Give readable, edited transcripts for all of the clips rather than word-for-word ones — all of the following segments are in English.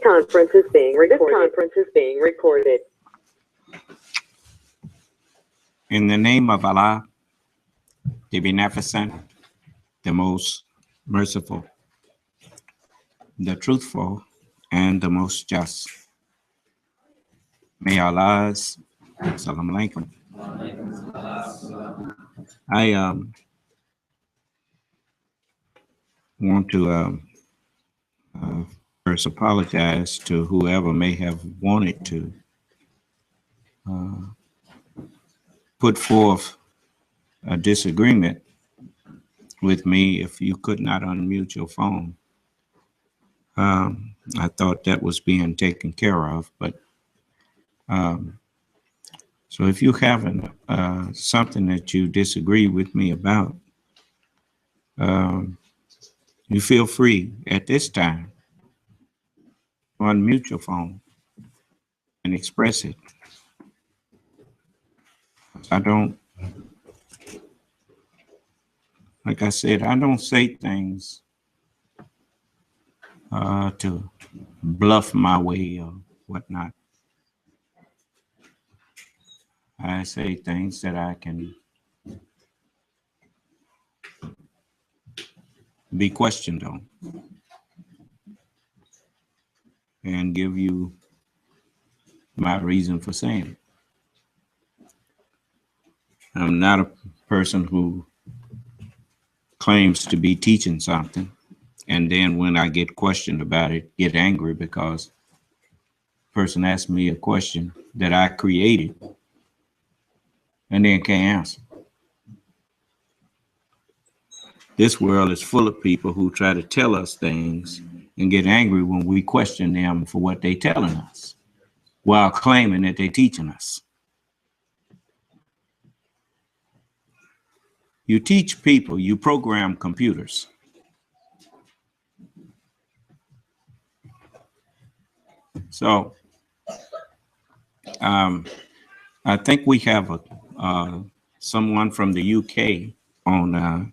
conference is being recorded. This conference is being recorded. In the name of Allah, the Beneficent, the Most Merciful, the Truthful, and the Most Just. May Allah's Assalamu alaikum. I want to first apologize to whoever may have wanted to put forth a disagreement with me if you could not unmute your phone. I thought that was being taken care of, but so if you have something that you disagree with me about, you feel free at this time to unmute your phone and express it. Like I said, I don't say things to bluff my way or whatnot. I say things that I can be questioned on and give you my reason for saying it. I'm not a person who claims to be teaching something, and then when I get questioned about it, get angry because the person asked me a question that I created and then can't answer. This world is full of people who try to tell us things and get angry when we question them for what they're telling us while claiming that they're teaching us. You teach people, you program computers. So I think we have someone from the UK on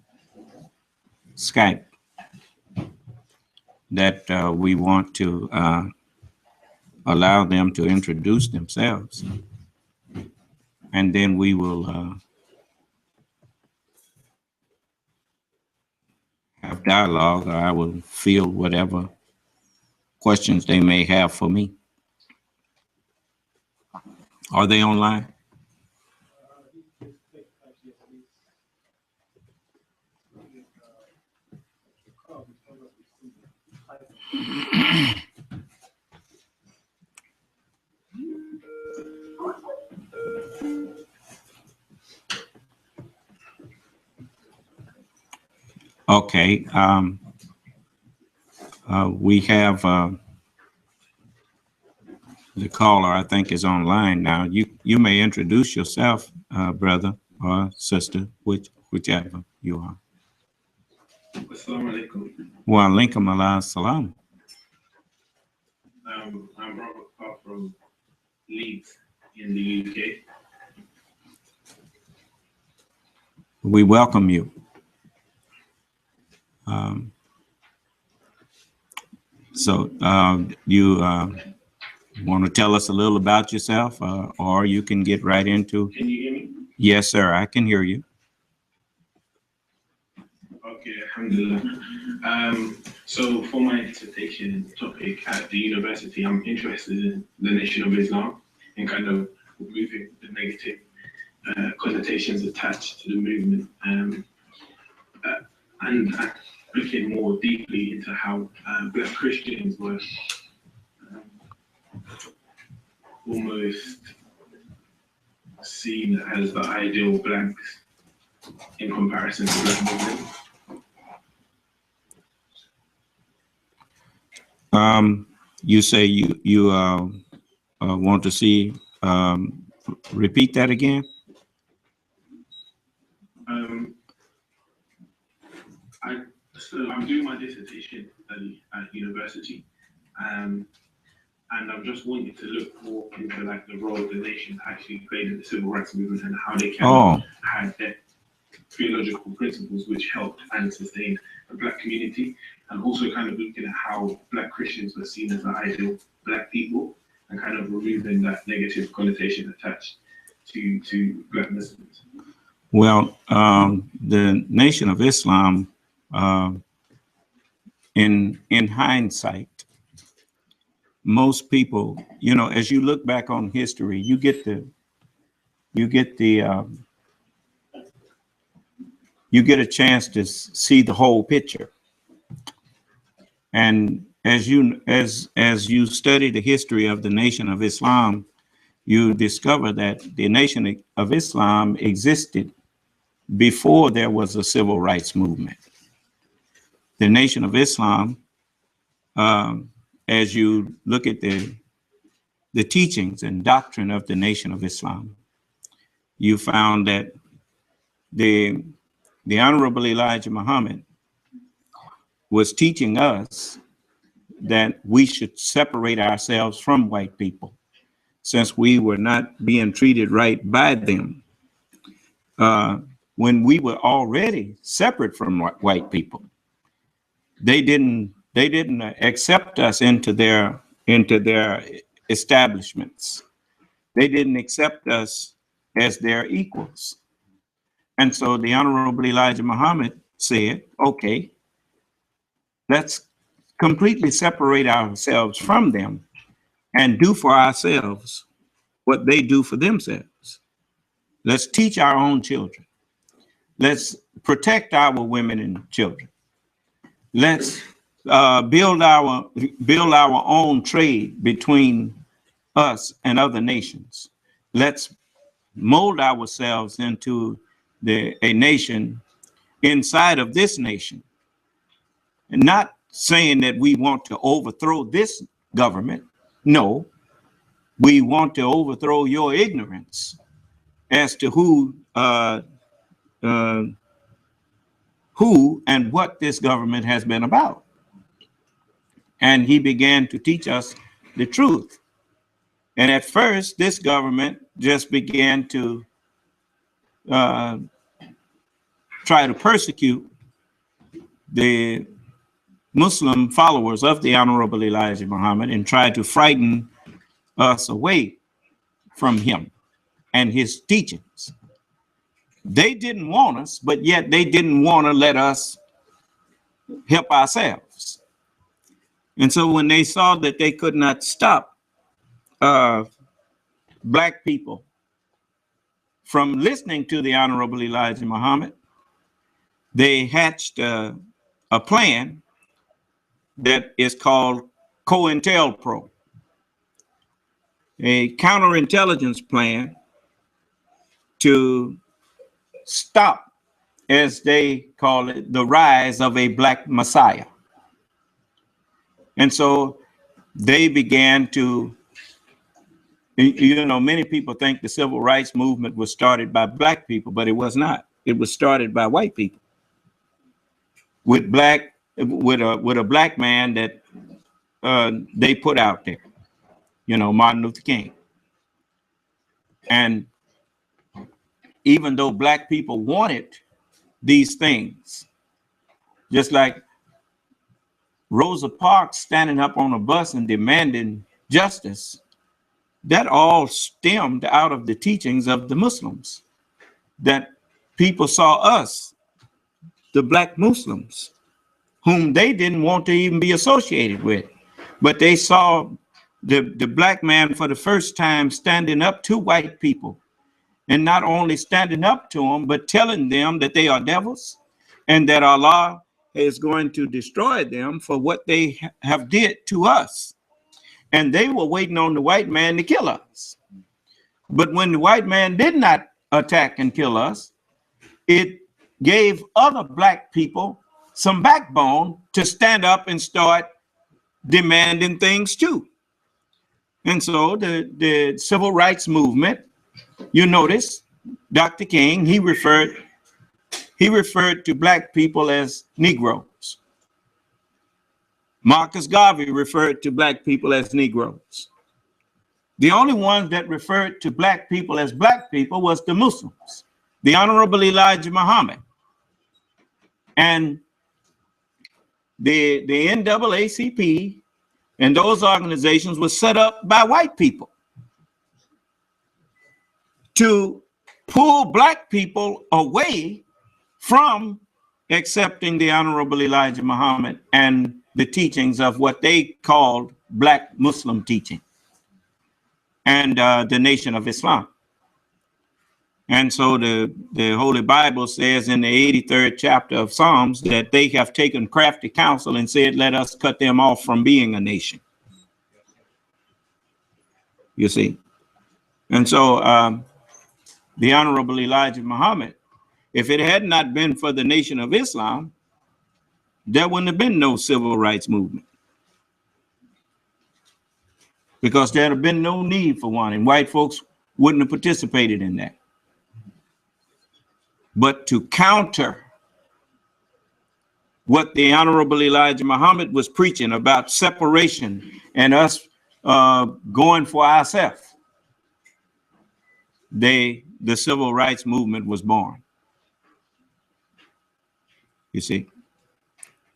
Skype that we want to allow them to introduce themselves, and then we will have dialogue, or I will field whatever questions they may have for me. Are they online? Okay. We have the caller, I think, is online now. You may introduce yourself, brother or sister, whichever you are. Assalamu alaikum. Wa alaikum assalam. I'm Robert Parr from Leeds in the UK. We welcome you. So you want to tell us a little about yourself, or you can get right into. Can you hear me? Yes, sir, I can hear you. Okay, alhamdulillah. So for my dissertation topic at the university, I'm interested in the Nation of Islam and kind of removing the negative connotations attached to the movement, and looking more deeply into how Black Christians were almost seen as the ideal blacks in comparison to Black Muslims. You say you want to see, repeat that again? So I'm doing my dissertation study at university, and I'm just wanting to look more into like the role the nation actually played in the civil rights movement and how they kind of had that theological principles which helped and sustained the Black community, and also kind of looking at how Black Christians were seen as the ideal Black people, and kind of removing that negative connotation attached to Black Muslims. Well, the Nation of Islam, in hindsight, most people, you know, as you look back on history, you get a chance to see the whole picture. And as you study the history of the Nation of Islam, you discover that the Nation of Islam existed before there was a civil rights movement. The Nation of Islam, as you look at the teachings and doctrine of the Nation of Islam, you found that the Honorable Elijah Muhammad was teaching us that we should separate ourselves from white people, since we were not being treated right by them. When we were already separate from white people, they didn't accept us into their establishments. They didn't accept us as their equals. And so the Honorable Elijah Muhammad said, okay, let's completely separate ourselves from them and do for ourselves what they do for themselves. Let's teach our own children. Let's protect our women and children. Let's build our own trade between us and other nations. Let's mold ourselves into a nation inside of this nation, and not saying that we want to overthrow this government. No, we want to overthrow your ignorance as to who and what this government has been about. And he began to teach us the truth. And at first, this government just began to try to persecute the Muslim followers of the Honorable Elijah Muhammad and try to frighten us away from him and his teachings. They didn't want us, but yet they didn't want to let us help ourselves. And so when they saw that they could not stop Black people from listening to the Honorable Elijah Muhammad, they hatched a plan that is called COINTELPRO, a counterintelligence plan to stop, as they call it, the rise of a Black Messiah. And so they began to, you know, many people think the civil rights movement was started by Black people, but it was not. It was started by white people with a Black man that they put out there, you know, Martin Luther King. And even though Black people wanted these things, just like Rosa Parks standing up on a bus and demanding justice, that all stemmed out of the teachings of the Muslims, that people saw us, the Black Muslims, whom they didn't want to even be associated with, but they saw the Black man for the first time standing up to white people, and not only standing up to them, but telling them that they are devils and that Allah is going to destroy them for what they have did to us. And they were waiting on the white man to kill us. But when the white man did not attack and kill us, it gave other Black people some backbone to stand up and start demanding things too. And so the civil rights movement, you notice Dr. King, he referred to Black people as Negroes. Marcus Garvey referred to Black people as Negroes. The only ones that referred to Black people as Black people was the Muslims. the Honorable Elijah Muhammad. And the NAACP and those organizations were set up by white people to pull black people away from accepting the Honorable Elijah Muhammad and the teachings of what they called black Muslim teaching and the Nation of Islam. And so the Holy Bible says in the 83rd chapter of Psalms that they have taken crafty counsel and said, let us cut them off from being a nation. You see? And so the Honorable Elijah Muhammad, if it had not been for the Nation of Islam, there wouldn't have been no civil rights movement. Because there'd have been no need for one, and white folks wouldn't have participated in that. But to counter what the Honorable Elijah Muhammad was preaching about separation and us going for ourselves, the civil rights movement was born. You see?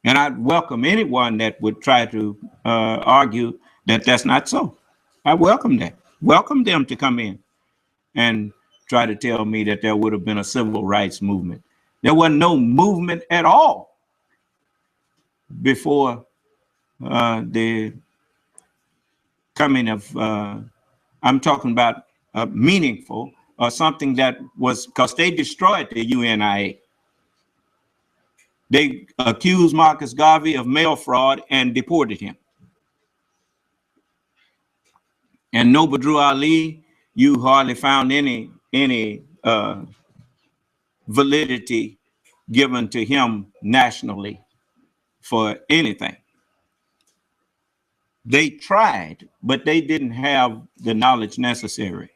And I'd welcome anyone that would try to argue that that's not so. I welcome that. Welcome them to come in and try to tell me that there would have been a civil rights movement. There wasn't no movement at all before the coming of, I'm talking about meaningful or something that was, because they destroyed the UNIA. They accused Marcus Garvey of mail fraud and deported him. And Noble Drew Ali, you hardly found any validity given to him nationally for anything. They tried, but they didn't have the knowledge necessary.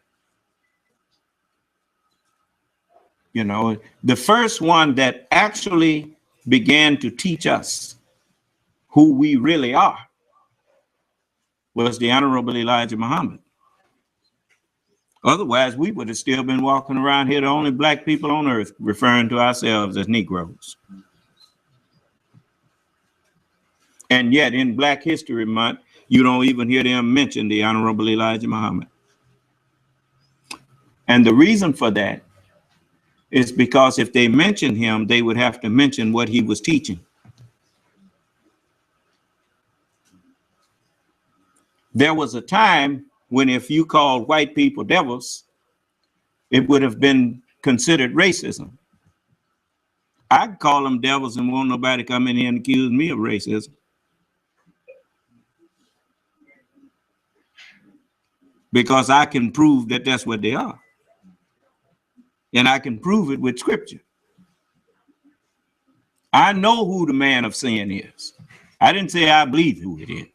You know, the first one that actually began to teach us who we really are was the Honorable Elijah Muhammad. Otherwise, we would have still been walking around here, the only black people on earth, referring to ourselves as Negroes. And yet in Black History Month, you don't even hear them mention the Honorable Elijah Muhammad. And the reason for that is because if they mention him, they would have to mention what he was teaching. There was a time when if you called white people devils, it would have been considered racism. I could call them devils and won't nobody come in here and accuse me of racism. Because I can prove that that's what they are. And I can prove it with scripture. I know who the man of sin is. I didn't say I believe who it is.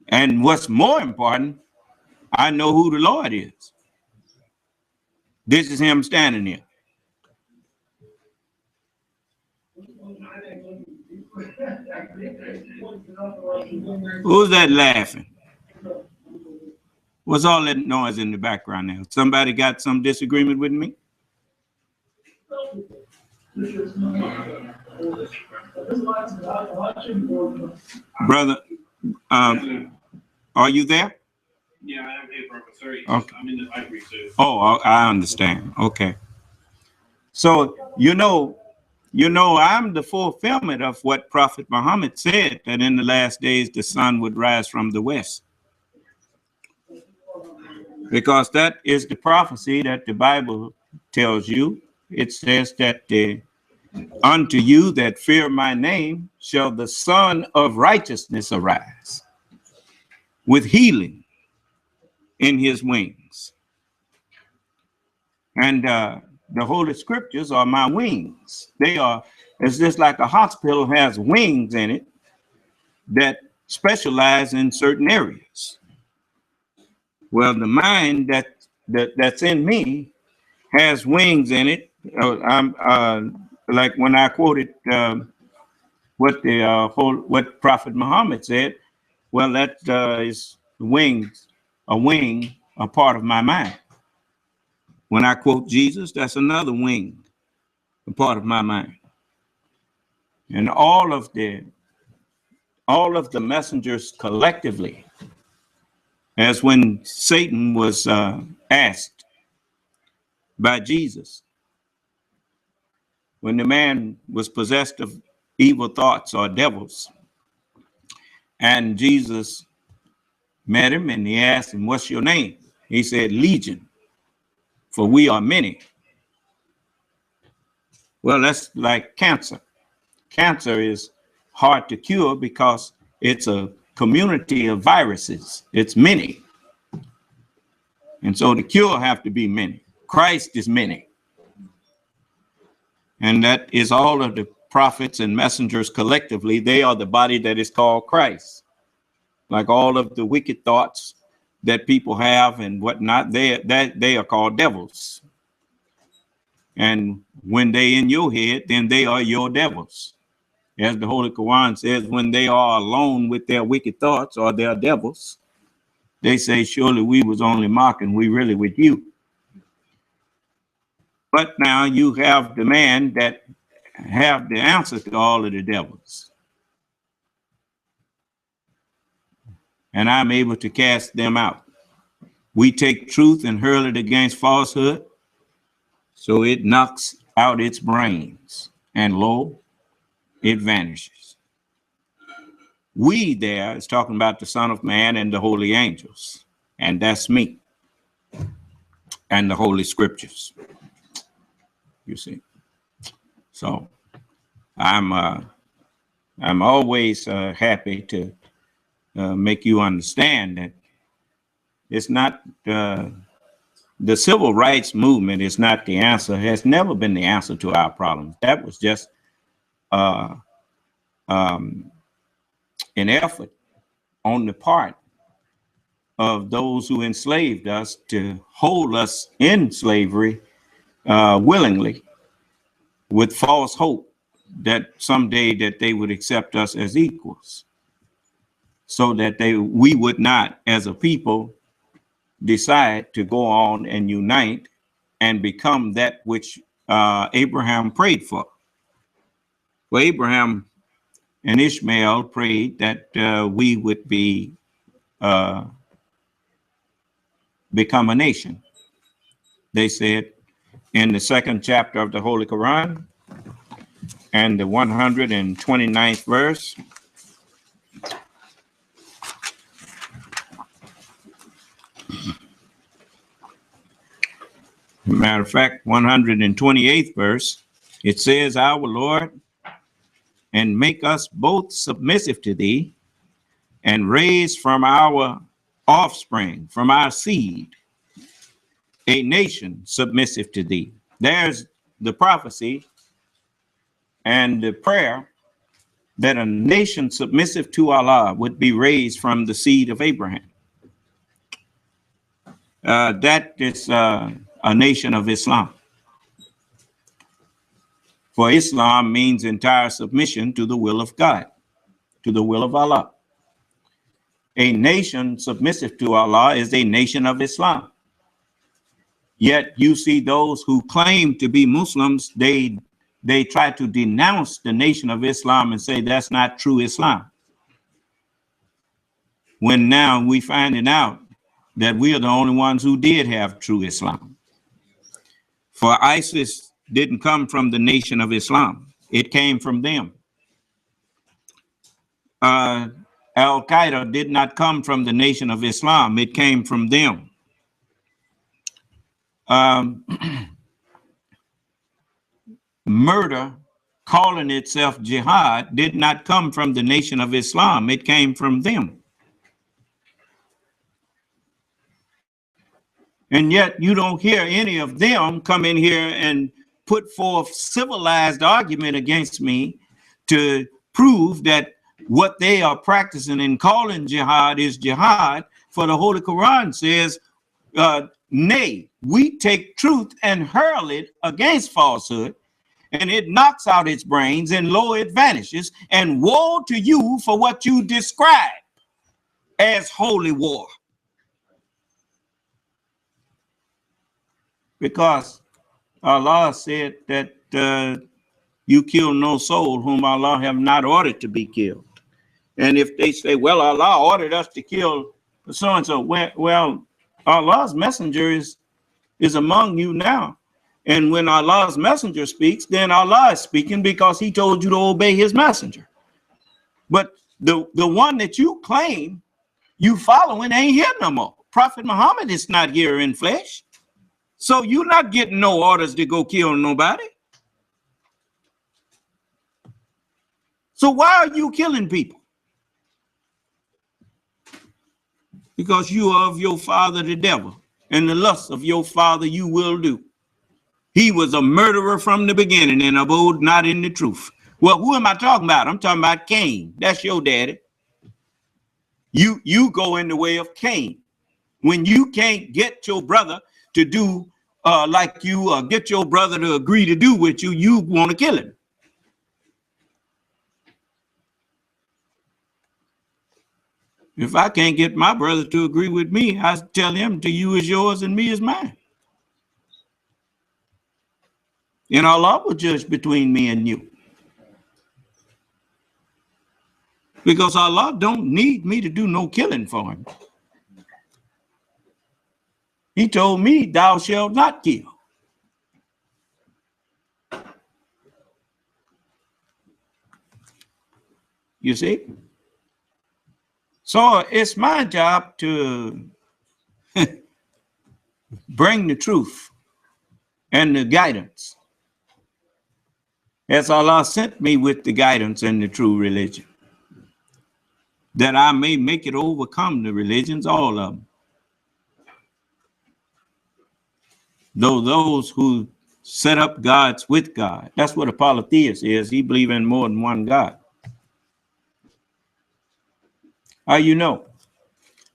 And what's more important, I know who the Lord is. This is him standing here. Who's that laughing? What's all that noise in the background now? Somebody got some disagreement with me? Brother, are you there? Yeah, I am here, brother. Sorry, okay. I'm in the library, so. Oh, I understand. Okay. So, you know, I'm the fulfillment of what Prophet Muhammad said, that in the last days the sun would rise from the west. Because that is the prophecy that the Bible tells you. It says that unto you that fear my name shall the Son of Righteousness arise with healing in his wings. And the Holy Scriptures are my wings. They are, it's just like a hospital has wings in it that specialize in certain areas. Well, the mind that's in me has wings in it. I'm like when I quoted what Prophet Muhammad said. Well, that is wings, a wing, a part of my mind. When I quote Jesus, that's another wing, a part of my mind. And all of the messengers collectively, as when Satan was asked by Jesus, when the man was possessed of evil thoughts or devils, and Jesus met him and he asked him, "What's your name?" He said, "Legion, for we are many." Well, that's like cancer. Cancer is hard to cure because it's a community of viruses. It's many. And so the cure have to be many. Christ is many. And that is all of the prophets and messengers collectively. They are the body that is called Christ. Like all of the wicked thoughts that people have and whatnot, they are called devils. And when they in your head, then they are your devils. As the Holy Quran says, when they are alone with their wicked thoughts or their devils, they say, surely we was only mocking, we really with you. But now you have the man that have the answer to all of the devils. And I'm able to cast them out. We take truth and hurl it against falsehood, so it knocks out its brains, and lo, it vanishes. We there is talking about the Son of Man and the holy angels, and that's me, and the Holy Scriptures. You see, so I'm always happy to make you understand that it's not the civil rights movement is not the answer, has never been the answer to our problems. That was just an effort on the part of those who enslaved us to hold us in slavery willingly, with false hope that someday that they would accept us as equals, so that we would not, as a people, decide to go on and unite and become that which Abraham prayed for. Well, Abraham and Ishmael prayed that we would become a nation. They said in the 2nd chapter of the Holy Quran and the 129th verse, matter of fact, 128th verse, it says, "Our Lord, and make us both submissive to thee, and raise from our offspring, from our seed, a nation submissive to thee." There's the prophecy and the prayer that a nation submissive to Allah would be raised from the seed of Abraham. That is a nation of Islam. For Islam means entire submission to the will of God, to the will of Allah. A nation submissive to Allah is a nation of Islam. Yet you see those who claim to be Muslims, they try to denounce the nation of Islam and say that's not true Islam. When now we finding out that we are the only ones who did have true Islam. For ISIS didn't come from the nation of Islam. It came from them. Al-Qaeda did not come from the nation of Islam. It came from them. Murder, calling itself jihad, did not come from the nation of Islam. It came from them. And yet you don't hear any of them come in here and put forth civilized argument against me to prove that what they are practicing and calling jihad is jihad. For the Holy Quran says, nay, we take truth and hurl it against falsehood, and it knocks out its brains, and lo, it vanishes. And woe to you for what you describe as holy war. because Allah said that you kill no soul whom Allah have not ordered to be killed. And if they say, well, Allah ordered us to kill so-and-so, well, Allah's messenger is among you now. And when Allah's messenger speaks, then Allah is speaking because he told you to obey his messenger. But the one that you claim you following ain't here no more. Prophet Muhammad is not here in flesh. So you're not getting no orders to go kill nobody. So why are you killing people? Because you are of your father the devil, and the lust of your father you will do. He was a murderer from the beginning and abode not in the truth. Well, who am I talking about? I'm talking about Cain. That's your daddy. You go in the way of Cain. When you can't get your brother to do like you, get your brother to agree to do with you, you want to kill him. If I can't get my brother to agree with me, I tell him to you is yours and me is mine. And Allah will judge between me and you. Because Allah don't need me to do no killing for him. He told me, thou shalt not kill. You see? So it's my job to bring the truth and the guidance, as Allah sent me with the guidance and the true religion, that I may make it overcome the religions, all of them. Though those who set up gods with God, that's what a polytheist is. He believes in more than one God. How you know?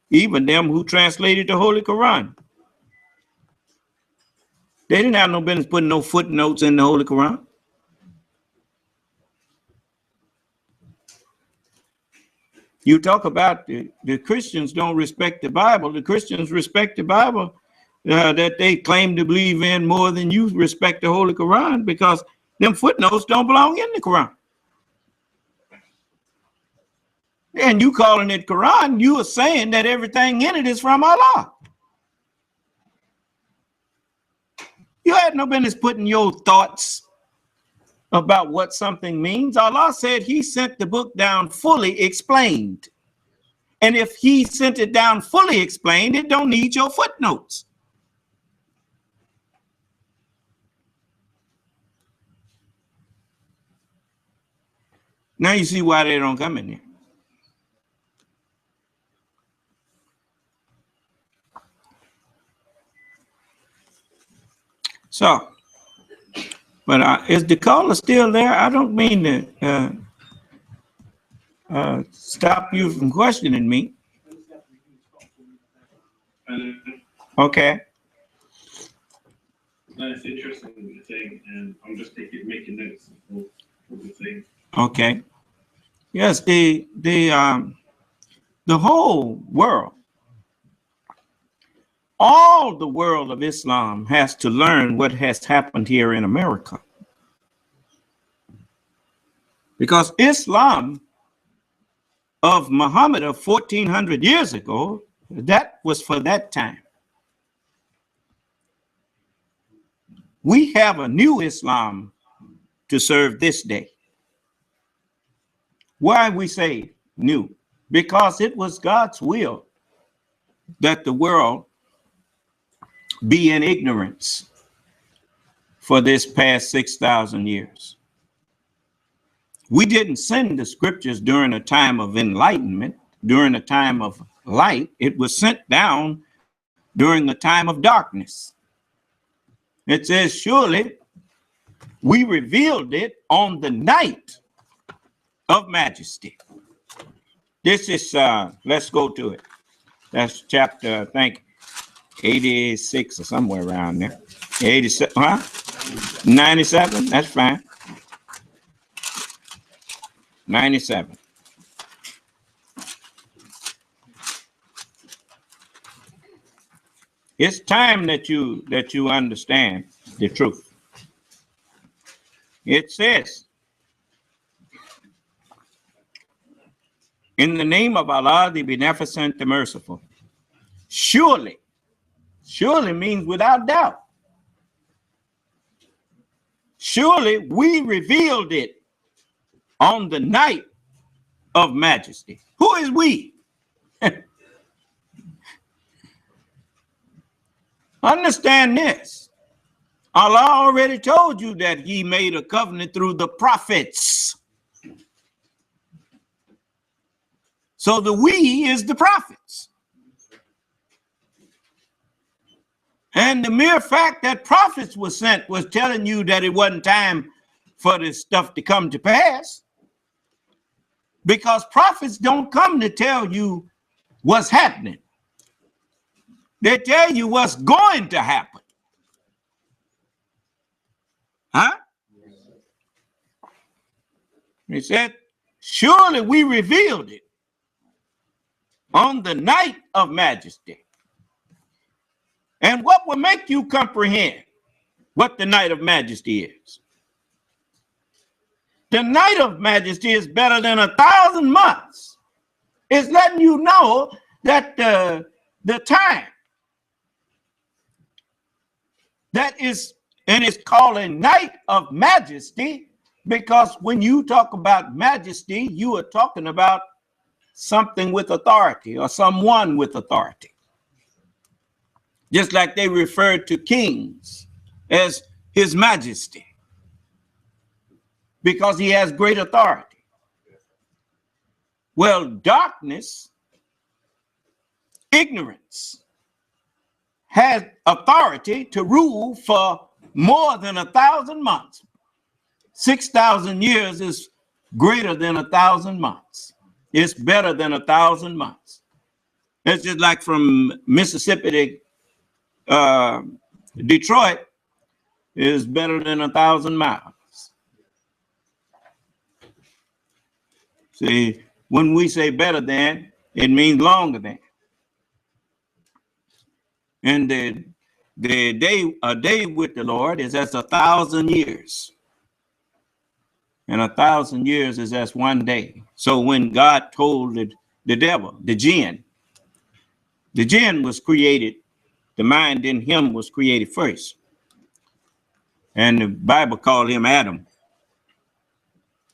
Even them who translated the Holy Quran, they didn't have no business putting no footnotes in the Holy Quran. You talk about the Christians don't respect the Bible. The Christians respect the Bible that they claim to believe in more than you respect the Holy Quran, because them footnotes don't belong in the Quran. And you calling it Quran, you are saying that everything in it is from Allah. You had no business putting your thoughts about what something means. Allah said he sent the book down fully explained. And if he sent it down fully explained, it don't need your footnotes. Now you see why they don't come in here. So, but is the caller still there? I don't mean to stop you from questioning me. Okay. That's interesting what you're saying, and I'm just making notes of what you're saying. Okay. Yes, the whole world, all the world of Islam has to learn what has happened here in America. Because Islam of Muhammad of 1400 years ago, that was for that time. We have a new Islam to serve this day. Why we say new? Because it was God's will that the world be in ignorance for this past 6,000 years. We didn't send the scriptures during a time of enlightenment, during a time of light. It was sent down during a time of darkness. It says, surely we revealed it on the night of majesty. This is, let's go to it. That's chapter, I think, 86 or somewhere around there. 87, huh? 97, that's fine. 97. It's time that you understand the truth. It says, in the name of Allah, the Beneficent, the Merciful. Surely, surely means without doubt. Surely we revealed it on the night of majesty. Who is we? Understand this. Allah already told you that he made a covenant through the prophets. So the we is the prophets. And the mere fact that prophets were sent was telling you that it wasn't time for this stuff to come to pass. Because prophets don't come to tell you what's happening. They tell you what's going to happen. Huh? He said, surely we revealed it on the night of majesty. And what will make you comprehend what the night of majesty is? The night of majesty is better than 1,000 months. It's letting you know that the time that is, and it's called a night of majesty, because when you talk about majesty, you are talking about something with authority or someone with authority. Just like they referred to kings as His Majesty, because he has great authority. Well, darkness, ignorance, has authority to rule for more than 1,000 months. 6,000 years is greater than 1,000 months. It's better than 1,000 months. It's just like from Mississippi to Detroit is better than 1,000 miles. See, when we say better than, it means longer than. And a day with the Lord is as 1,000 years. And 1,000 years is as one day. So when God told the devil, the jinn was created, the mind in him was created first. And the Bible called him Adam.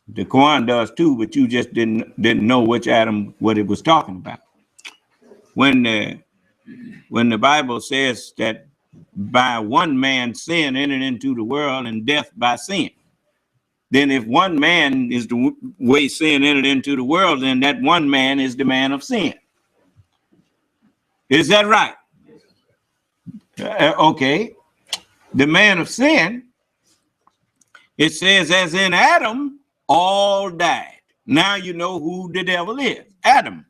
The Quran does too, but you just didn't know which Adam, what it was talking about. When the Bible says that by one man sin entered into the world and death by sin, then if one man is the way sin entered into the world, then that one man is the man of sin. Is that right? Okay. The man of sin, it says, as in Adam, all died. Now you know who the devil is. Adam.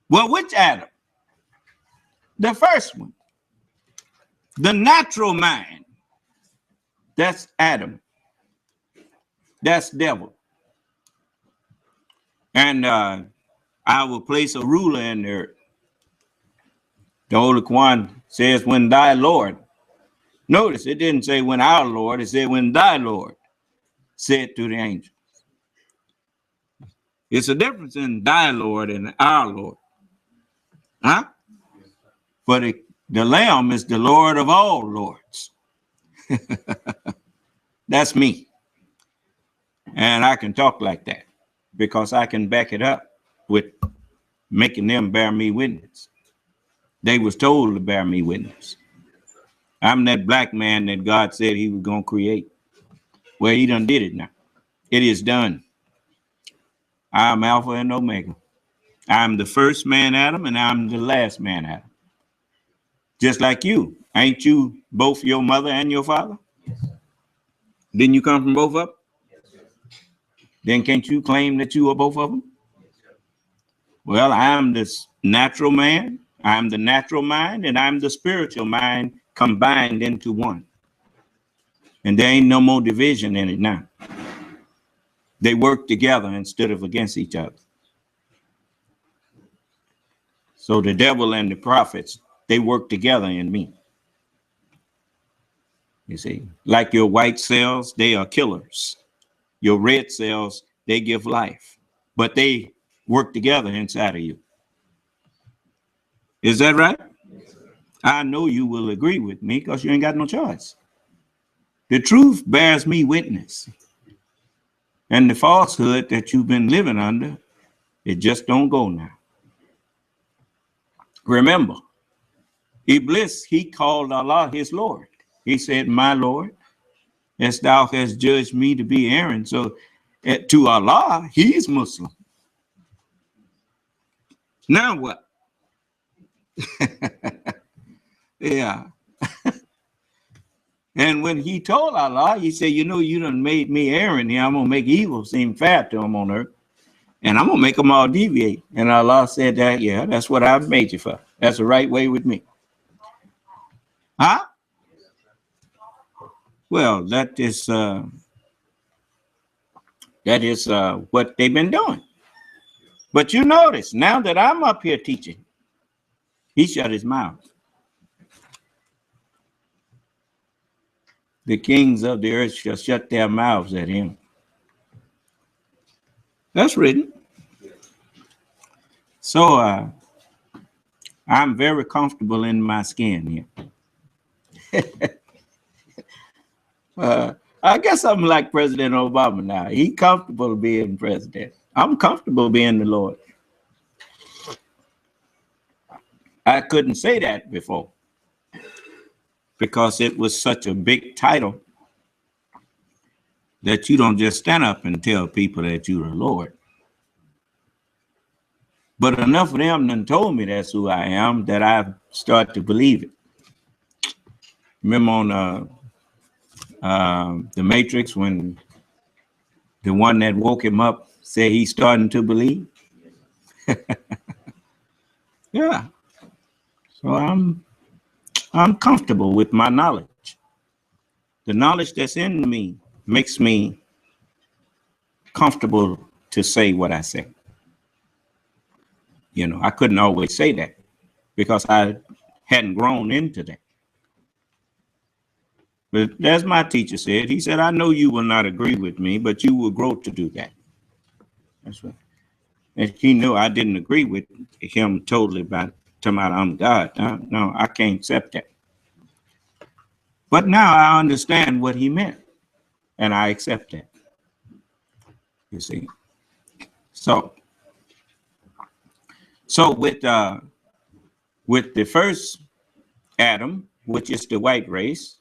Well, which Adam? The first one. The natural mind. That's Adam. That's devil. And I will place a ruler in the earth. The Holy Quran says, when thy Lord. Notice it didn't say when our Lord, it said when thy Lord said to the angels. It's a difference in thy Lord and our Lord. Huh? But the Lamb is the Lord of all lords. That's me. And I can talk like that because I can back it up with making them bear me witness. They was told to bear me witness. I'm that black man that God said he was going to create. Well, he done did it now. It is done. I'm Alpha and Omega. I'm the first man Adam and I'm the last man Adam. Just like you. Ain't you both your mother and your father? Didn't you come from both of them? Then can't you claim that you are both of them? Well, I'm this natural man, I'm the natural mind, and I'm the spiritual mind combined into one. And there ain't no more division in it now. They work together instead of against each other. So the devil and the prophets, they work together in me. You see, like your white cells, they are killers. Your red cells, they give life, but they work together inside of you. Is that right? I know you will agree with me because you ain't got no choice. The truth bears me witness. And the falsehood that you've been living under, it just don't go now. Remember, Iblis, he called Allah his Lord. He said, my Lord, as thou hast judged me to be Aaron. So to Allah, he's Muslim. Now what? Yeah. And when he told Allah, he said, you know, you done made me Aaron here. I'm going to make evil seem fair to him on earth. And I'm going to make them all deviate. And Allah said that, yeah, that's what I've made you for. That's the right way with me. Huh? Well, that is what they've been doing. But you notice, now that I'm up here teaching, he shut his mouth. The kings of the earth shall shut their mouths at him. That's written. So I'm very comfortable in my skin here. I guess I'm like President Obama now. He's comfortable being president. I'm comfortable being the Lord. I couldn't say that before because it was such a big title that you don't just stand up and tell people that you're the Lord. But enough of them done told me that's who I am that I've started to believe it. Remember on The Matrix when the one that woke him up said he's starting to believe? Yeah. So I'm comfortable with my knowledge. The knowledge that's in me makes me comfortable to say what I say. You know, I couldn't always say that because I hadn't grown into that. But as my teacher said, he said, I know you will not agree with me, but you will grow to do that. That's right. And he knew I didn't agree with him totally about I'm God. No, I can't accept that. But now I understand what he meant, and I accept that. You see. So with the first Adam, which is the white race,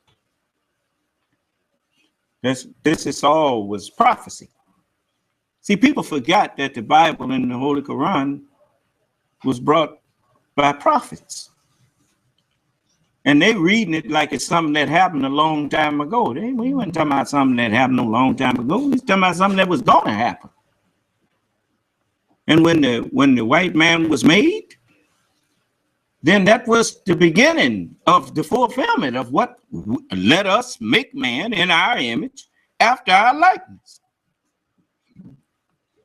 this is all was prophecy. See, people forgot that the Bible and the Holy Quran was brought by prophets. And they reading it like it's something that happened a long time ago. We weren't talking about something that happened a long time ago. We was talking about something that was going to happen. And when the white man was made, then that was the beginning of the fulfillment of what let us make man in our image after our likeness.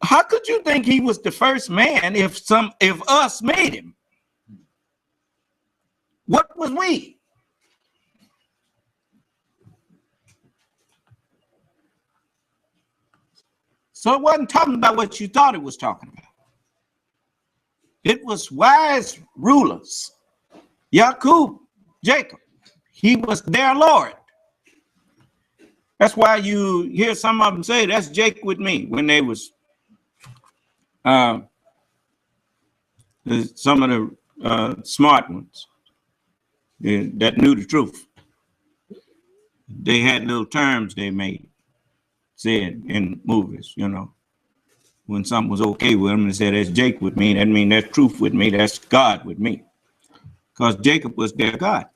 How could you think he was the first man if us made him? What was we? So it wasn't talking about what you thought it was talking about. It was wise rulers. Jacob, he was their Lord. That's why you hear some of them say, that's Jake with me, when they was some of the smart ones that knew the truth. They had little terms they said in movies, you know. When something was okay with them, they said, that's Jake with me. That means that's truth with me. That's God with me. Because Jacob was their God.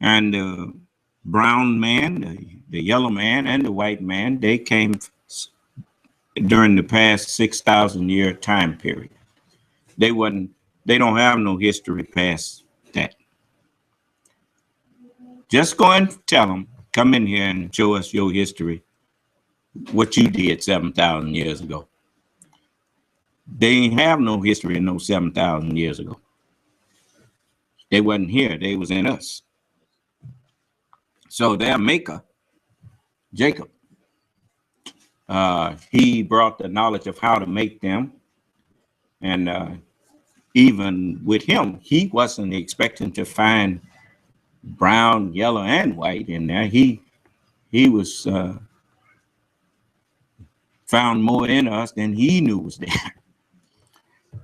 And the brown man, the yellow man, and the white man, they came during the past 6,000 year time period. They don't have no history past that. Just go and tell them, come in here and show us your history, what you did 7,000 years ago. They ain't have no history in no 7,000 years ago. They wasn't here. They was in us. So their maker, Jacob, he brought the knowledge of how to make them. And even with him, he wasn't expecting to find brown, yellow, and white in there. He was found more in us than he knew was there.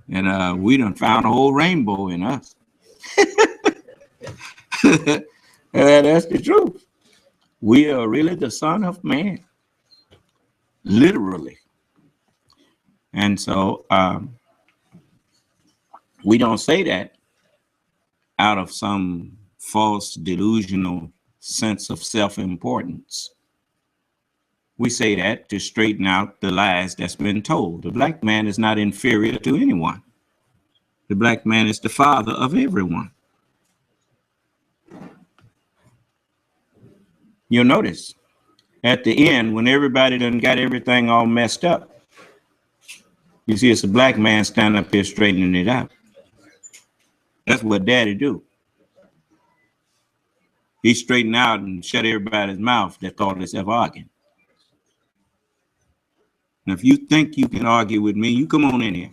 And we done found a whole rainbow in us. That's the truth. We are really the son of man, literally. And so we don't say that out of some false delusional sense of self-importance. We say that to straighten out the lies that's been told. The black man is not inferior to anyone. The black man is the father of everyone. You'll notice at the end, when everybody done got everything all messed up, you see it's a black man standing up here straightening it out. That's what daddy do. He straightened out and shut everybody's mouth that thought themselves arguing. And if you think you can argue with me, you come on in here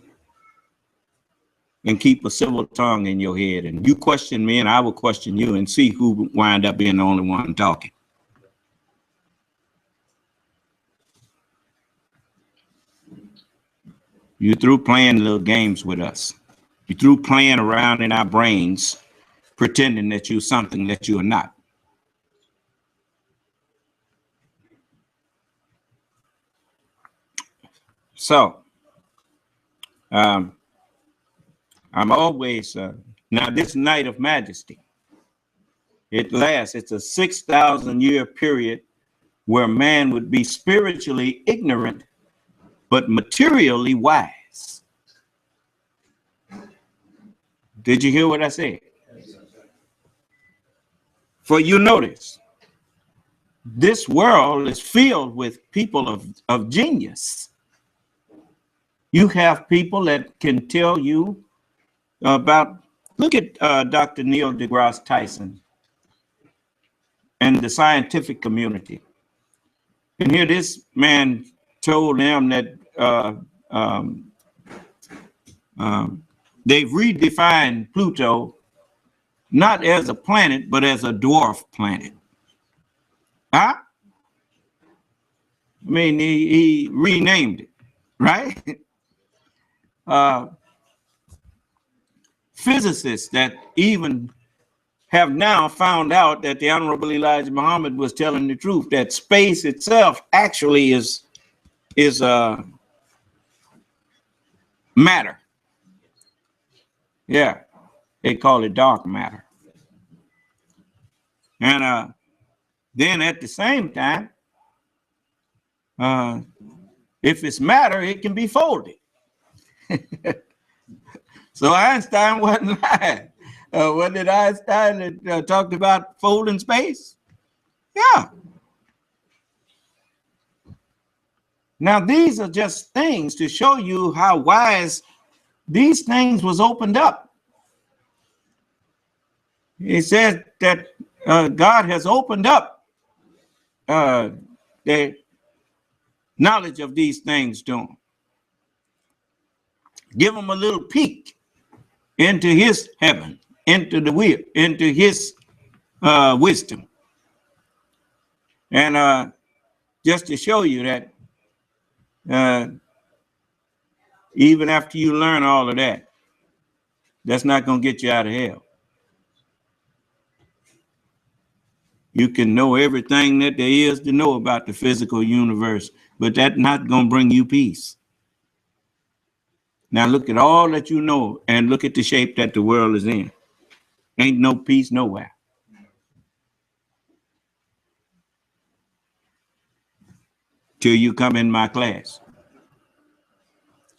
and keep a civil tongue in your head. And you question me and I will question you and see who wind up being the only one talking. You through playing little games with us. You through playing around in our brains, pretending that you're something that you are not. So, I'm always, now this night of majesty, it lasts, it's a 6,000 year period where man would be spiritually ignorant, but materially wise. Did you hear what I said? For you notice, this world is filled with people of genius. You have people that can tell you about, look at Dr. Neil deGrasse Tyson and the scientific community. And here this man told them that they've redefined Pluto not as a planet, but as a dwarf planet. Huh? I mean, he renamed it, right? Physicists that even have now found out that the Honorable Elijah Muhammad was telling the truth, that space itself actually is matter. Yeah, they call it dark matter. And then at the same time, if it's matter, it can be folded. So Einstein wasn't lying. What did Einstein that talked about folding space? Yeah. Now, these are just things to show you how wise these things was opened up. He said that God has opened up the knowledge of these things to them. Give them a little peek into his heaven, into the will, into his wisdom. And just to show you that even after you learn all of that, that's not going to get you out of hell. You can know everything that there is to know about the physical universe, but that's not going to bring you peace. Now look at all that you know and look at the shape that the world is in. Ain't no peace nowhere. Till you come in my class.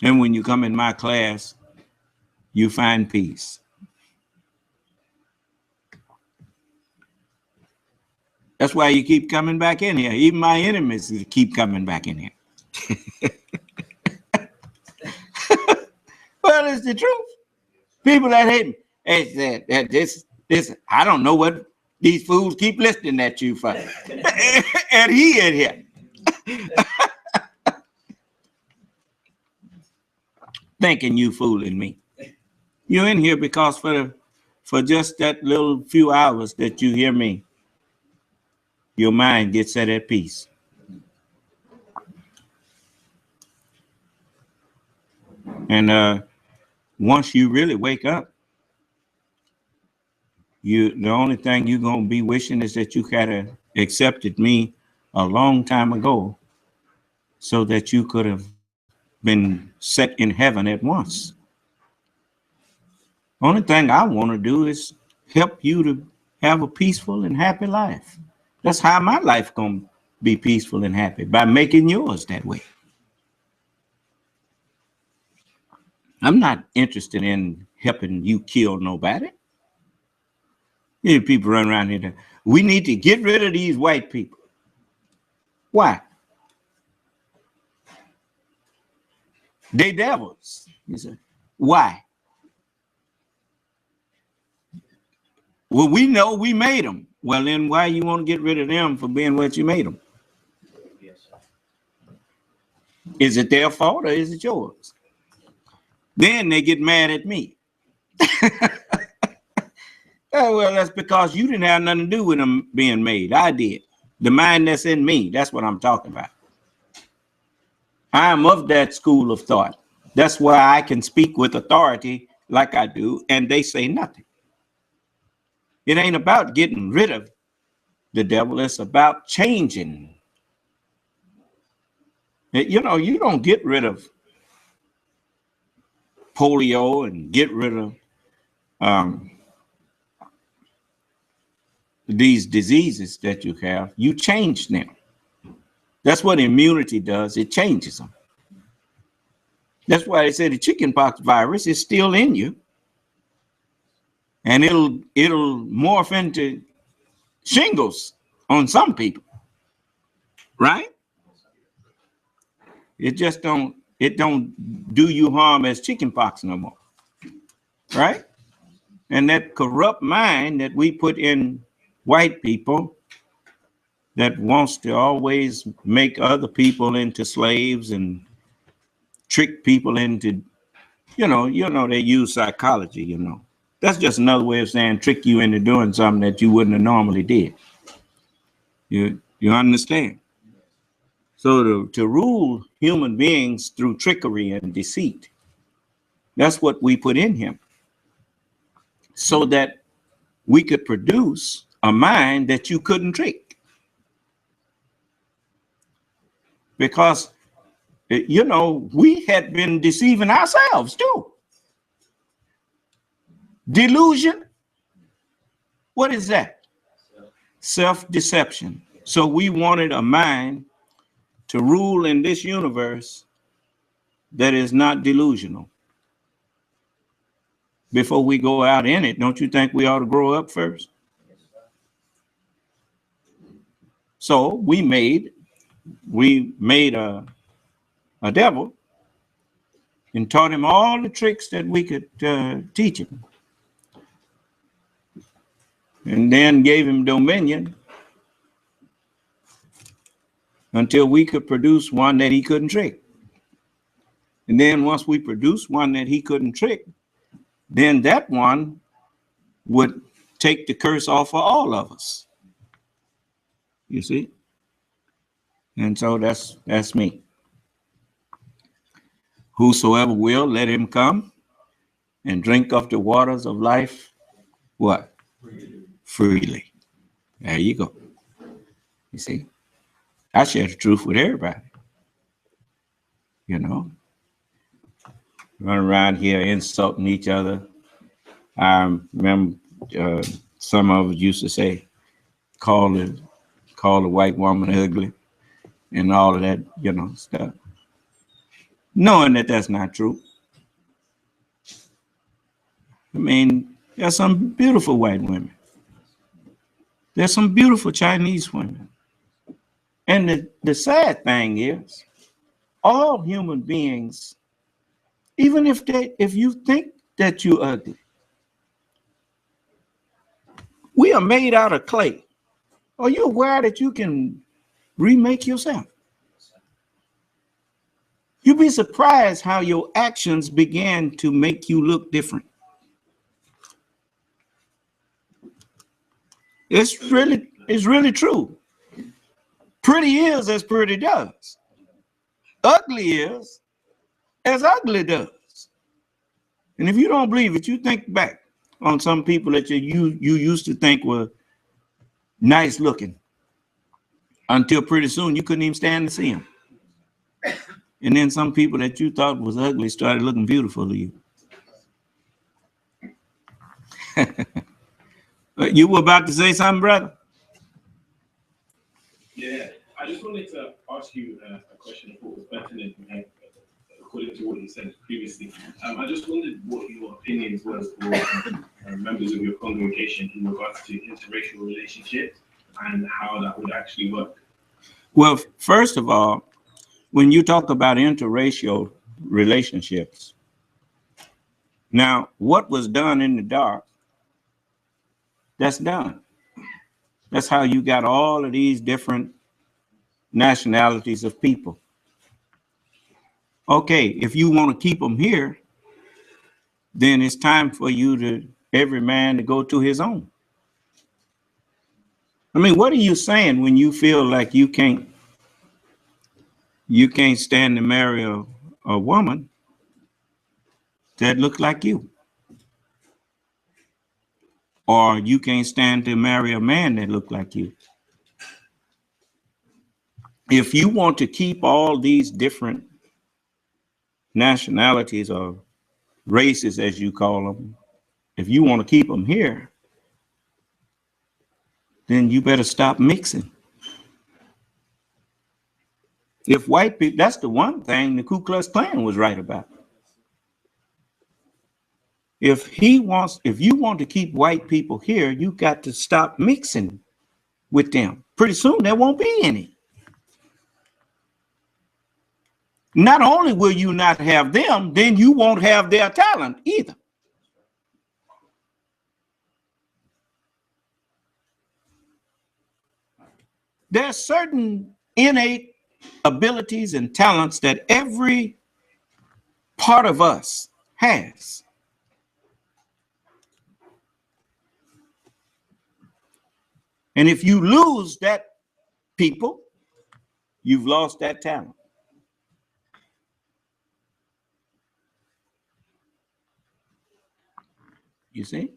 And when you come in my class, you find peace. That's why you keep coming back in here. Even my enemies keep coming back in here. Well, it's the truth. People that hate me, that this Listen, I don't know what these fools keep listening at you for. And he in here. Thinking you fooling me. You're in here because for just that little few hours that you hear me, your mind gets set at peace. And once you really wake up, the only thing you're gonna be wishing is that you had accepted me a long time ago, so that you could have been set in heaven at once. Only thing I want to do is help you to have a peaceful and happy life. That's how my life gonna be peaceful and happy, by making yours that way. I'm not interested in helping you kill nobody. You people run around here. We need to get rid of these white people. Why? They devils. You say, why? Well, we know we made them. Well, then why you want to get rid of them for being what you made them? Is it their fault or is it yours? Then they get mad at me. Oh, well, that's because you didn't have nothing to do with them being made. I did. The mind that's in me, that's what I'm talking about. I am of that school of thought. That's why I can speak with authority like I do, and they say nothing. It ain't about getting rid of the devil. It's about changing. You know, you don't get rid of polio and get rid of these diseases that you have. You change them. That's what immunity does. It changes them. That's why they say the chickenpox virus is still in you, and it'll morph into shingles on some people, right? It just don't do you harm as chickenpox no more, right? And that corrupt mind that we put in white people, that wants to always make other people into slaves and trick people into, you know, they use psychology, you know. That's just another way of saying trick you into doing something that you wouldn't have normally did. You understand? So to rule human beings through trickery and deceit, that's what we put in him, so that we could produce a mind that you couldn't trick. Because, you know, we had been deceiving ourselves too. Delusion. What is that? Self-deception. So we wanted a mind to rule in this universe that is not delusional. Before we go out in it, don't you think we ought to grow up first? So we made a devil and taught him all the tricks that we could teach him. And then gave him dominion until we could produce one that he couldn't trick. And then once we produced one that he couldn't trick, then that one would take the curse off of all of us. You see? And so that's me. Whosoever will, let him come and drink of the waters of life. What? Freely. There you go. You see? I share the truth with everybody. You know? Run around here insulting each other. I remember some of us used to say, call the white woman ugly and all of that, you know, stuff. Knowing that that's not true. I mean, there's some beautiful white women. There's some beautiful Chinese women. And the sad thing is, all human beings, even if you think that you're ugly, We are made out of clay. Are you aware that you can remake yourself? You'd be surprised how your actions began to make you look different. It's really true. Pretty is as pretty does. Ugly is as ugly does. And if you don't believe it, you think back on some people that you used to think were nice looking until pretty soon you couldn't even stand to see them. And then some people that you thought was ugly started looking beautiful to you. You were about to say something, brother? Yeah, I just wanted to ask you a question I thought was pertinent, according to what you said previously. I just wondered what your opinions were for members of your congregation in regards to interracial relationships and how that would actually work. Well, first of all, when you talk about interracial relationships, now what was done in the dark, that's done. That's how you got all of these different nationalities of people. Okay, if you want to keep them here, then it's time for you to, every man to go to his own. I mean, what are you saying when you feel like you can't stand to marry a woman that looks like you? Or you can't stand to marry a man that looks like you? If you want to keep all these different nationalities or races, as you call them, if you want to keep them here, then you better stop mixing. If white people, that's the one thing the Ku Klux Klan was right about. If you want to keep white people here, you got to stop mixing with them. Pretty soon there won't be any. Not only will you not have them, then you won't have their talent either. There's certain innate abilities and talents that every part of us has. And if you lose that people, you've lost that talent. You see?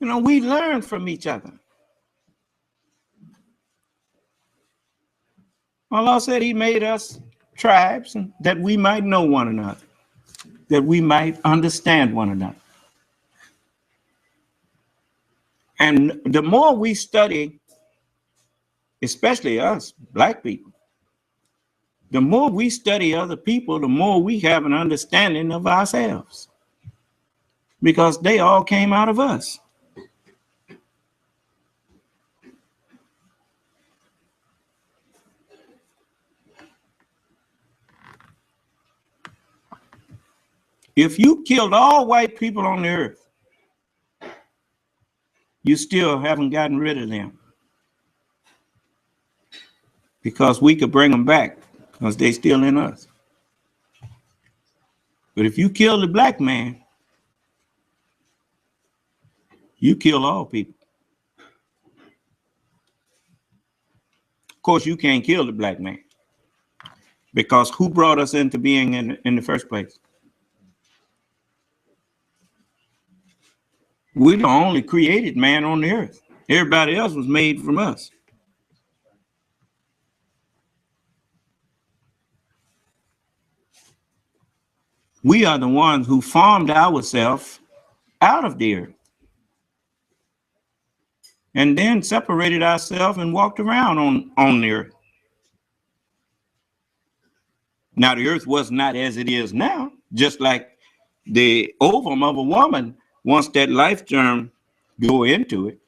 You know, we learn from each other. Allah said he made us tribes and that we might know one another, that we might understand one another. And the more we study, especially us, black people, the more we study other people, the more we have an understanding of ourselves. Because they all came out of us. If you killed all white people on the earth, you still haven't gotten rid of them. Because we could bring them back, because they're still in us. But if you kill the black man, you kill all people. Of course, you can't kill the black man. Because who brought us into being in the first place? We're the only created man on the earth. Everybody else was made from us. We are the ones who formed ourselves out of the earth. And then separated ourselves and walked around on the earth. Now, the earth was not as it is now, just like the ovum of a woman, once that life germ go into it,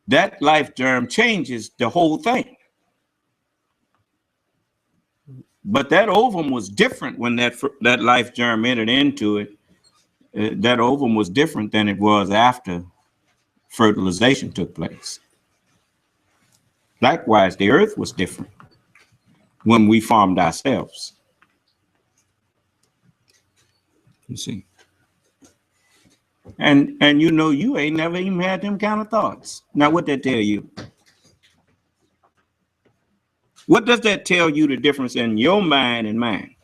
that life germ changes the whole thing. But that ovum was different when that life germ entered into it that ovum was different than it was after fertilization took place. Likewise, the earth was different when we formed ourselves. You see. And you know, you ain't never even had them kind of thoughts. Now, what that tell you? What does that tell you the difference in your mind and mine?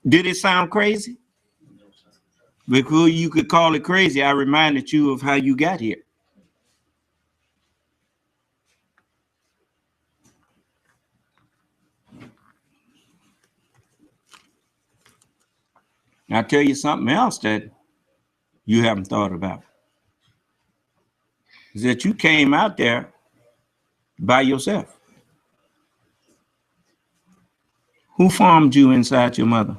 Did it sound crazy? Because you could call it crazy, I reminded you of how you got here. I'll tell you something else that you haven't thought about. Is that you came out there by yourself. Who formed you inside your mother?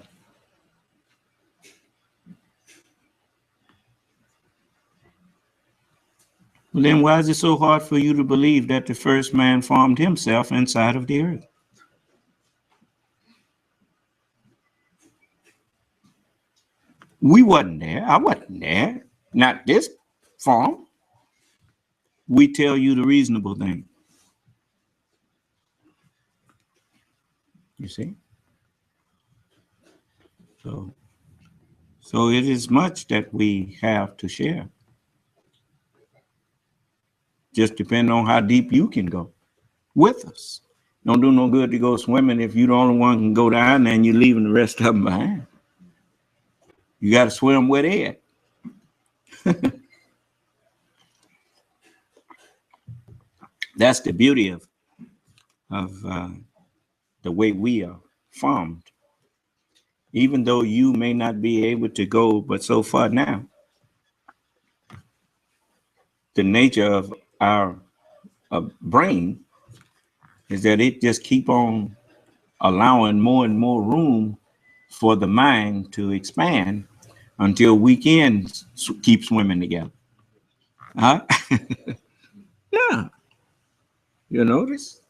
Well, then why is it so hard for you to believe that the first man formed himself inside of the earth? We wasn't there. I wasn't there. Not this form. We tell you the reasonable thing. You see? So it is much that we have to share. Just depending on how deep you can go with us. Don't do no good to go swimming if you're the only one can go down there and you're leaving the rest of them behind. You got to swim with it. That's the beauty of the way we are formed. Even though you may not be able to go but so far now, the nature of our brain is that it just keep on allowing more and more room for the mind to expand until we can keep swimming together. Huh? Yeah. You notice?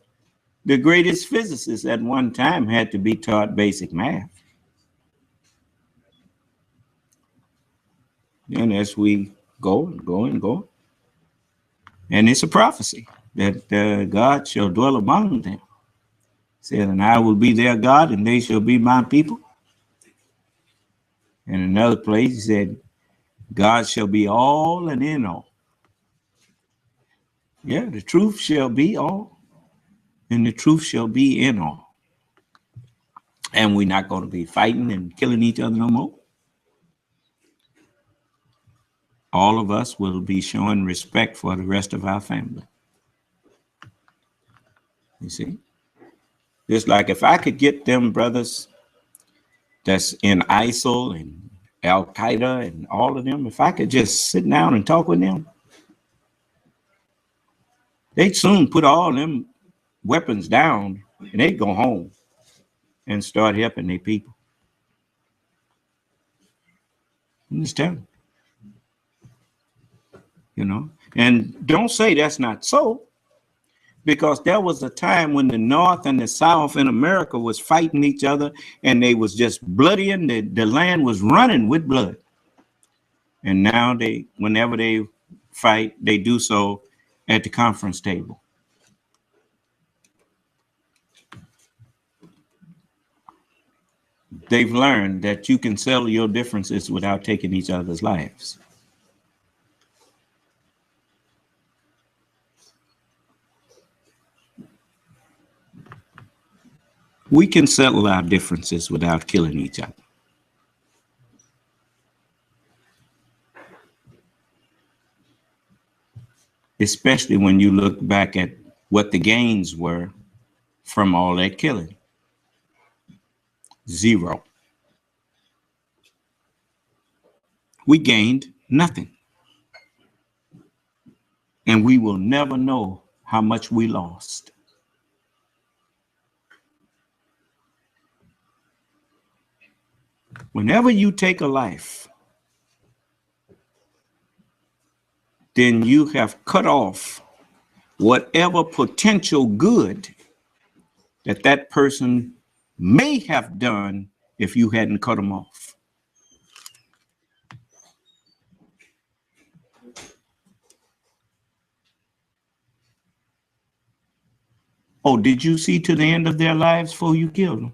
The greatest physicists at one time had to be taught basic math. And as we go and go and go, and it's a prophecy that God shall dwell among them. Said, and I will be their God, and they shall be my people. In another place, he said, God shall be all and in all. Yeah, the truth shall be all, and the truth shall be in all. And we're not going to be fighting and killing each other no more. All of us will be showing respect for the rest of our family. You see? It's like if I could get them brothers that's in ISIL and Al Qaeda and all of them, if I could just sit down and talk with them, they'd soon put all them weapons down and they'd go home and start helping their people. Understand? You know, and don't say that's not so, because there was a time when the North and the South in America was fighting each other and they was just bloody and the land was running with blood. And now whenever they fight, they do so at the conference table. They've learned that you can settle your differences without taking each other's lives. We can settle our differences without killing each other. Especially when you look back at what the gains were from all that killing. Zero. We gained nothing. And we will never know how much we lost. Whenever you take a life, then you have cut off whatever potential good that person may have done if you hadn't cut them off. Oh, did you see to the end of their lives before you killed them?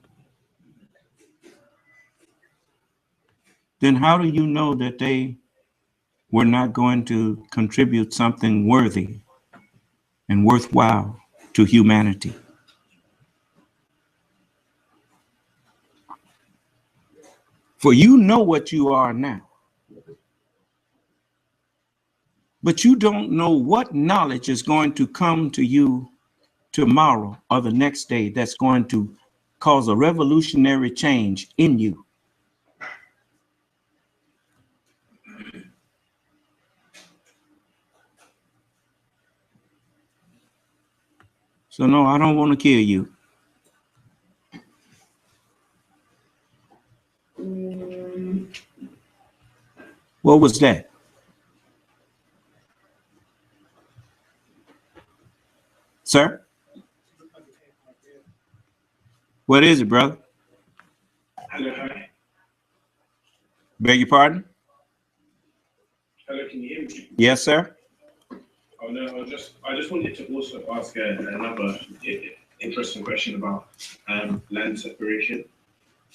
Then how do you know that they were not going to contribute something worthy and worthwhile to humanity? For you know what you are now, but you don't know what knowledge is going to come to you tomorrow or the next day that's going to cause a revolutionary change in you. So no, I don't want to kill you. What was that? Sir? What is it, brother? Hello, hi. Beg your pardon? Hello, can you hear me? Yes, sir. Oh no, I just wanted to also ask another interesting question about land separation.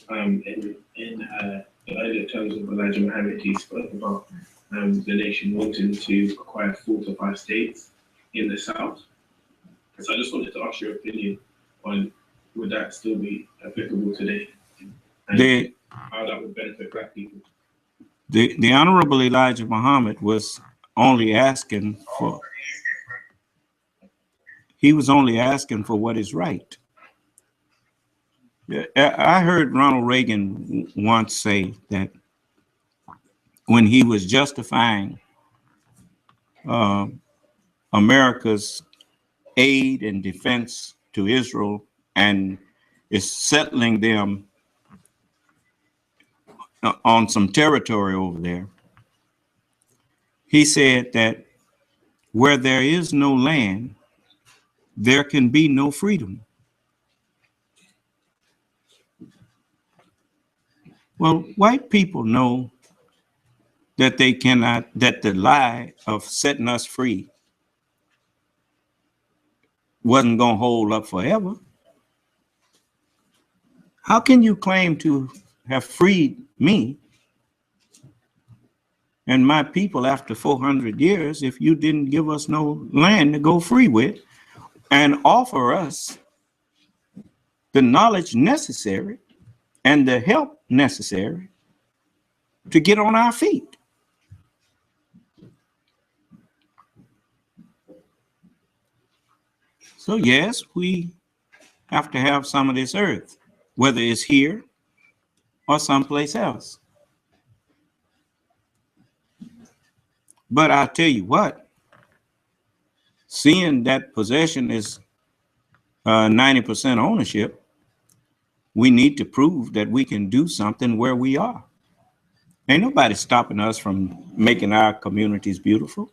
In the earlier terms of Elijah Muhammad, he spoke about the nation wanting to acquire 4 to 5 states in the south. So I just wanted to ask your opinion on would that still be applicable today, and how that would benefit Black people. The Honorable Elijah Muhammad was only asking for what is right. I heard Ronald Reagan once say that when he was justifying America's aid and defense to Israel and is settling them on some territory over there, he said that where there is no land, there can be no freedom. Well, white people know that they cannot, that the lie of setting us free wasn't going to hold up forever. How can you claim to have freed me and my people after 400 years if you didn't give us no land to go free with and offer us the knowledge necessary and the help necessary to get on our feet? So yes, we have to have some of this earth, whether it's here or someplace else. But I'll tell you what, seeing that possession is 90% ownership, we need to prove that we can do something where we are. Ain't nobody stopping us from making our communities beautiful.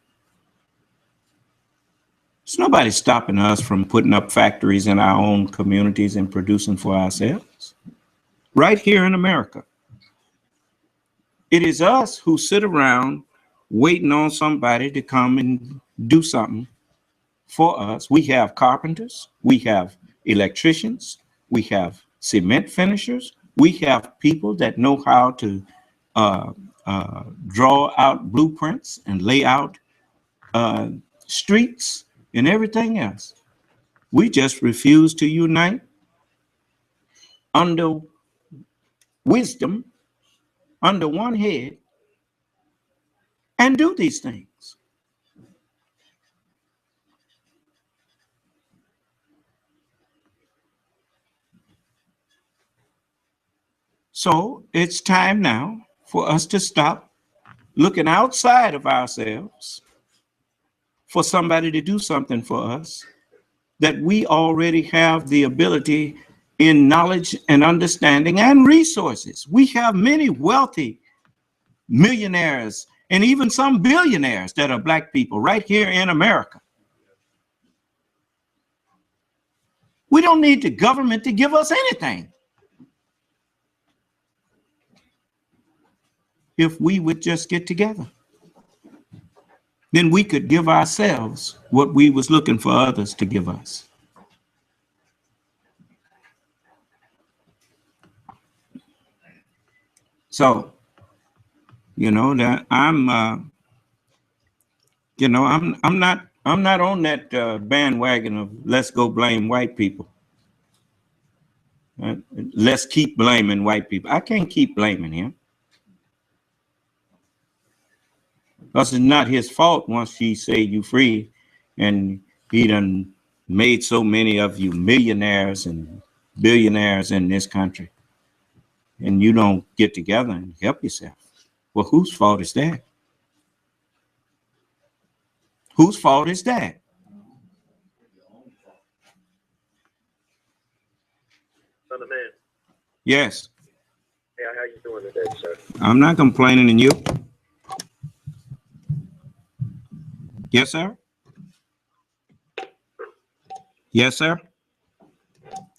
There's nobody stopping us from putting up factories in our own communities and producing for ourselves. Right here in America. It is us who sit around waiting on somebody to come and do something for us. We have carpenters, we have electricians, we have cement finishers, we have people that know how to draw out blueprints and lay out streets and everything else. We just refuse to unite under wisdom, under one head, and do these things. So it's time now for us to stop looking outside of ourselves for somebody to do something for us that we already have the ability in knowledge and understanding and resources. We have many wealthy millionaires and even some billionaires that are Black people right here in America. We don't need the government to give us anything. if we would just get together. Then we could give ourselves what we was looking for others to give us. So, that I'm I'm not on that bandwagon of let's go blame white people. Let's keep blaming white people. I can't keep blaming him. Because it's not his fault once he say you free and he done made so many of you millionaires and billionaires in this country. And you don't get together and help yourself. Well, whose fault is that? Whose fault is that? Son of man. Yes. Hey, how you doing today, sir? I'm not complaining on you. Yes, sir. Yes, sir.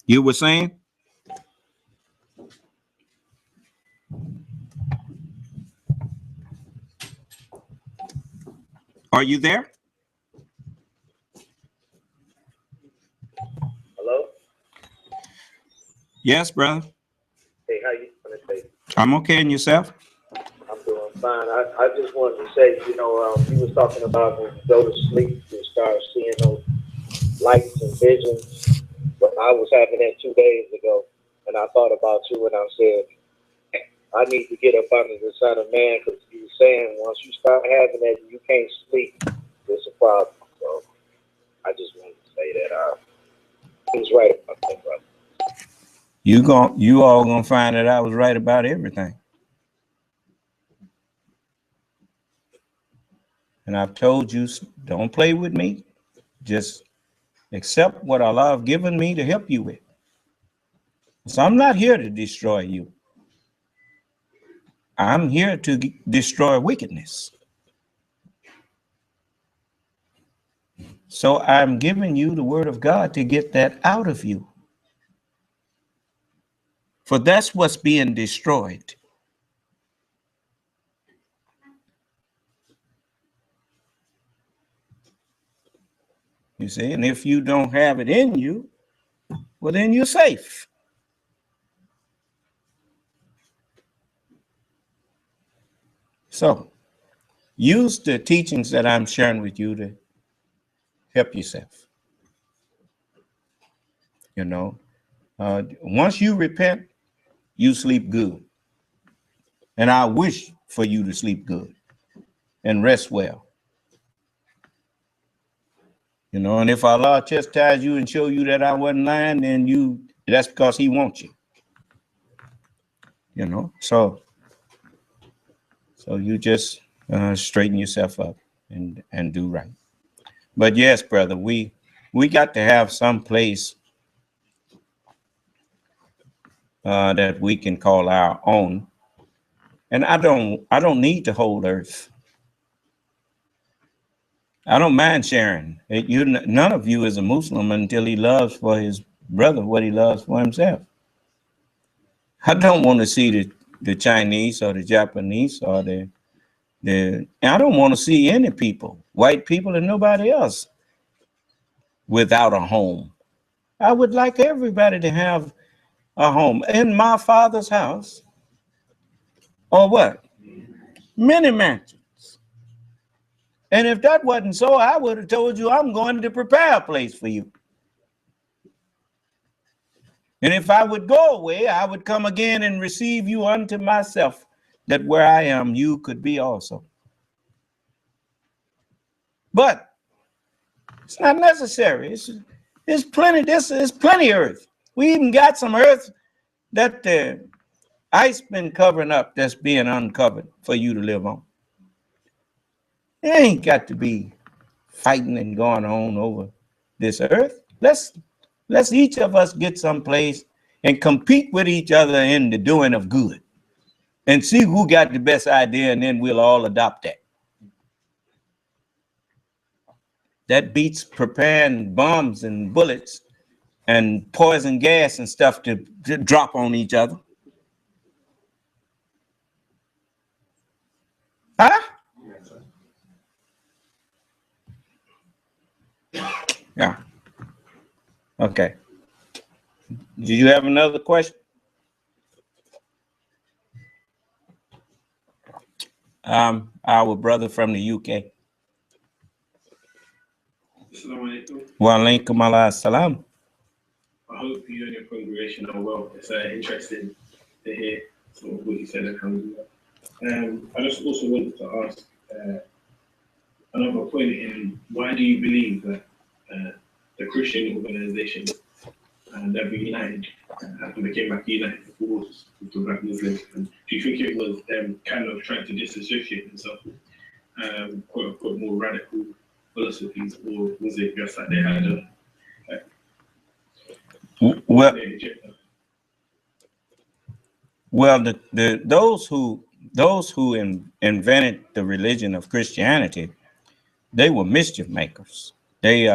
You were saying? Are you there? Hello? Yes, brother. Hey, how you doing today? I'm okay. And yourself? I'm doing fine. I just wanted to say, you was talking about when you go to sleep, you start seeing those lights and visions. But I was having that 2 days ago, and I thought about you, and I said, I need to get up under the Son of Man, because you were saying once you start having that, you can't sleep. It's a problem. So I just wanted to say that he's right about that, brother. You all gonna find that I was right about everything. And I've told you, don't play with me. Just accept what Allah have given me to help you with. So I'm not here to destroy you. I'm here to destroy wickedness. So I'm giving you the word of God to get that out of you. For that's what's being destroyed. You see, and if you don't have it in you, well, then you're safe. So use the teachings that I'm sharing with you to help yourself. Once you repent, you sleep good. And I wish for you to sleep good and rest well. And if Allah chastise you and show you that I wasn't lying, then that's because he wants you. So you just straighten yourself up and do right. But yes, brother, we got to have some place that we can call our own. And I don't need to hold earth. I don't mind sharing. None of you is a Muslim until he loves for his brother what he loves for himself. I don't want to see the Chinese or the Japanese or I don't want to see any people, white people and nobody else, without a home. I would like everybody to have a home. In my Father's house, or what? Many mansions. And if that wasn't so, I would have told you I'm going to prepare a place for you. And if I would go away, I would come again and receive you unto myself, that where I am, you could be also. But it's not necessary. It's plenty earth. We even got some earth that the ice been covering up that's being uncovered for you to live on. It ain't got to be fighting and going on over this earth. Let's each of us get someplace and compete with each other in the doing of good and see who got the best idea, and then we'll all adopt that. That beats preparing bombs and bullets and poison gas and stuff to drop on each other. Okay. Do you have another question? Our brother from the UK. Assalamu alaikum. Wa alaikum salam. I hope you and your congregation are well. It's interesting to hear some of what you said. Alhamdulillah. I just also wanted to ask another point in why do you believe that the Christian organizations that were united after they came back united before with the black Muslims, and do you think it was them kind of trying to disassociate themselves with quote unquote more radical philosophies, or was it just that they had a Well, those who invented the religion of Christianity, they were mischief makers. They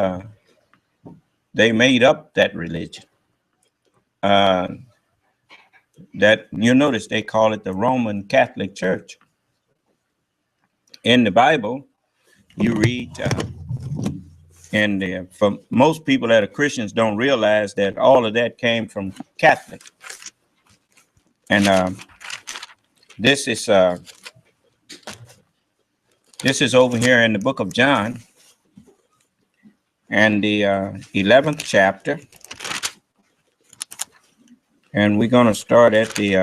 made up that religion. That you notice they call it the Roman Catholic Church. In the Bible, you read, and for most people that are Christians don't realize that all of that came from Catholic. And this is over here in the book of John, and the 11th chapter, and we're going to start at the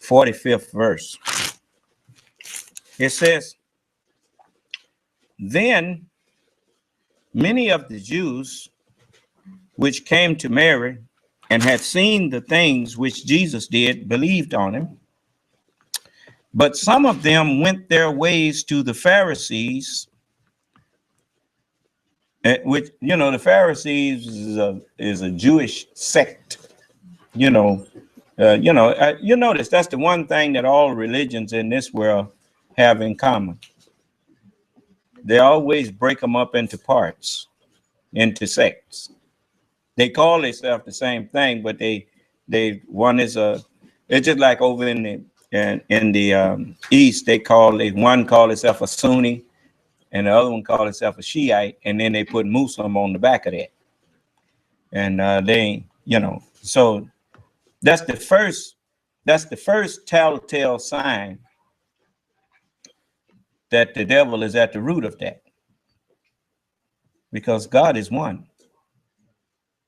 45th verse. It says, "Then many of the Jews which came to Mary and had seen the things which Jesus did believed on him. But some of them went their ways to the Pharisees," which, the Pharisees is a Jewish sect. You notice that's the one thing that all religions in this world have in common. They always break them up into parts, into sects. They call themselves the same thing, but one is it's just like over in the East, one call itself a Sunni, and the other one call itself a Shiite, and then they put Muslim on the back of that. And so that's the first telltale sign that the devil is at the root of that, because God is one.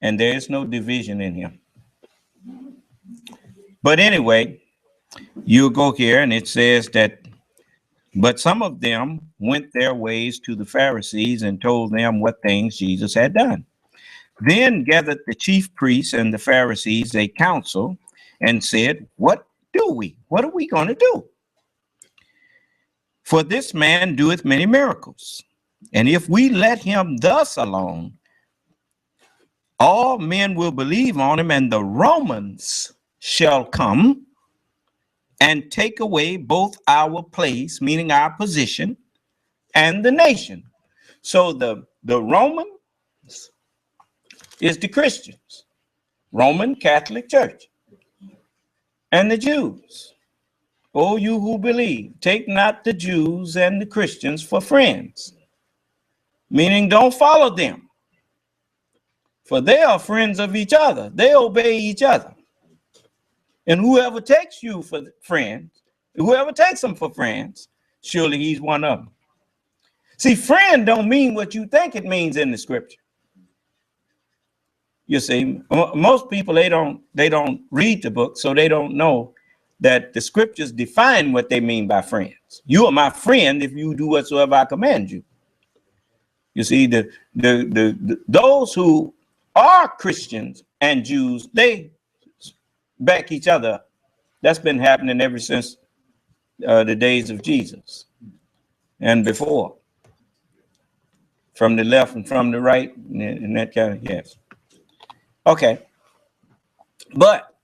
And there is no division in him. But anyway, you go here and it says that, but some of them went their ways to the Pharisees and told them what things Jesus had done. Then gathered the chief priests and the Pharisees a council and said, What are we going to do? For this man doeth many miracles. And if we let him thus alone, all men will believe on him, and the Romans shall come and take away both our place, meaning our position, and the nation. So the Romans is the Christians, Roman Catholic Church, and the Jews. O you who believe, take not the Jews and the Christians for friends, meaning don't follow them. For they are friends of each other. They obey each other. And whoever takes you for friends, whoever takes them for friends, surely he's one of them. See, friend don't mean what you think it means in the scripture. You see, most people, they don't read the book, so they don't know that the scriptures define what they mean by friends. You are my friend if you do whatsoever I command you. You see, those who are Christians and Jews, they back each other up. That's been happening ever since the days of Jesus and before, from the left and from the right, and that kind of, yes. Okay, but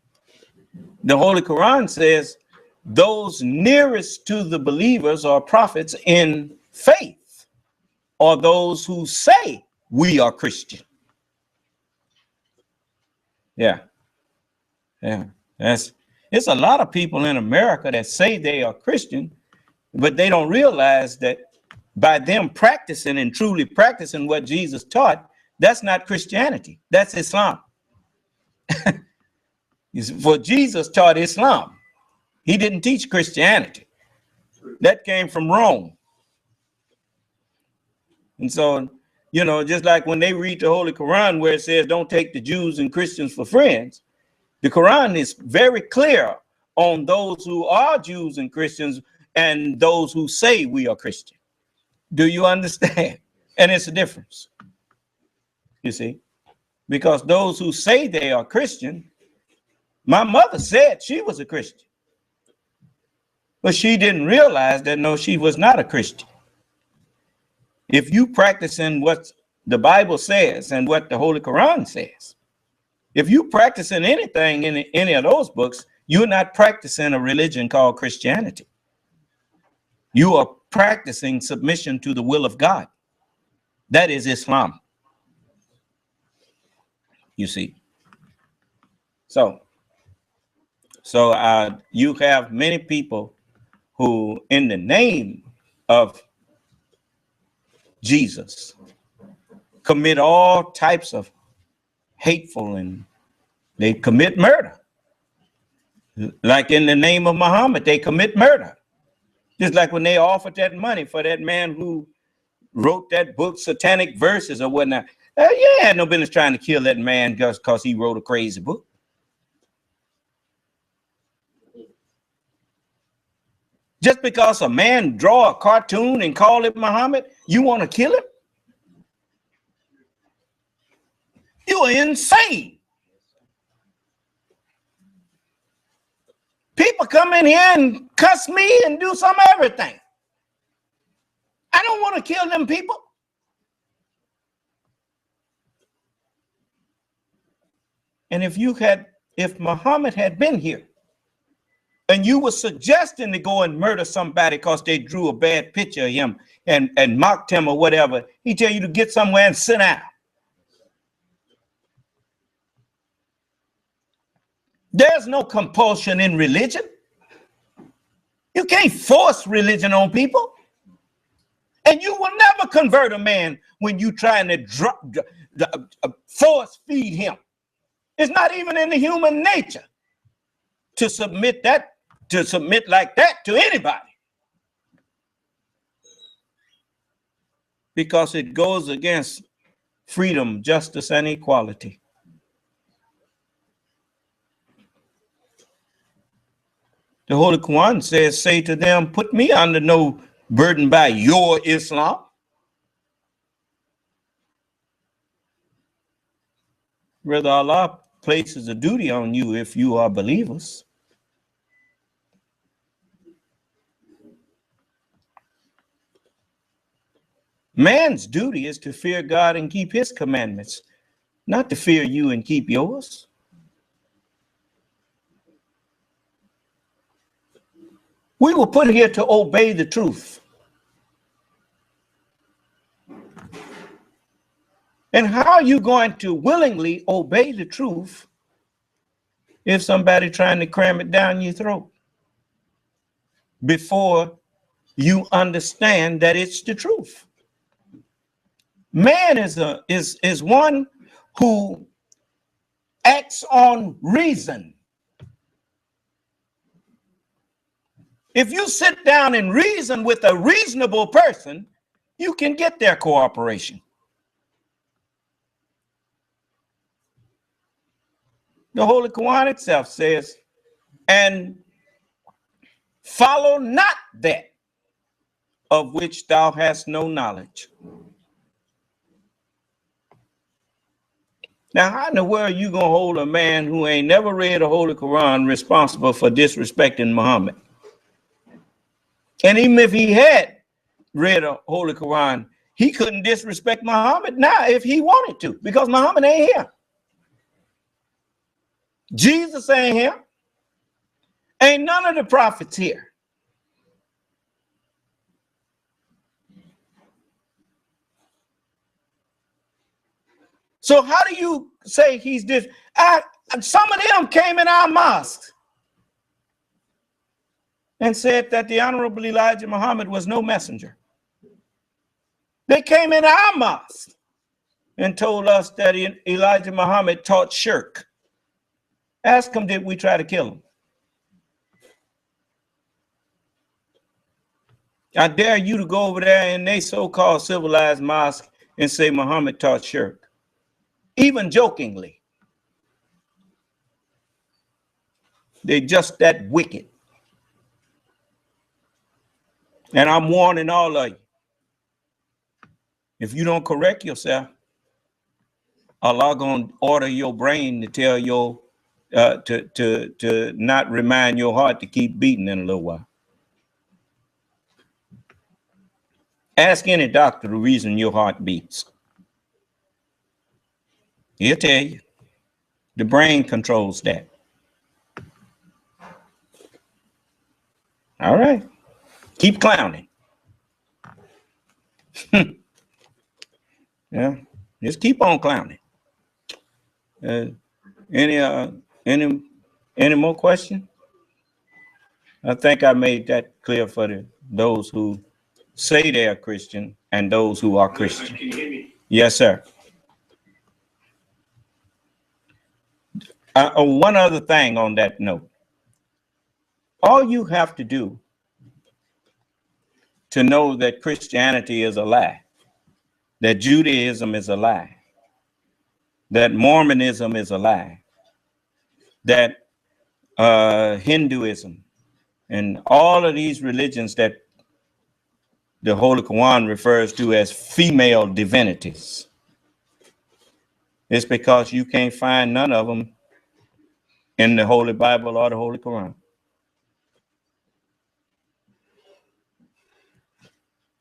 the Holy Quran says those nearest to the believers or prophets in faith are those who say we are Christian. Yeah. It's a lot of people in America that say they are Christian, but they don't realize that by them practicing and truly practicing what Jesus taught, That's not Christianity. That's Islam. For Jesus taught Islam. He didn't teach Christianity. That came from Rome. And so, you know, just like when they read the Holy Quran where it says don't take the Jews and Christians for friends, the Quran is very clear on those who are Jews and Christians and those who say we are Christian. Do you understand? And it's a difference, you see, because those who say they are Christian, my mother said she was a Christian, but she didn't realize that, no, she was not a Christian. If you practicing what the Bible says and what the Holy Quran says, if you practicing anything in any of those books, you're not practicing a religion called Christianity. You are practicing submission to the will of God. That is Islam. You see. So you have many people who, in the name of Jesus, commit all types of hateful, and they commit murder. Like in the name of Muhammad, they commit murder. Just like when they offered that money for that man who wrote that book, Satanic Verses or whatnot. You had no business trying to kill that man just because he wrote a crazy book. Just because a man draw a cartoon and call it Muhammad, you want to kill him? You are insane. People come in here and cuss me and do some everything. I don't want to kill them people. And if Muhammad had been here and you were suggesting to go and murder somebody because they drew a bad picture of him and mocked him or whatever, he tell you to get somewhere and sit down. There's no compulsion in religion. You can't force religion on people. And you will never convert a man when you trying to force feed him. It's not even in the human nature to submit like that to anybody. Because it goes against freedom, justice, and equality. The Holy Quran says, say to them, put me under no burden by your Islam. Rather, Allah places a duty on you if you are believers. Man's duty is to fear God and keep his commandments, not to fear you and keep yours. We were put here to obey the truth. And how are you going to willingly obey the truth if somebody trying to cram it down your throat before you understand that it's the truth? Man is one who acts on reason. If you sit down and reason with a reasonable person, you can get their cooperation. The Holy Quran itself says, and follow not that of which thou hast no knowledge. Now, how in the world are you going to hold a man who ain't never read the Holy Quran responsible for disrespecting Muhammad? And even if he had read a Holy Quran, he couldn't disrespect Muhammad now if he wanted to, because Muhammad ain't here. Jesus ain't here. Ain't none of the prophets here. So how do you say he's this? Some of them came in our mosques and said that the Honorable Elijah Muhammad was no messenger. They came in our mosque and told us that Elijah Muhammad taught shirk. Ask him, did we try to kill him? I dare you to go over there in they so-called civilized mosque and say Muhammad taught shirk, even jokingly. They're just that wicked. And I'm warning all of you. If you don't correct yourself, Allah gonna order your brain to tell your to not remind your heart to keep beating in a little while. Ask any doctor the reason your heart beats. He'll tell you. The brain controls that. All right. Keep clowning. Yeah. Just keep on clowning. Any more questions? I think I made that clear for those who say they are Christian and those who are Christian. Can you hear me? Yes, sir. One other thing on that note. All you have to do to know that Christianity is a lie, that Judaism is a lie, that Mormonism is a lie, that Hinduism and all of these religions that the Holy Quran refers to as female divinities. It's because you can't find none of them in the Holy Bible or the Holy Quran.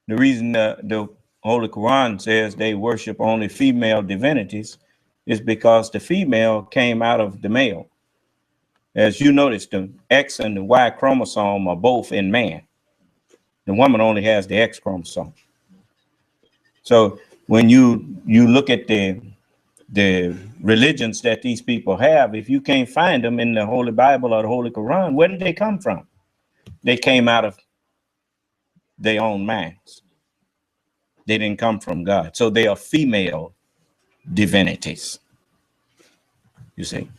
The reason the Holy Quran says they worship only female divinities is because the female came out of the male. As you notice, the X and the Y chromosome are both in man. The woman only has the X chromosome. So when you look at the religions that these people have, if you can't find them in the Holy Bible or the Holy Quran, where did they come from? They came out of their own minds. They didn't come from God. So they are female divinities. You see?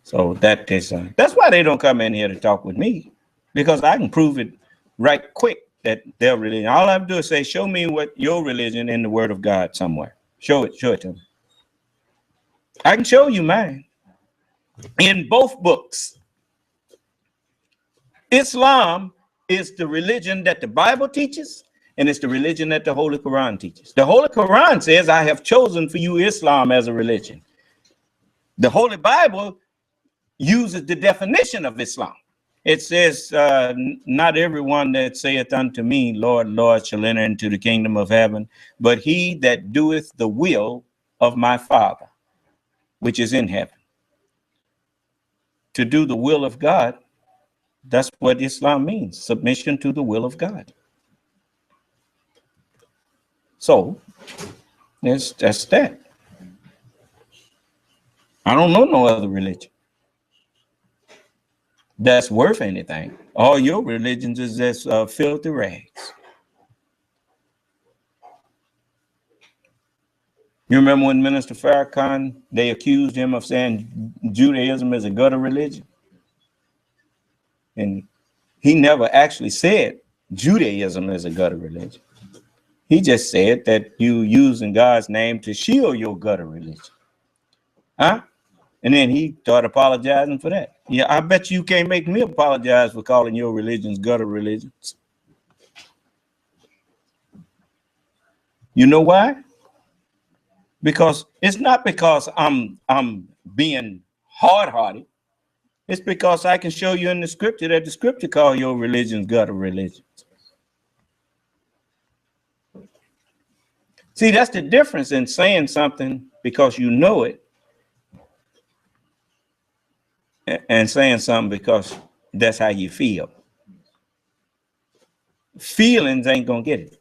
So that is that's why they don't come in here to talk with me, because I can prove it right quick that their religion. All I have to do is say, show me what your religion in the Word of God somewhere. Show it to me. I can show you mine in both books. Islam is the religion that the Bible teaches, and it's the religion that the Holy Quran teaches. The Holy Quran says, I have chosen for you Islam as a religion. The Holy Bible uses the definition of Islam. It says, not everyone that saith unto me, Lord, Lord, shall enter into the kingdom of heaven, but he that doeth the will of my Father, which is in heaven. To do the will of God, that's what Islam means, submission to the will of God. So, that's that. I don't know no other religion that's worth anything. All your religions is just filthy rags. You remember when Minister Farrakhan, they accused him of saying Judaism is a gutter religion? And he never actually said Judaism is a gutter religion. He just said that you using God's name to shield your gutter religion. Huh? And then he started apologizing for that. Yeah, I bet you can't make me apologize for calling your religions gutter religions. You know why? Because it's not because I'm being hard-hearted. It's because I can show you in the scripture that the scripture call your religions gutter religions. See, that's the difference in saying something because you know it and saying something because that's how you feel. Feelings ain't gonna get it.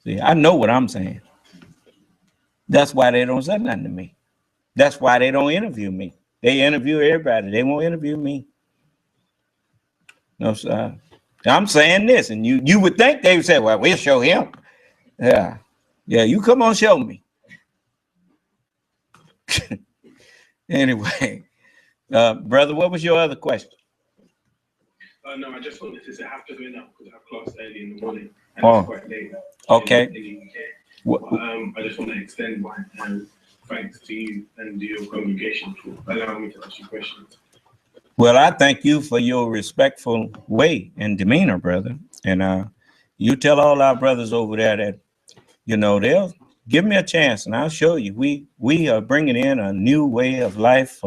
See, I know what I'm saying. That's why they don't say nothing to me. That's why they don't interview me. They interview everybody. They won't interview me. No, sir. I'm saying this, and you would think they would say, well, we'll show him. Yeah. Yeah, you come on, show me. Anyway, brother, what was your other question? No, I just wanted to say I have to go now because I have class early in the morning and Oh, it's quite late. okay. In the UK. I just want to extend my thanks to you and your congregation for allowing me to ask you questions. Well, I thank you for your respectful way and demeanor, brother. And you tell all our brothers over there that, you know, they'll give me a chance and I'll show you. We are bringing in a new way of life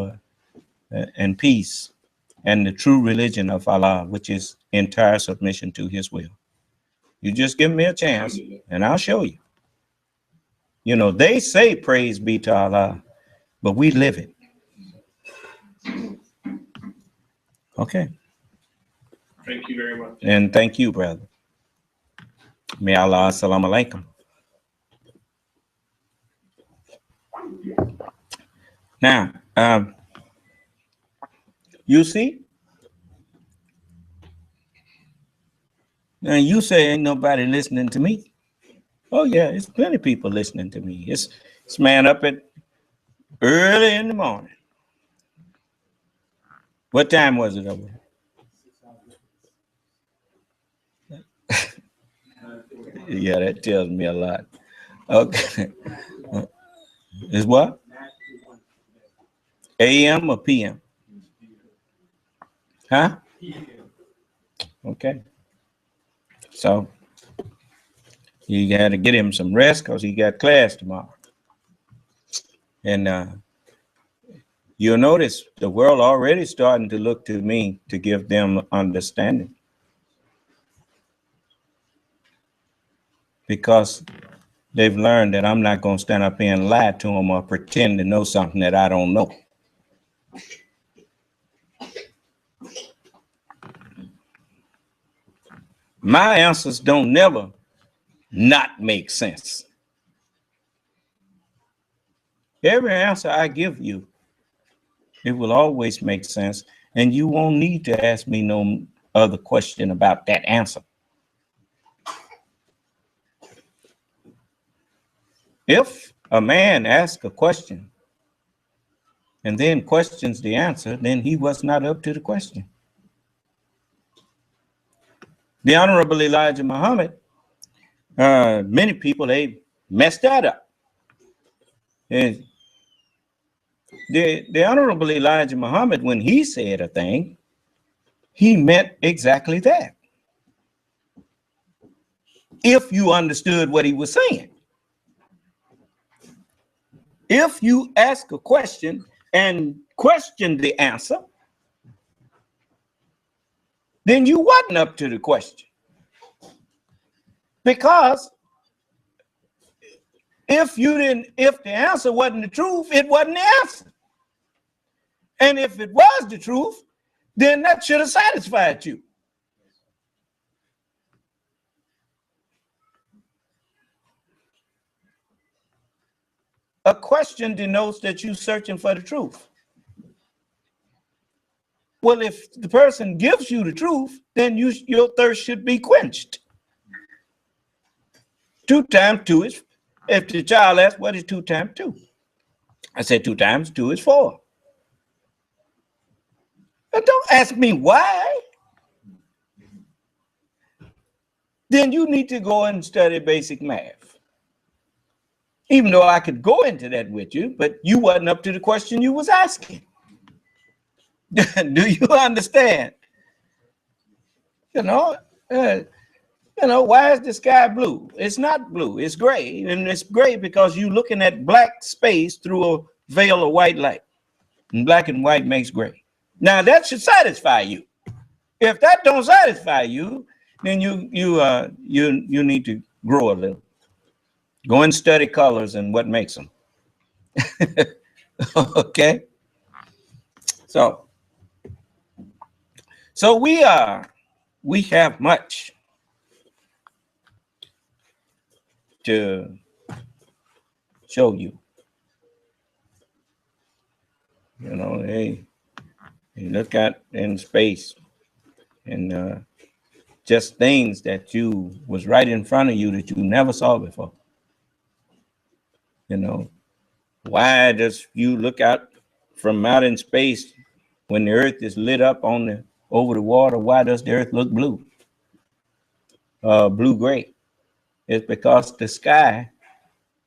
and peace and the true religion of Allah, which is entire submission to his will. You just give me a chance and I'll show you. You know, they say praise be to Allah, but we live it. Okay. Thank you very much. And thank you, brother. May Allah, assalamu alaikum. Now, you see, and you say ain't nobody listening to me. Oh yeah, it's plenty of people listening to me. It's man up at early in the morning. What time was it over? Yeah, that tells me a lot. Okay. Is what? AM or PM? Huh? Okay. So you got to get him some rest because he got class tomorrow. And you'll notice the world already starting to look to me to give them understanding. Because they've learned that I'm not going to stand up here and lie to them or pretend to know something that I don't know. My answers don't never not make sense. Every answer I give you, it will always make sense, and you won't need to ask me no other question about that answer. If a man asks a question and then questions the answer, then he was not up to the question. The Honorable Elijah Muhammad, many people, they messed that up. And the Honorable Elijah Muhammad, when he said a thing, he meant exactly that. If you understood what he was saying. If you ask a question and question the answer, then you wasn't up to the question. Because if the answer wasn't the truth, it wasn't the answer. And if it was the truth, then that should have satisfied you. A question denotes that you're searching for the truth. Well, if the person gives you the truth, then your thirst should be quenched. 2 times 2 is, if the child asks, what is 2 times 2? I said 2 times 2 is 4. And don't ask me why. Then you need to go and study basic math. Even though I could go into that with you, but you wasn't up to the question you was asking. Do you understand? Why is the sky blue? It's not blue, it's gray. And it's gray because you're looking at black space through a veil of white light. And black and white makes gray. Now that should satisfy you. If that don't satisfy you, then you need to grow a little. Go and study colors and what makes them. Okay. So we have much to show you. They look at in space and just things that you was right in front of you that you never saw before. You know, why does you look out from out in space when the earth is lit up over the water? Why does the earth look blue? Blue-gray. It's because the sky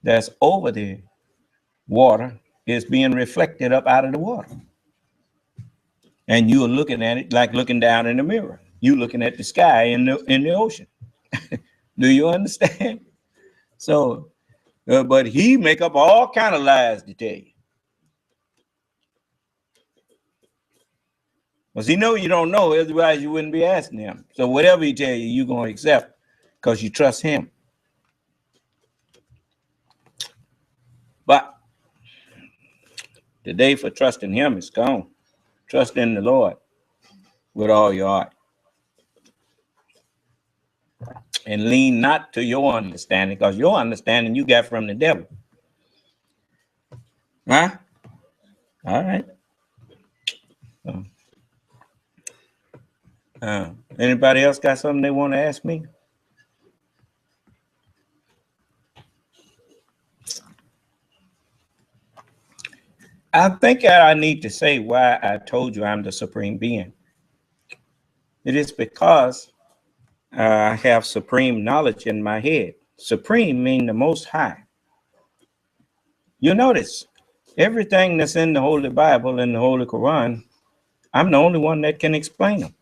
that's over the water is being reflected up out of the water. And you are looking at it like looking down in the mirror. You looking at the sky in the ocean. Do you understand? So, but he make up all kind of lies to tell you. Because he know you don't know, otherwise you wouldn't be asking him. So whatever he tell you, you're going to accept because you trust him. But the day for trusting him is gone. Trust in the Lord with all your heart. And lean not to your understanding, because your understanding you got from the devil. Huh? All right. Anybody else got something they want to ask me? I think I need to say why I told you I'm the supreme being. It is because I have supreme knowledge in my head. Supreme means the most high. You notice everything that's in the Holy Bible and the Holy Quran, I'm the only one that can explain them.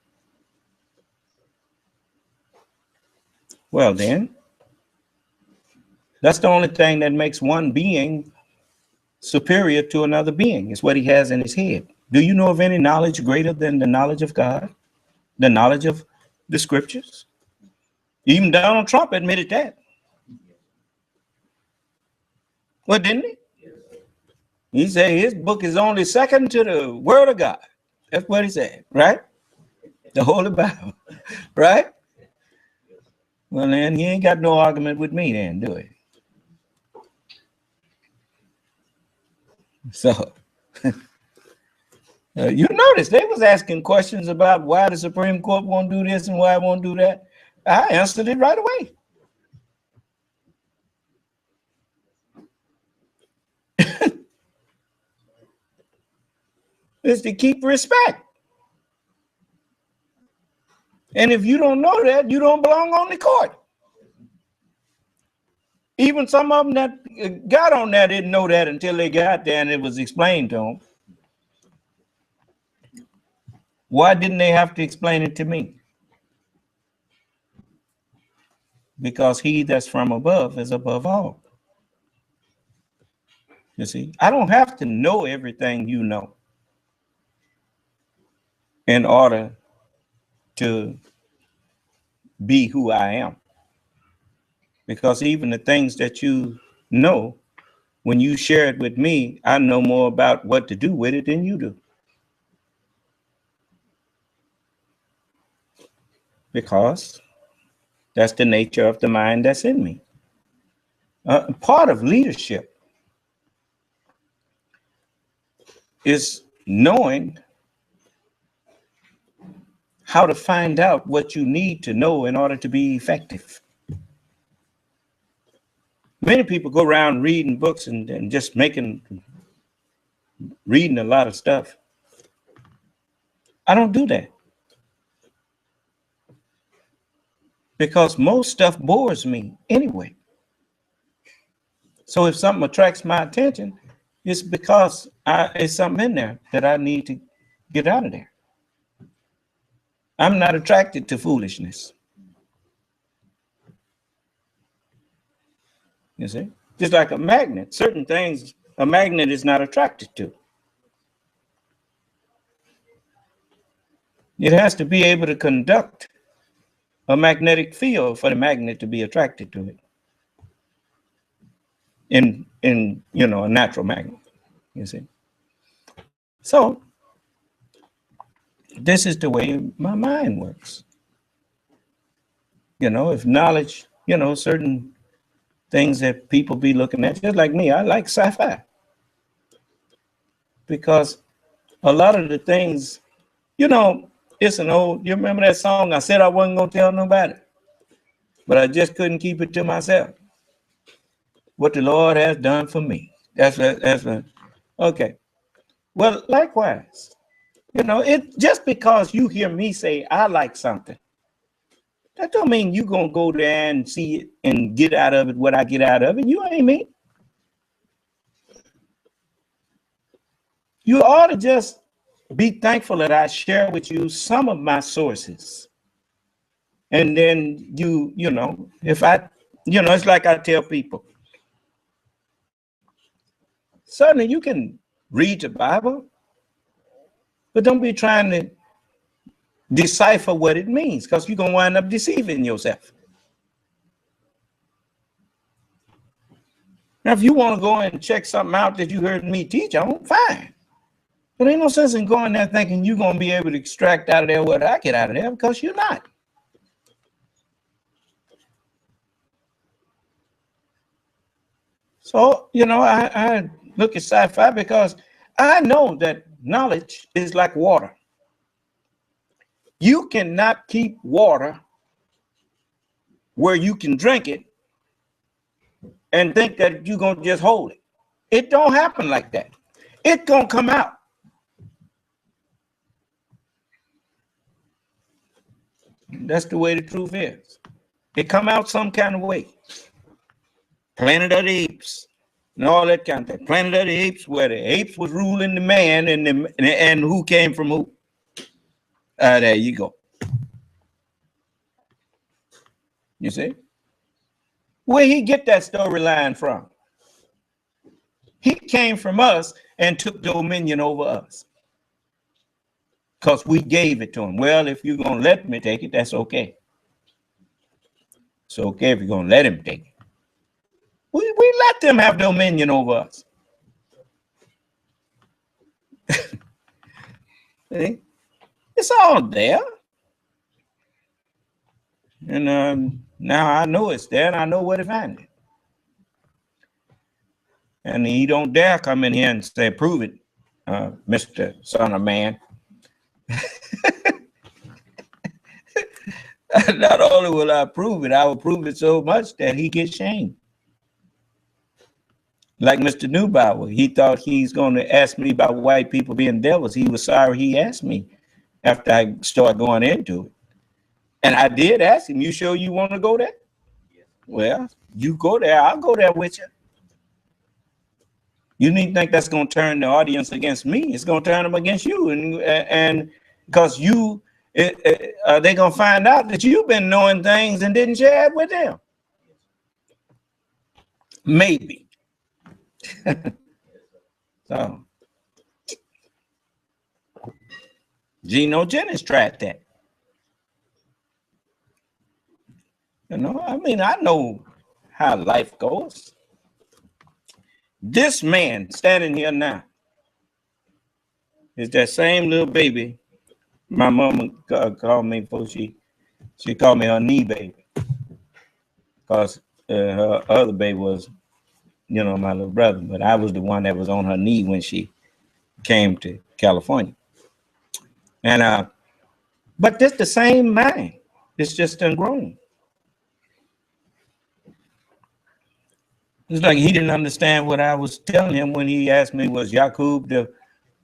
Well then, that's the only thing that makes one being superior to another being, is what he has in his head. Do you know of any knowledge greater than the knowledge of God? The knowledge of the scriptures? Even Donald Trump admitted that. Well, didn't he? He said his book is only second to the word of God. That's what he said, right? The Holy Bible, right? Well, then he ain't got no argument with me then, do he? So, you notice they was asking questions about why the Supreme Court won't do this and why it won't do that. I answered it right away. It's to keep respect. And if you don't know that, you don't belong on the court. Even some of them that got on there didn't know that until they got there and it was explained to them. Why didn't they have to explain it to me? Because he that's from above is above all. You see, I don't have to know everything you know in order to be who I am. Because even the things that you know, when you share it with me, I know more about what to do with it than you do. Because that's the nature of the mind that's in me. Part of leadership is knowing how to find out what you need to know in order to be effective. Many people go around reading books and just reading a lot of stuff. I don't do that. Because most stuff bores me anyway. So if something attracts my attention, it's because it's something in there that I need to get out of there. I'm not attracted to foolishness. You see, just like a magnet, certain things a magnet is not attracted to. It has to be able to conduct a magnetic field for the magnet to be attracted to it. In a natural magnet, you see. So this is the way my mind works. If knowledge, certain things that people be looking at, just like me, I like sci-fi. Because a lot of the things, It's an old, you remember that song? I said I wasn't going to tell nobody, but I just couldn't keep it to myself. What the Lord has done for me. That's okay. Well, likewise, it just because you hear me say I like something, that don't mean you gonna go there and see it and get out of it what I get out of it. You ain't me. You ought to just be thankful that I share with you some of my sources. And then if I, it's like I tell people, certainly you can read the Bible, but don't be trying to decipher what it means, because you're going to wind up deceiving yourself. Now, if you want to go and check something out that you heard me teach on, fine. But ain't no sense in going there thinking you're going to be able to extract out of there what I get out of there, because you're not. So, I look at sci-fi because I know that knowledge is like water. You cannot keep water where you can drink it and think that you're going to just hold it. It don't happen like that. It's going to come out. That's the way the truth is. It come out some kind of way. Planet of the Apes and all that kind of thing. Planet of the Apes, where the apes was ruling the man and who came from who. There you go. You see? Where he get that storyline from? He came from us and took dominion over us, because we gave it to him. Well, if you're going to let me take it, that's okay. It's okay if you're going to let him take it. We let them have dominion over us. See? It's all there. And now I know it's there, and I know where to find it. And he don't dare come in here and say, prove it, Mr. Son of Man. Not only will I prove it, I will prove it so much that he gets shamed. Like Mr. Neubauer, he thought he's going to ask me about white people being devils. He was sorry he asked me after I started going into it. And I did ask him, you sure you want to go there? Well, you go there, I'll go there with you. You need to think that's going to turn the audience against me. It's going to turn them against you. And because they're going to find out that you've been knowing things and didn't share it with them. Maybe. So, Geno Jennings tried that. I know how life goes. This man standing here now is that same little baby my mama called me before she called me her knee baby, because her other baby was, my little brother, but I was the one that was on her knee when she came to California. And but this the same mind. It's just grown. It's like he didn't understand what I was telling him when he asked me, was Yakub the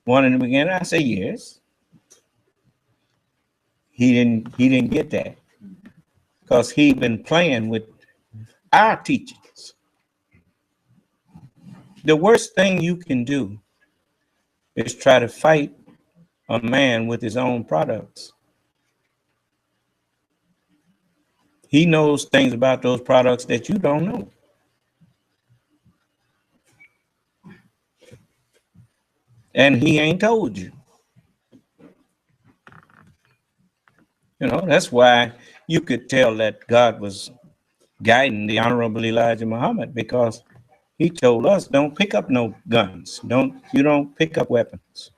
one in the beginning? I said, yes. He didn't get that, because he'd been playing with our teachings. The worst thing you can do is try to fight a man with his own products. He knows things about those products that you don't know. And he ain't told you. That's why you could tell that God was guiding the Honorable Elijah Muhammad, because he told us, don't pick up no guns. You don't pick up weapons.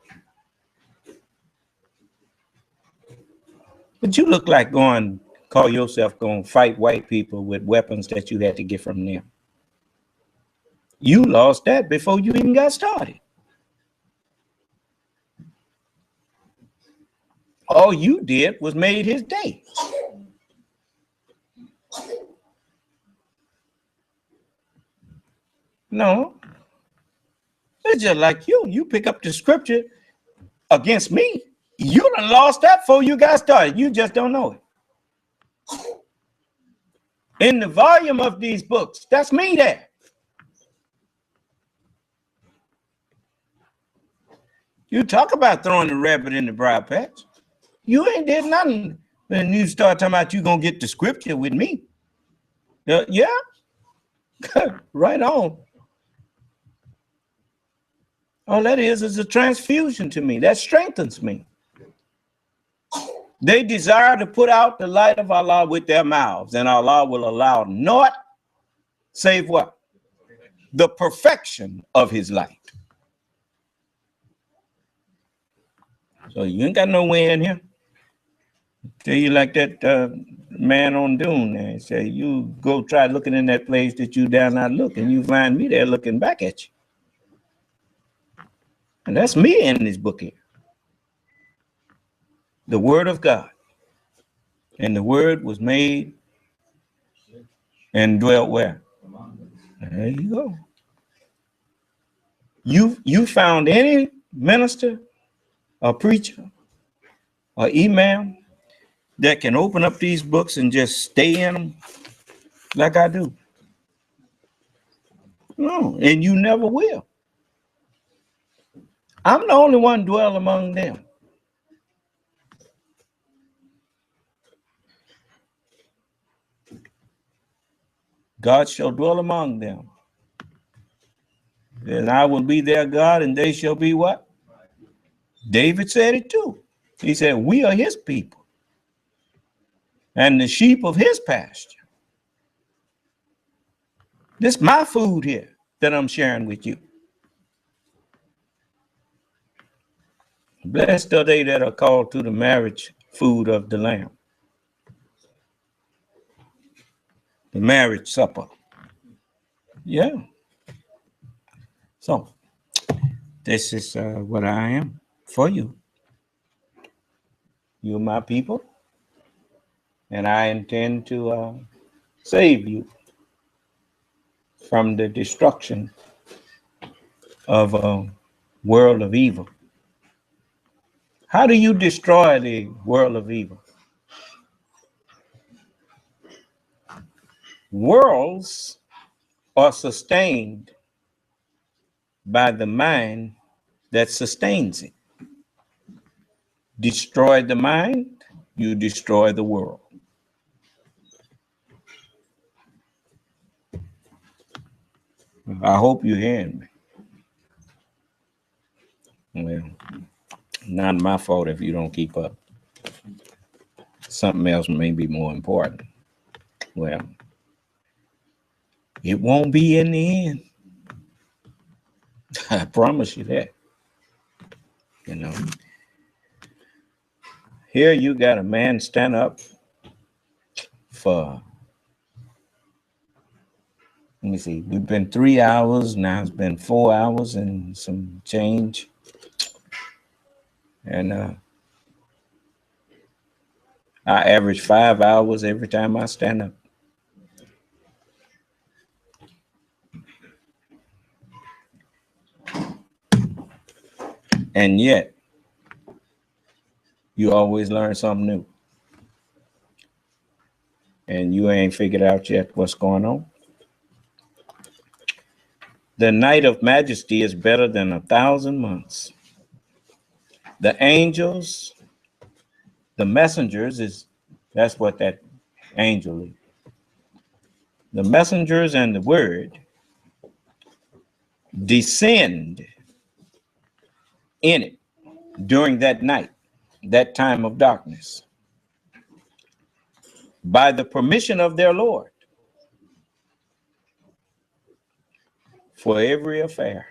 But you look like call yourself going to fight white people with weapons that you had to get from them. You lost that before you even got started. All you did was made his day. No, it's just like you pick up the scripture against me. You done lost that before you got started. You just don't know it. In the volume of these books, that's me there. You talk about throwing the rabbit in the briar patch. You ain't did nothing. When you start talking about you gonna get the scripture with me. Yeah, right on. All that is a transfusion to me. That strengthens me. They desire to put out the light of Allah with their mouths, and Allah will allow naught save what? The perfection of his light. So you ain't got no way in here. Tell you like that man on Dune there. Say you go try looking in that place that you dare not look, and you find me there looking back at you. And that's me in this book here. The word of God. And the word was made and dwelt where? There you go. You found any minister or preacher or imam that can open up these books and just stay in them like I do? No, and you never will. I'm the only one dwell among them. God shall dwell among them. And I will be their God, and they shall be what? David said it too. He said, we are his people and the sheep of his pasture. This is my food here that I'm sharing with you. Blessed are they that are called to the marriage food of the Lamb. The marriage supper. Yeah. So this is what I am for you. You're my people. And I intend to save you from the destruction of a world of evil. How do you destroy the world of evil? Worlds are sustained by the mind that sustains it. Destroy the mind, you destroy the world. I hope you're hearing me. Well, not my fault if you don't keep up. Something else may be more important. Well, it won't be in the end. I promise you that. You know, here you got a man stand up for, let me see, we've been 3 hours, now it's been 4 hours and some change. And I average 5 hours every time I stand up. And yet, you always learn something new. And you ain't figured out yet what's going on. The night of majesty is better than 1,000 months. The angels, the messengers that's what that angel is. The messengers and the word descend in it during that night, that time of darkness, by the permission of their Lord, for every affair.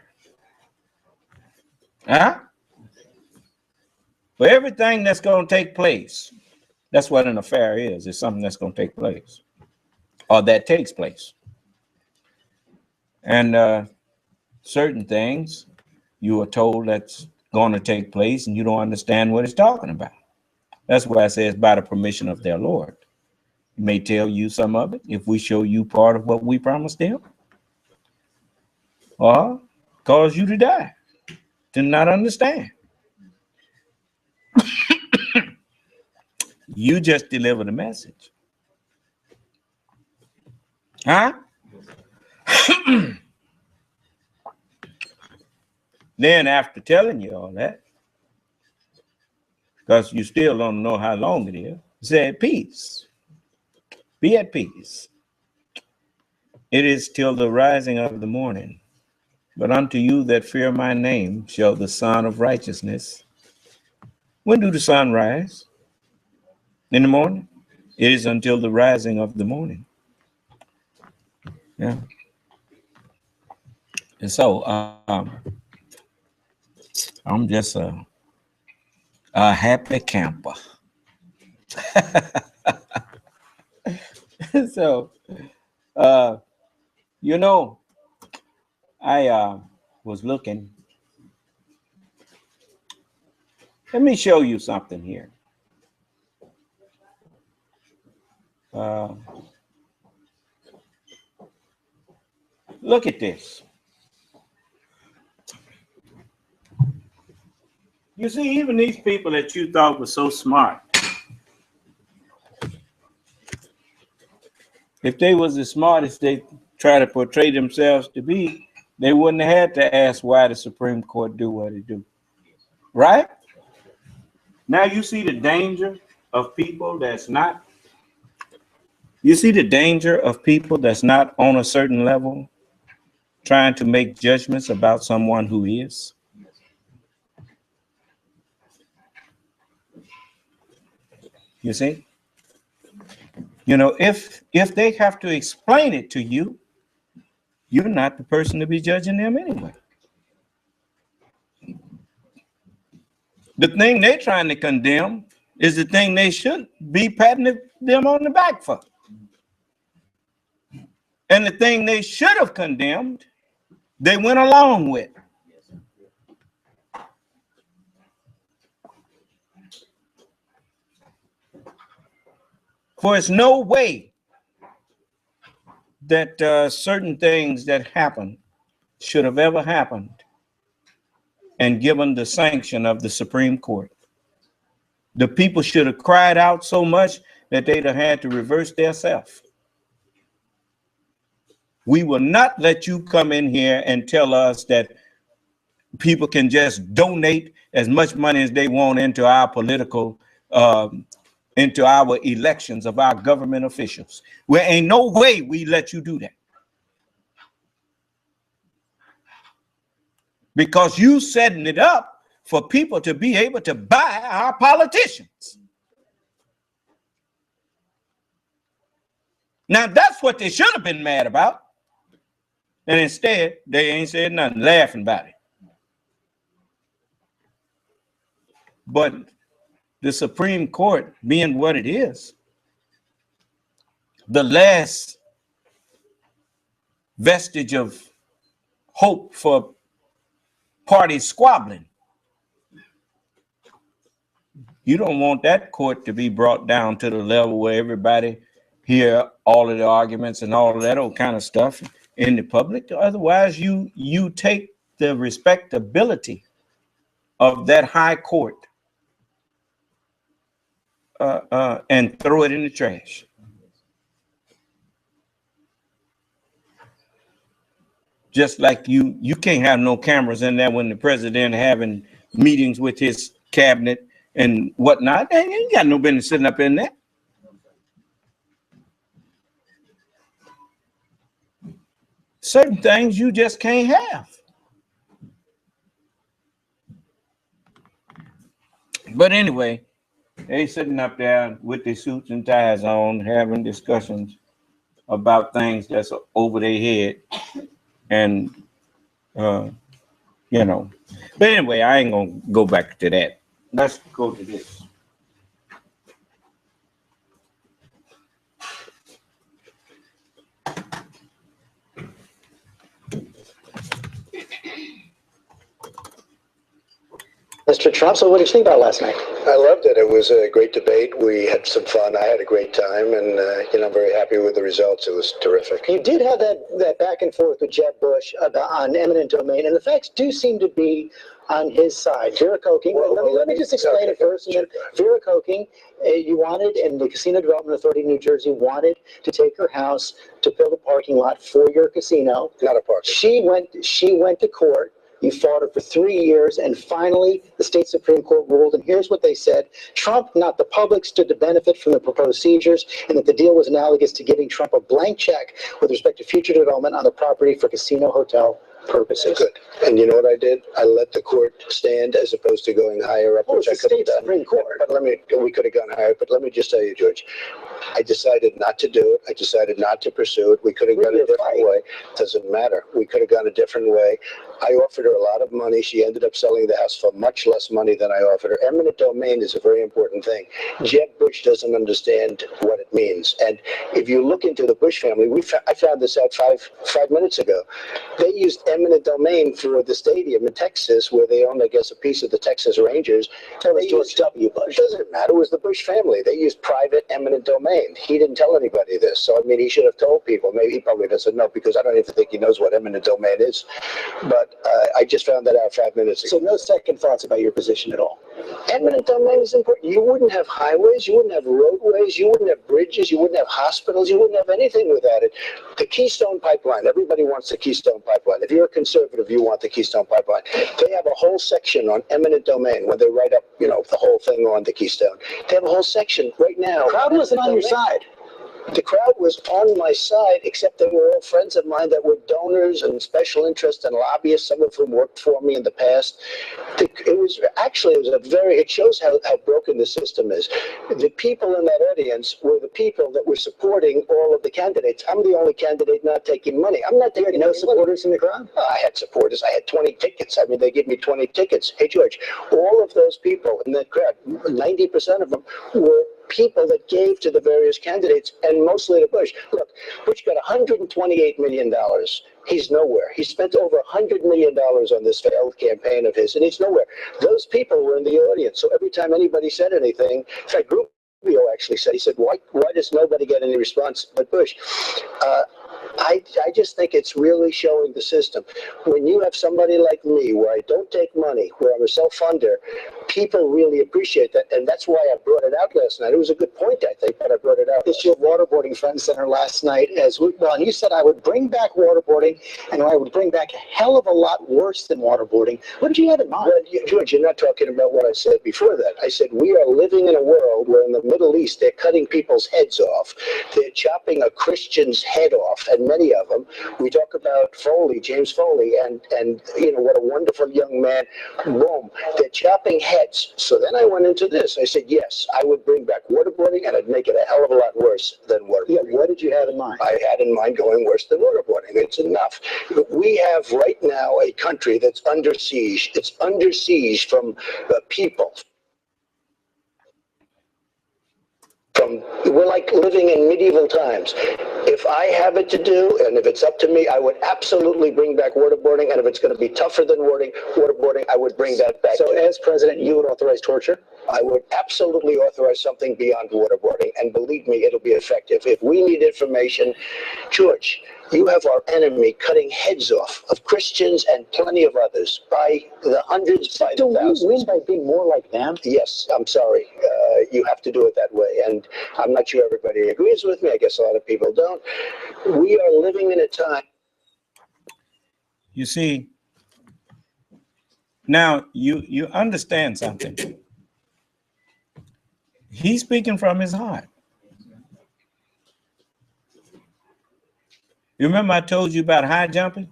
For everything that's going to take place. That's what an affair is. It's something that's going to take place, or that takes place. And certain things you are told that's going to take place, and you don't understand what it's talking about. That's why it says by the permission of their Lord. He may tell you some of it if we show you part of what we promised them, or cause you to die, to not understand. You just deliver the message. Huh? Then after telling you all that, because you still don't know how long it is, say peace. Be at peace. It is till the rising of the morning. But unto you that fear my name shall the Son of Righteousness. When do the sun rise? In the morning? It is until the rising of the morning. Yeah. And so I'm just a happy camper. So, you know, I was looking. Let me show you something here. Look at this. You see, even these people that you thought were so smart, if they was as smart as they try to portray themselves to be, they wouldn't have had to ask why the Supreme Court do what it do. Right? Now you see the danger of people that's not, you see the danger of people that's not on a certain level trying to make judgments about someone who is. You see? You know, if they have to explain it to you, you're not the person to be judging them anyway. The thing they're trying to condemn is the thing they should be patting them on the back for. And the thing they should have condemned, they went along with. For it's no way that certain things that happen should have ever happened and given the sanction of the Supreme Court. The people should have cried out so much that they'd have had to reverse their self. We will not let you come in here and tell us that people can just donate as much money as they want into our political, into our elections of our government officials. Well, ain't no way we let you do that. Because you setting it up for people to be able to buy our politicians. Now, that's what they should have been mad about. And instead, they ain't said nothing, laughing about it. But the Supreme Court being what it is, the last vestige of hope for parties squabbling. You don't want that court to be brought down to the level where everybody hear all of the arguments and all of that old kind of stuff in the public. Otherwise, you take the respectability of that high court and throw it in the trash. Just like you can't have no cameras in there when the president having meetings with his cabinet and whatnot. And you got no business sitting up in there. Certain things you just can't have. But anyway, they sitting up there with their suits and ties on, having discussions about things that's over their head. And, you know, but anyway, I ain't going to go back to that. Let's go to this. Mr. Trump. So what did you think about last night? I loved it. It was a great debate. We had some fun. I had a great time, and I'm very happy with the results. It was terrific. You did have that back and forth with Jeb Bush on eminent domain, and the facts do seem to be on his side. Vera Koking, let me just explain it first. And then Vera Koking, you wanted, and the Casino Development Authority of New Jersey wanted to take her house to build a parking lot for your casino. Not a parking. She went to court. You fought her for 3 years, and finally the state Supreme Court ruled, and here's what they said. Trump, not the public, stood to benefit from the proposed seizures, and that the deal was analogous to giving Trump a blank check with respect to future development on the property for casino hotel purposes. Good. And you know what I did? I let the court stand as opposed to going higher up, which I could have done. Supreme Court. But we could have gone higher, but let me just tell you, George, I decided not to do it. I decided not to pursue it. We could have gone a different way. Doesn't matter. We could have gone a different way. I offered her a lot of money. She ended up selling the house for much less money than I offered her. Eminent domain is a very important thing. Jeb Bush doesn't understand what it means. And if you look into the Bush family, I found this out five minutes ago. They used eminent domain for the stadium in Texas, where they own, I guess, a piece of the Texas Rangers. That was George W. Bush. It doesn't matter. It was the Bush family. They used private eminent domain. He didn't tell anybody this. So, I mean, he should have told people. Maybe he probably doesn't know, because I don't even think he knows what eminent domain is. But I just found that out 5 minutes ago. So no second thoughts about your position at all? Eminent domain is important. You wouldn't have highways. You wouldn't have roadways. You wouldn't have bridges. You wouldn't have hospitals. You wouldn't have anything without it. The Keystone Pipeline. Everybody wants the Keystone Pipeline. If you're a conservative, you want the Keystone Pipeline. They have a whole section on eminent domain when they write up, the whole thing on the Keystone. They have a whole section right now. The crowd wasn't on your side. The crowd was on my side, except they were all friends of mine that were donors and special interests and lobbyists, some of whom worked for me in the past. It shows how broken the system is. The people in that audience were the people that were supporting all of the candidates. I'm the only candidate not taking money. I'm not taking no supporters in the crowd? I had supporters. I had 20 tickets. I mean, they gave me 20 tickets. Hey, George, all of those people in that crowd, 90% of them were people that gave to the various candidates, and mostly to Bush. Look, Bush got $128 million. He's nowhere. He spent over $100 million on this failed campaign of his, and he's nowhere. Those people were in the audience. So every time anybody said anything, in fact, Rubio actually said, he said, why does nobody get any response but Bush? I just think it's really showing the system. When you have somebody like me, where I don't take money, where I'm a self-funder, people really appreciate that, and that's why I brought it out last night. It was a good point, I think, but I brought it out. This your waterboarding front and center last night and you said I would bring back waterboarding, and I would bring back a hell of a lot worse than waterboarding. What did you have in mind? Well, George, you're not talking about what I said before that. I said we are living in a world where in the Middle East they're cutting people's heads off. They're chopping a Christian's head off, and many of them. We talk about Foley, James Foley, and what a wonderful young man. Boom, they're chopping heads. So then I went into this. I said, yes, I would bring back waterboarding, and I'd make it a hell of a lot worse than waterboarding. Yeah, what did you have in mind? I had in mind going worse than waterboarding. It's enough. We have right now a country that's under siege. It's under siege from the people. We're like living in medieval times. If I have it to do, and if it's up to me, I would absolutely bring back waterboarding. And if it's going to be tougher than waterboarding, I would bring that back. So as president, you would authorize torture? I would absolutely authorize something beyond waterboarding. And believe me, it'll be effective. If we need information, George, you have our enemy cutting heads off of Christians and plenty of others by the hundreds, by the thousands. Do we win by being more like them? Yes, I'm sorry. You have to do it that way. And I'm not sure everybody agrees with me. I guess a lot of people don't. We are living in a time. You see, now you understand something. He's speaking from his heart. You remember I told you about high jumping?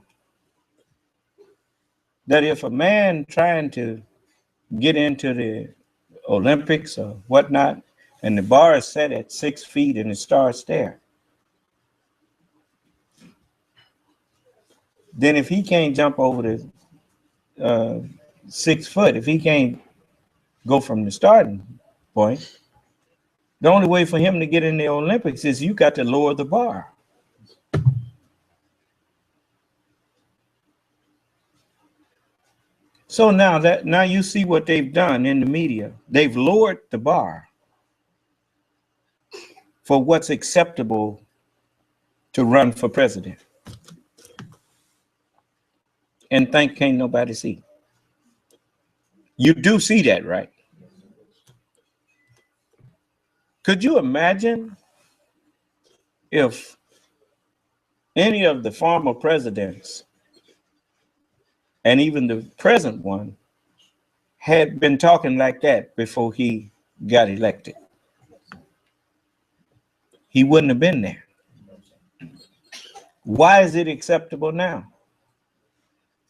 That if a man trying to get into the Olympics or whatnot, and the bar is set at 6 feet and it starts there, then if he can't jump over the 6 foot, if he can't go from the starting point, the only way for him to get in the Olympics is you got to lower the bar. So now you see what they've done in the media. They've lowered the bar for what's acceptable to run for president. And can't nobody see. You do see that, right? Could you imagine if any of the former presidents and even the present one had been talking like that before he got elected? He wouldn't have been there. Why is it acceptable now?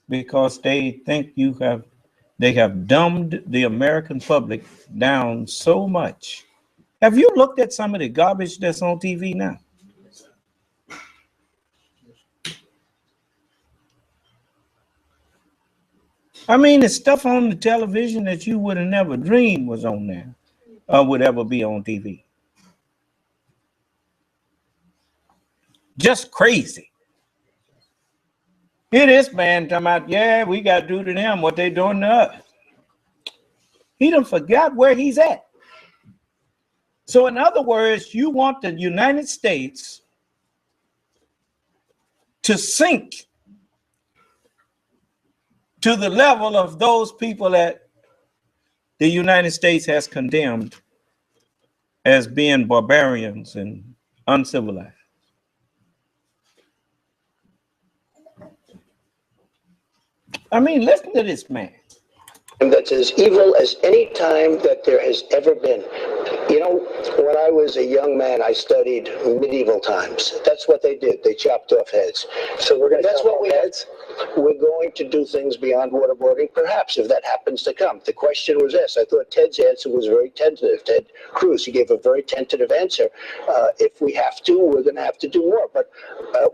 Because they think they have dumbed the American public down so much. Have you looked at some of the garbage that's on TV now? I mean, the stuff on the television that you would have never dreamed was on there or would ever be on TV. Just crazy. Here this man talking about, yeah, we got to do to them what they doing to us. He done forgot where he's at. So in other words, you want the United States to sink to the level of those people that the United States has condemned as being barbarians and uncivilized. I mean, listen to this man. That's as evil as any time that there has ever been. You know, when I was a young man, I studied medieval times. That's what they did. They chopped off heads. So that's what we had. We're going to do things beyond waterboarding, perhaps, if that happens to come. The question was asked. I thought Ted's answer was very tentative. Ted Cruz, he gave a very tentative answer. If we have to, we're going to have to do more. But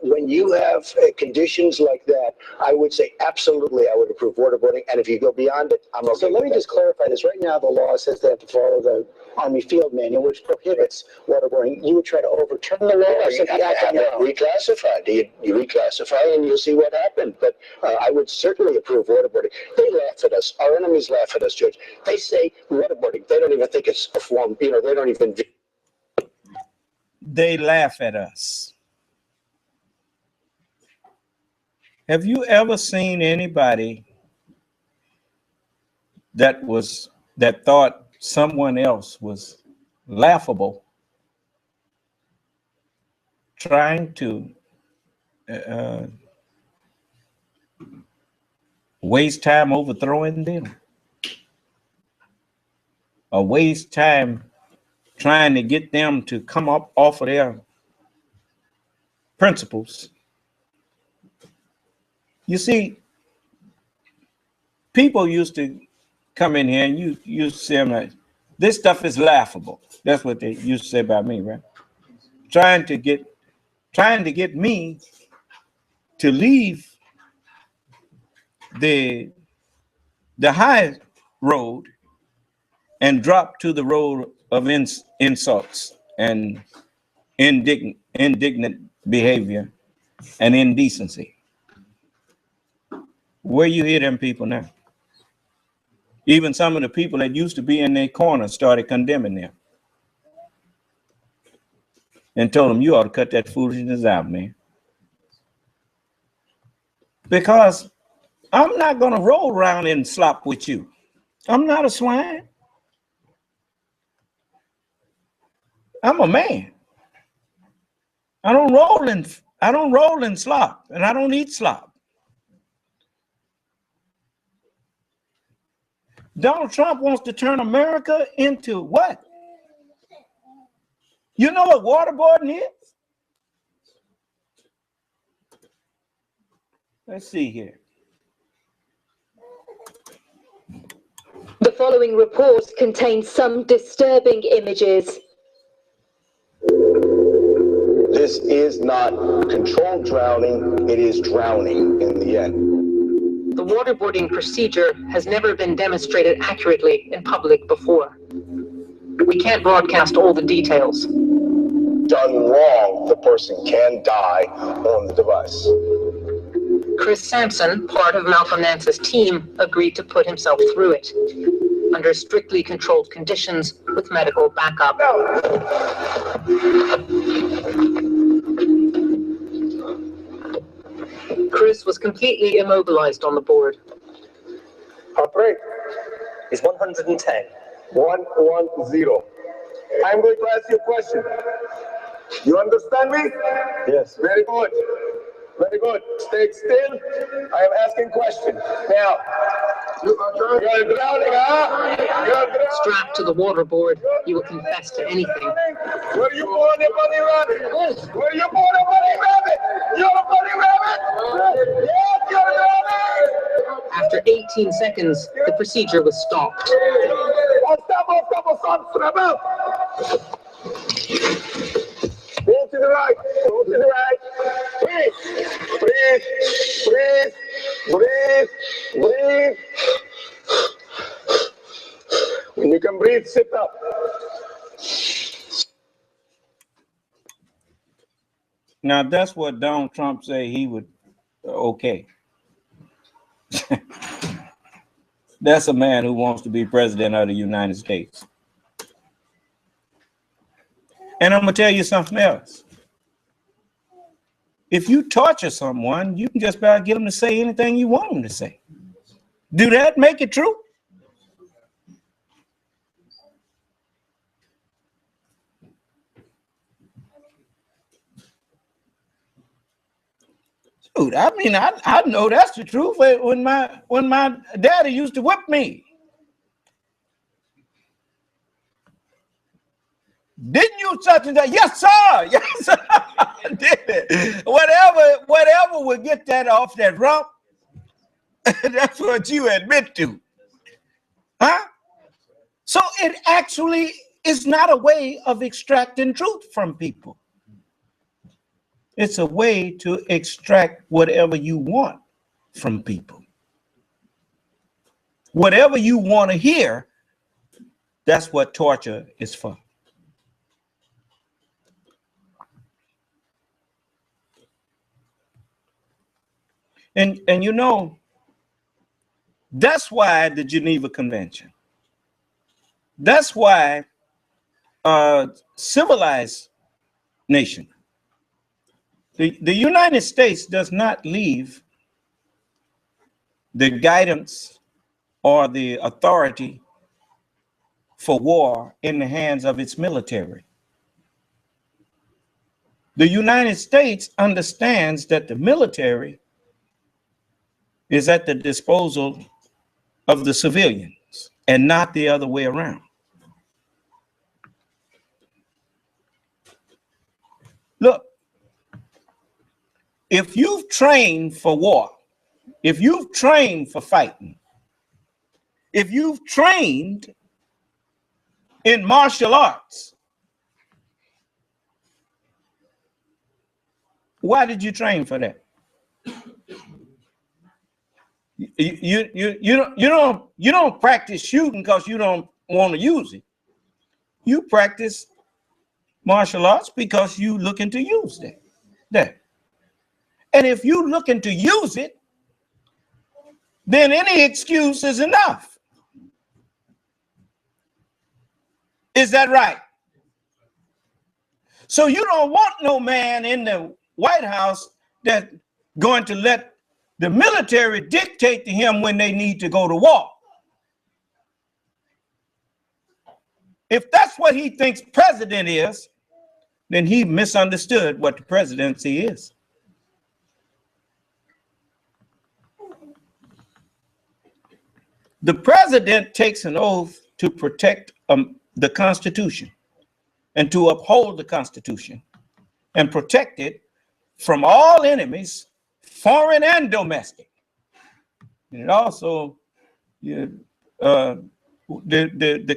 when you have conditions like that, I would say absolutely I would approve waterboarding. And if you go beyond it, I'm okay. So let me just clarify this. Right now, the law says they have to follow the Army Field Manual, which prohibits waterboarding. You would try to overturn the law or simply act on your own? Reclassified. You reclassify and you'll see what happened. But I would certainly approve waterboarding. They laugh at us. Our enemies laugh at us, Judge. They say waterboarding. They don't even think it's a form. You know, they don't even. They laugh at us. Have you ever seen anybody that thought someone else was laughable trying to waste time overthrowing them, or waste time trying to get them to come up off of their principles? You see, people used to come in here and you say them like, this stuff is laughable. That's what they used to say about me, right? Trying to get me to leave the high road and drop to the road of insults and indignant behavior and indecency. Where you hear them people now? Even some of the people that used to be in their corner started condemning them and told them, you ought to cut that foolishness out, man. Because I'm not going to roll around and slop with you. I'm not a swine. I'm a man. I don't roll in slop, and I don't eat slop. Donald Trump wants to turn America into what? You know what waterboarding is? Let's see here. The following report contains some disturbing images. This is not controlled drowning, it is drowning in the end. The waterboarding procedure has never been demonstrated accurately in public before. We can't broadcast all the details. Done wrong, the person can die on the device. Chris Sampson, part of Malcolm Nance's team, agreed to put himself through it under strictly controlled conditions with medical backup. Chris was completely immobilized on the board. Heart rate is 110. 110. I'm going to ask you a question. You understand me? Yes. Very good. Very good. Stay still. I am asking questions. Now, you're drowning, huh? You're drowning. Strapped to the water board, you will confess to anything. Were you born a bunny rabbit? Were you born a bunny rabbit? You're a bunny rabbit? Yes, you're a rabbit. After 18 seconds, the procedure was stopped. Go to the right. Go to the right. Breathe. Breathe. Breathe. Breathe. Breathe. When you can breathe, sit up. Now that's what Donald Trump said he would okay. That's a man who wants to be president of the United States. And I'm gonna tell you something else. If you torture someone, you can just about get them to say anything you want them to say. Do that make it true? Dude, I mean, I know that's the truth. When my daddy used to whip me, didn't you such and that? Yes, sir. Yes, sir. Did it. Whatever would get that off that rump, that's what you admit to, huh? So it actually is not a way of extracting truth from people. It's a way to extract whatever you want from people. Whatever you want to hear, that's what torture is for. And you know, that's why the Geneva Convention, that's why civilized nation, the United States does not leave the guidance or the authority for war in the hands of its military. The United States understands that the military is at the disposal of the civilians and not the other way around. Look, if you've trained for war, if you've trained for fighting, if you've trained in martial arts, why did you train for that? You don't practice shooting because you don't want to use it. You practice martial arts because you looking to use that. And if you looking to use it, then any excuse is enough. Is that right? So you don't want no man in the White House that's going to let the military dictate to him when they need to go to war. If that's what he thinks president is, then he misunderstood what the presidency is. The president takes an oath to protect the Constitution and to uphold the Constitution and protect it from all enemies, foreign and domestic. And it also, the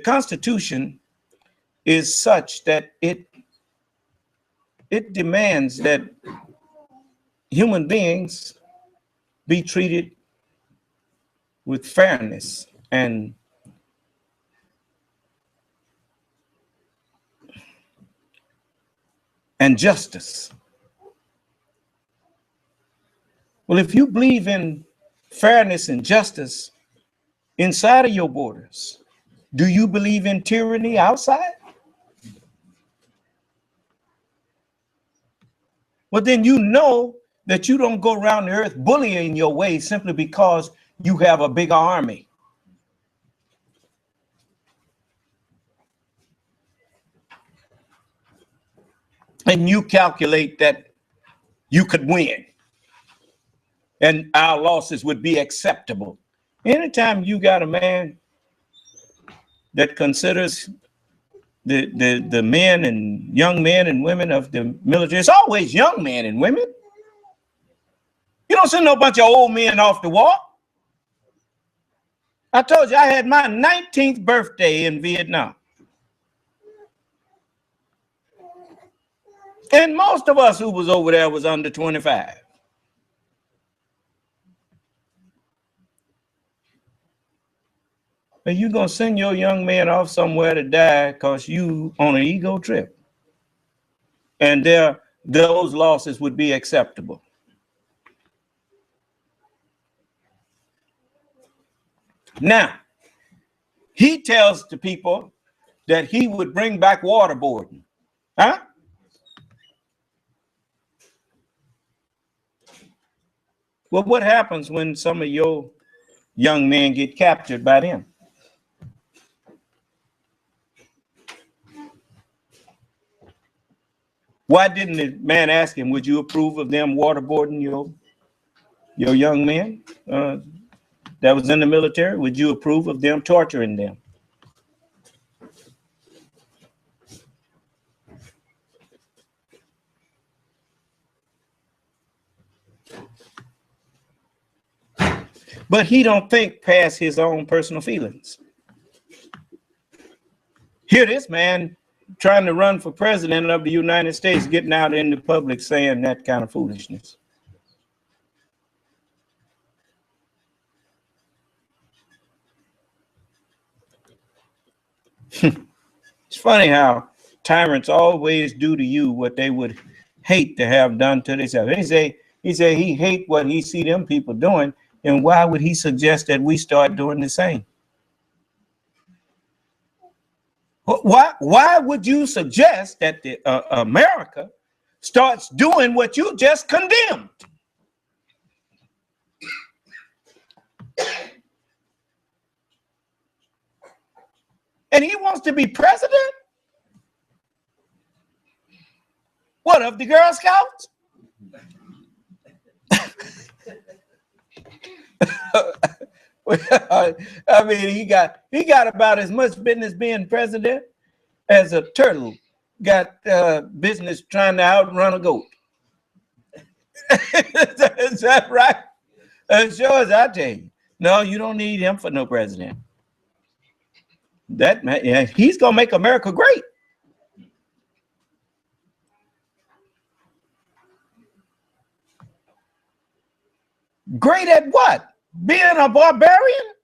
Constitution is such that it demands that human beings be treated with fairness and justice. Well, if you believe in fairness and justice inside of your borders, do you believe in tyranny outside? Well, then you know that you don't go around the earth bullying your way simply because you have a bigger army. And you calculate that you could win and our losses would be acceptable. Anytime you got a man that considers the men and young men and women of the military, it's always young men and women. You don't send no bunch of old men off the wall. I told you I had my 19th birthday in Vietnam. And most of us who was over there was under 25. Are you going to send your young man off somewhere to die because you on an ego trip? And those losses would be acceptable. Now, he tells the people that he would bring back waterboarding. Huh? Well, what happens when some of your young men get captured by them? Why didn't the man ask him, would you approve of them waterboarding your young men that was in the military? Would you approve of them torturing them? But he don't think past his own personal feelings. Here this man trying to run for president of the United States, getting out in the public saying that kind of foolishness. It's funny how tyrants always do to you what they would hate to have done to themselves. He say he hate what he see them people doing, and why would he suggest that we start doing the same? Why would you suggest that America starts doing what you just condemned? And he wants to be president? What, of the Girl Scouts? I mean, he got about as much business being president as a turtle got business trying to outrun a goat. Is that right? As sure as I tell you. No, you don't need him for no president. That man, yeah, he's gonna make America great. Great at what? Being a barbarian?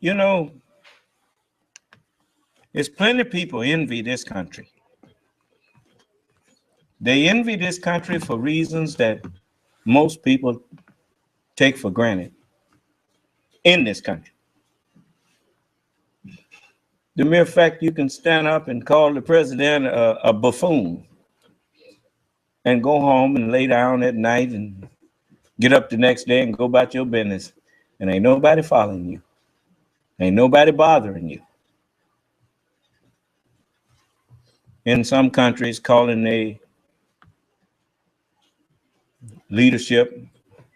You know, there's plenty of people envy this country. They envy this country for reasons that most people take for granted in this country. The mere fact you can stand up and call the president a buffoon and go home and lay down at night and get up the next day and go about your business, and ain't nobody following you. Ain't nobody bothering you. In some countries, calling a leadership,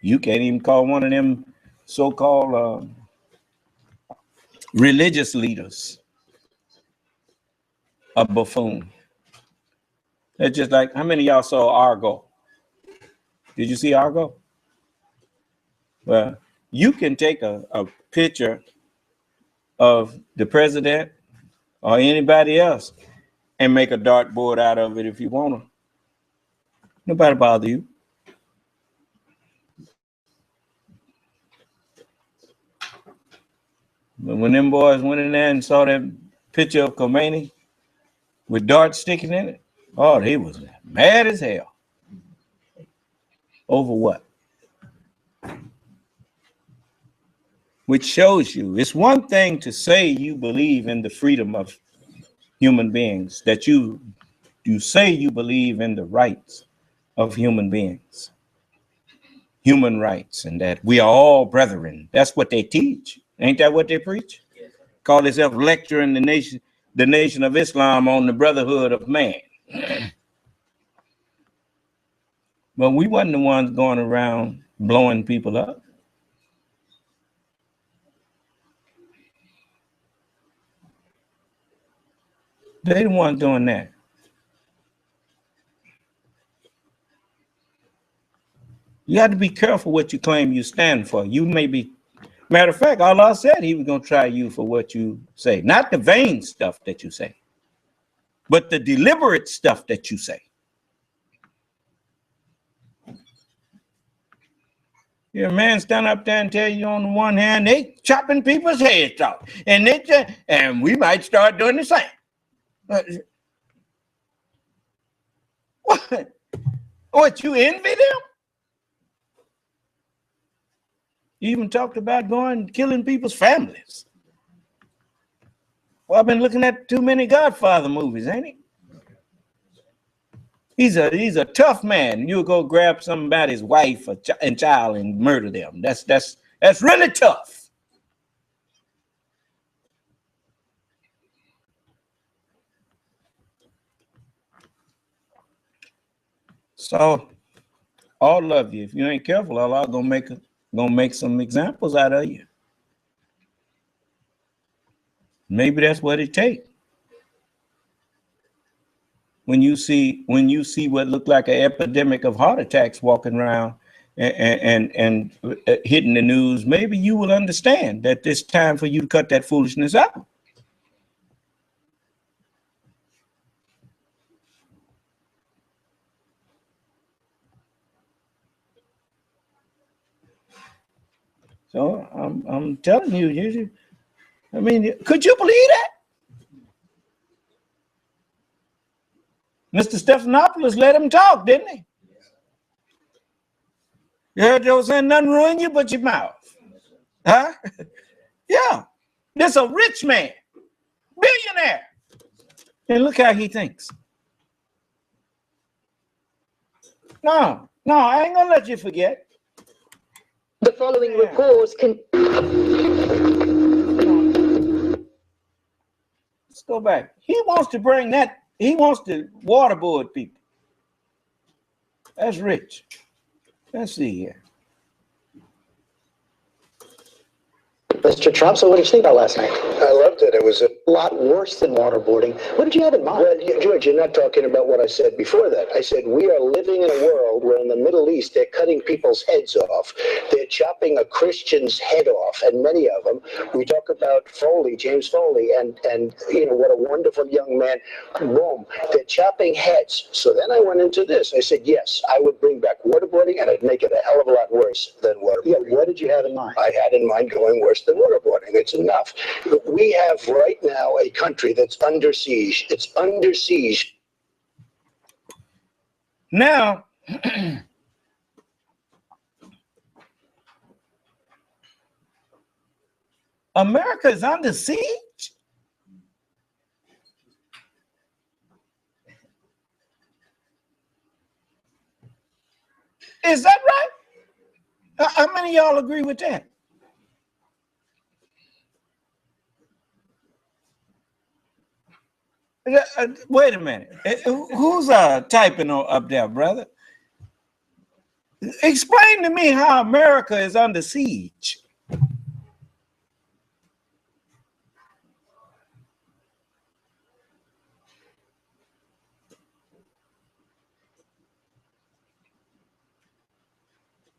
you can't even call one of them so-called religious leaders a buffoon. It's just like, how many of y'all saw Argo? Did you see Argo? Well, you can take a picture of the president or anybody else and make a dartboard out of it if you want to. Nobody bother you. But when them boys went in there and saw that picture of Khomeini with darts sticking in it? Oh, he was mad as hell. Over what? Which shows you it's one thing to say you believe in the freedom of human beings, that you say you believe in the rights of human beings, human rights, and that we are all brethren. That's what they teach. Ain't that what they preach? Call themselves lecturing the nation of Islam on the brotherhood of man. But we wasn't the ones going around blowing people up. They the ones doing that. You have to be careful what you claim you stand for. You may be, matter of fact, Allah said he was going to try you for what you say. Not the vain stuff that you say, but the deliberate stuff that you say. Your man stand up there and tell you on the one hand, they chopping people's heads off. And we might start doing the same. What, you envy them? You even talked about going and killing people's families. Well, I've been looking at too many Godfather movies, ain't he? He's a tough man. You'll go grab somebody's wife and child and murder them. That's really tough. So, all of you, if you ain't careful, Allah gonna make some examples out of you. Maybe that's what it takes. When you see what looked like an epidemic of heart attacks walking around and hitting the news, maybe you will understand that it's time for you to cut that foolishness out. So I'm telling you, I mean, could you believe that? Mr. Stephanopoulos let him talk, didn't he? You heard Joe saying nothing ruin you but your mouth. Huh? Yeah. This a rich man, billionaire. And look how he thinks. No, I ain't gonna let you forget. The following reports can... Let's go back. He wants to bring that. He wants to waterboard people. That's rich. Let's see here. Mr. Trump, so what did you think about last night? I loved it. It was a lot worse than waterboarding. What did you have in mind? Well, George, you're not talking about what I said before that. I said we are living in a world where in the Middle East they're cutting people's heads off. They're chopping a Christian's head off, and many of them. We talk about Foley, James Foley, and you know what a wonderful young man. Boom, they're chopping heads. So then I went into this. I said, yes, I would bring back waterboarding, and I'd make it a hell of a lot worse than waterboarding. Yeah, what did you have in mind? I had in mind going worse than waterboarding. It's enough. We have right now a country that's under siege. It's under siege. Now, America is under siege? Is that right? How many of y'all agree with that? Wait a minute. Who's typing up there, brother? Explain to me how America is under siege.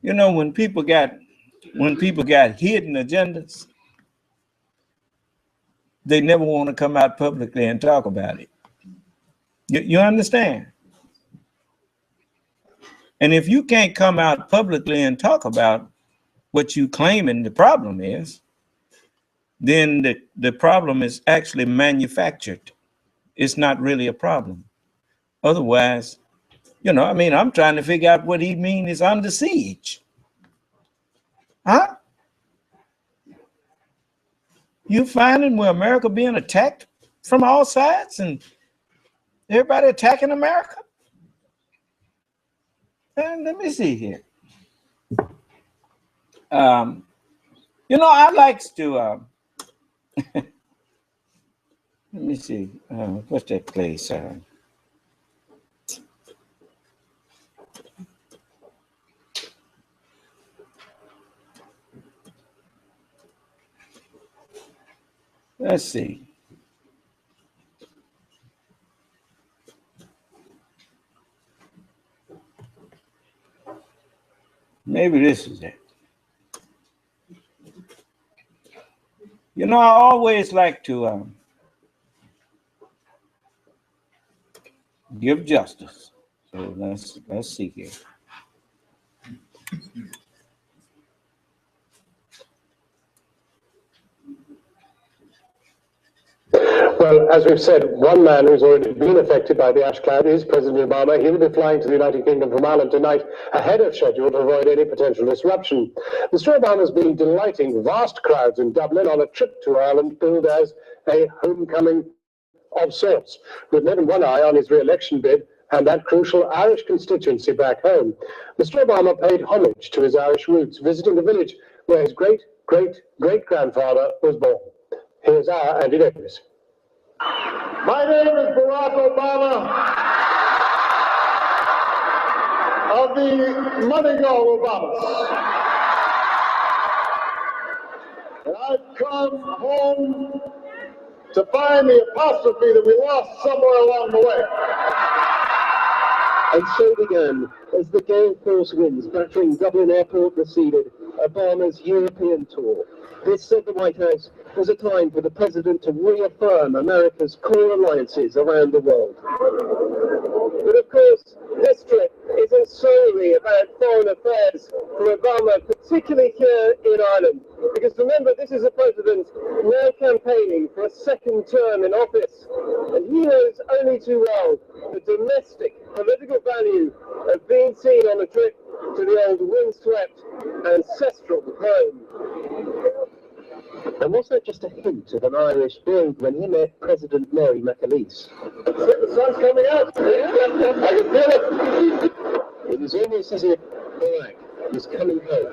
You know, when people got hidden agendas, they never want to come out publicly and talk about it. You understand? And if you can't come out publicly and talk about what you claiming the problem is, then the problem is actually manufactured. It's not really a problem. Otherwise, you know, I mean, I'm trying to figure out what he means is under siege. Huh? You finding where America being attacked from all sides and everybody attacking America? And let me see here. You know, I likes to, let me see, what's that place? Let's see. Maybe this is it. You know, I always like to give justice. So let's see here. Well, as we've said, one man who's already been affected by the ash cloud is President Obama. He will be flying to the United Kingdom from Ireland tonight, ahead of schedule to avoid any potential disruption. Mr. Obama's been delighting vast crowds in Dublin on a trip to Ireland billed as a homecoming of sorts, with more than one eye on his re-election bid and that crucial Irish constituency back home. Mr. Obama paid homage to his Irish roots, visiting the village where his great-great-great-grandfather was born. Here's our Andy Davis. My name is Barack Obama of the Moneygall Obamas. And I've come home to find the apostrophe that we lost somewhere along the way. And so began, as the gale force winds battering Dublin Airport receded, Obama's European tour. This, said the White House, was a time for the president to reaffirm America's core alliances around the world. But of course, this trip isn't solely about foreign affairs for Obama, particularly here in Ireland. Because remember, this is a president now campaigning for a second term in office. And he knows only too well the domestic political value of being seen on a trip to the old windswept ancestral home. And was that just a hint of an Irish brogue when he met President Mary McAleese? The sun's coming out. I can feel it. It was almost as if Barack was coming home.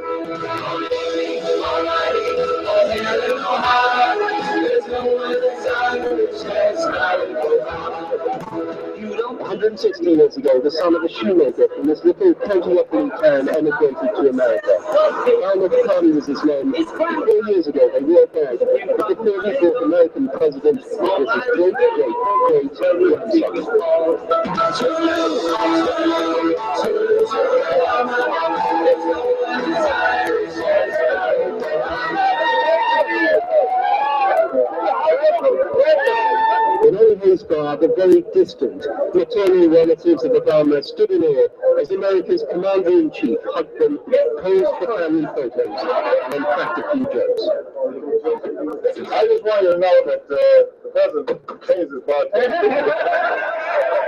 116 years ago, the son of a shoemaker from this little county-upland town emigrated to America. Arnold Khan was his name. 4 years ago, they worked out that the 34th American president was his great-great-great-grandson. In all his bar, the very distant, maternal relatives of Obama stood in awe as America's commander-in-chief hugged them, posed for family photos, and cracked a few jokes. I just want you to know that the president pays his budget.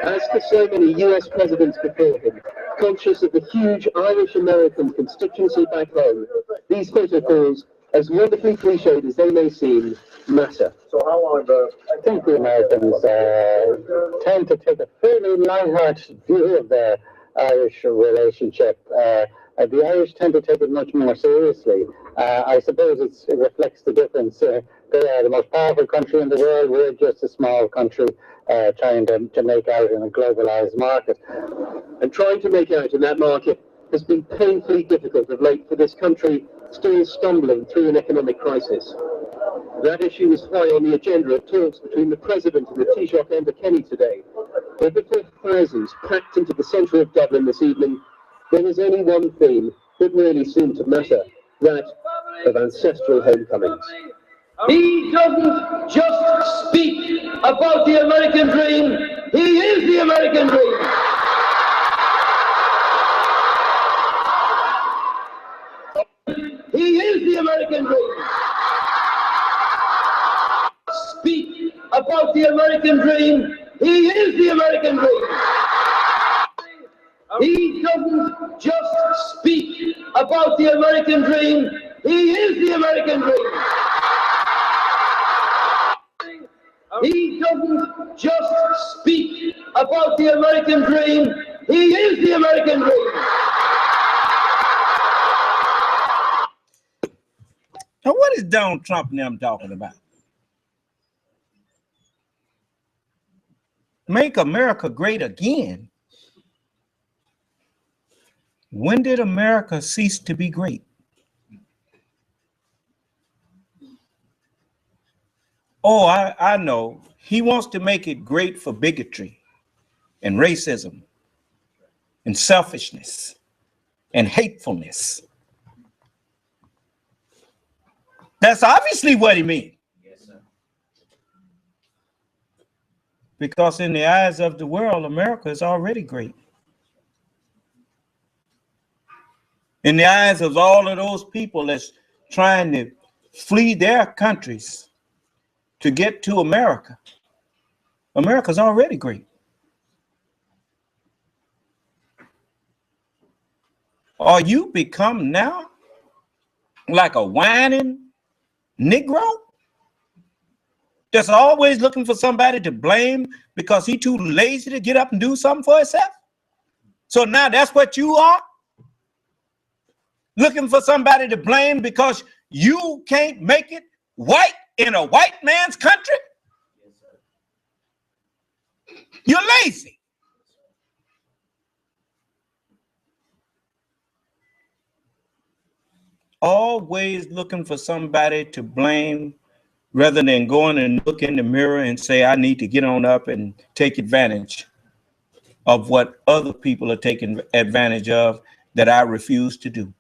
As for so many US presidents before him, conscious of the huge Irish-American constituency back home, these photo calls, as wonderfully cliched as they may seem, matter. So how long does... I think the Americans tend to take a fairly light-hearted view of their Irish relationship. The Irish tend to take it much more seriously. I suppose it reflects the difference. They are the most powerful country in the world. We're just a small country trying to make out in a globalized market. And trying to make out in that market has been painfully difficult of late for this country, still stumbling through an economic crisis. That issue is high on the agenda of talks between the President and the Taoiseach Enda Kenny today. But before thousands packed into the centre of Dublin this evening, there was only one theme that really seemed to matter, that of ancestral homecomings. He doesn't just speak about the American dream, he is the American dream. He is the American dream. the American dream. He is the American dream. He doesn't just speak about the American dream. He is the American dream. He doesn't just speak about the American dream. He is the American dream. Now, what is Donald Trump and them talking about? Make America great again. When did America cease to be great? Oh, I know. He wants to make it great for bigotry and racism and selfishness and hatefulness. That's obviously what he means. Yes, sir. Because in the eyes of the world, America is already great. In the eyes of all of those people that's trying to flee their countries to get to America, America's already great. Are you become now like a whining Negro that's always looking for somebody to blame because he's too lazy to get up and do something for himself? So now that's what you are? Looking for somebody to blame because you can't make it white in a white man's country? You're lazy. Always looking for somebody to blame rather than going and look in the mirror and say, I need to get on up and take advantage of what other people are taking advantage of that I refuse to do.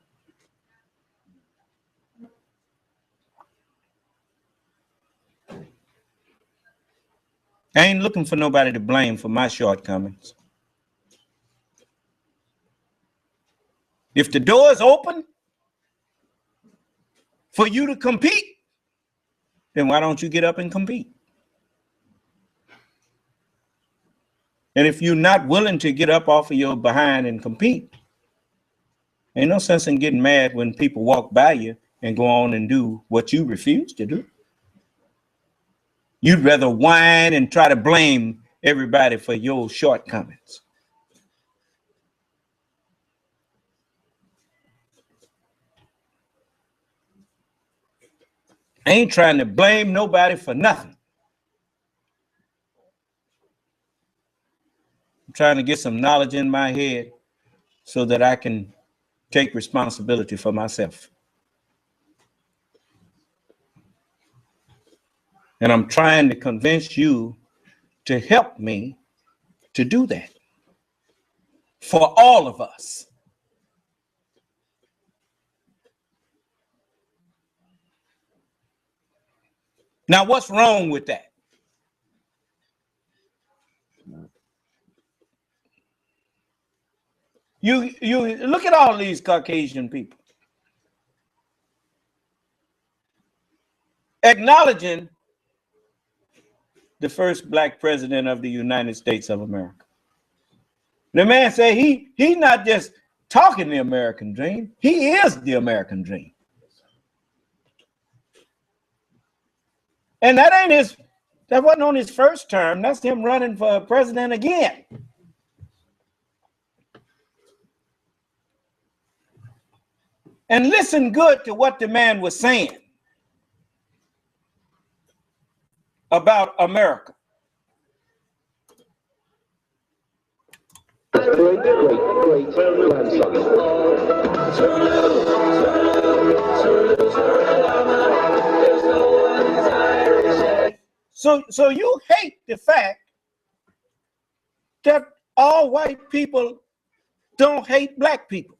I ain't looking for nobody to blame for my shortcomings. If the door is open for you to compete, then why don't you get up and compete? And if you're not willing to get up off of your behind and compete, ain't no sense in getting mad when people walk by you and go on and do what you refuse to do. You'd rather whine and try to blame everybody for your shortcomings. I ain't trying to blame nobody for nothing. I'm trying to get some knowledge in my head so that I can take responsibility for myself. And I'm trying to convince you to help me to do that for all of us. Now, what's wrong with that? You look at all these Caucasian people acknowledging the first black president of the United States of America. The man said he's not just talking the American dream, he is the American dream. And that wasn't on his first term. That's him running for president again. And listen good to what the man was saying about America. So you hate the fact that all white people don't hate black people.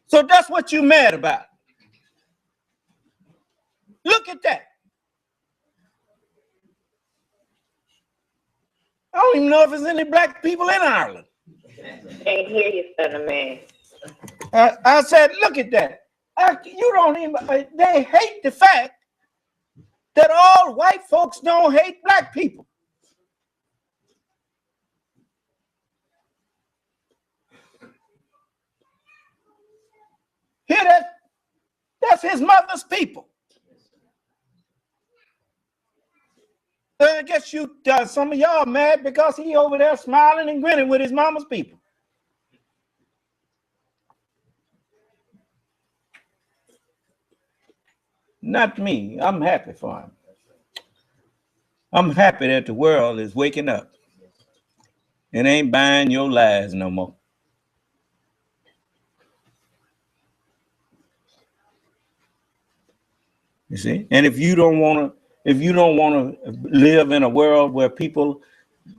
So that's what you're mad about. Look at that. I don't even know if there's any black people in Ireland. Can't hear you, son of man. I said, look at that. You don't even, they hate the fact that all white folks don't hate black people. Hear that? That's his mother's people. I guess some of y'all mad because he over there smiling and grinning with his mama's people. Not me. I'm happy for him. I'm happy that the world is waking up and ain't buying your lies no more. You see? And if you don't want to live in a world where people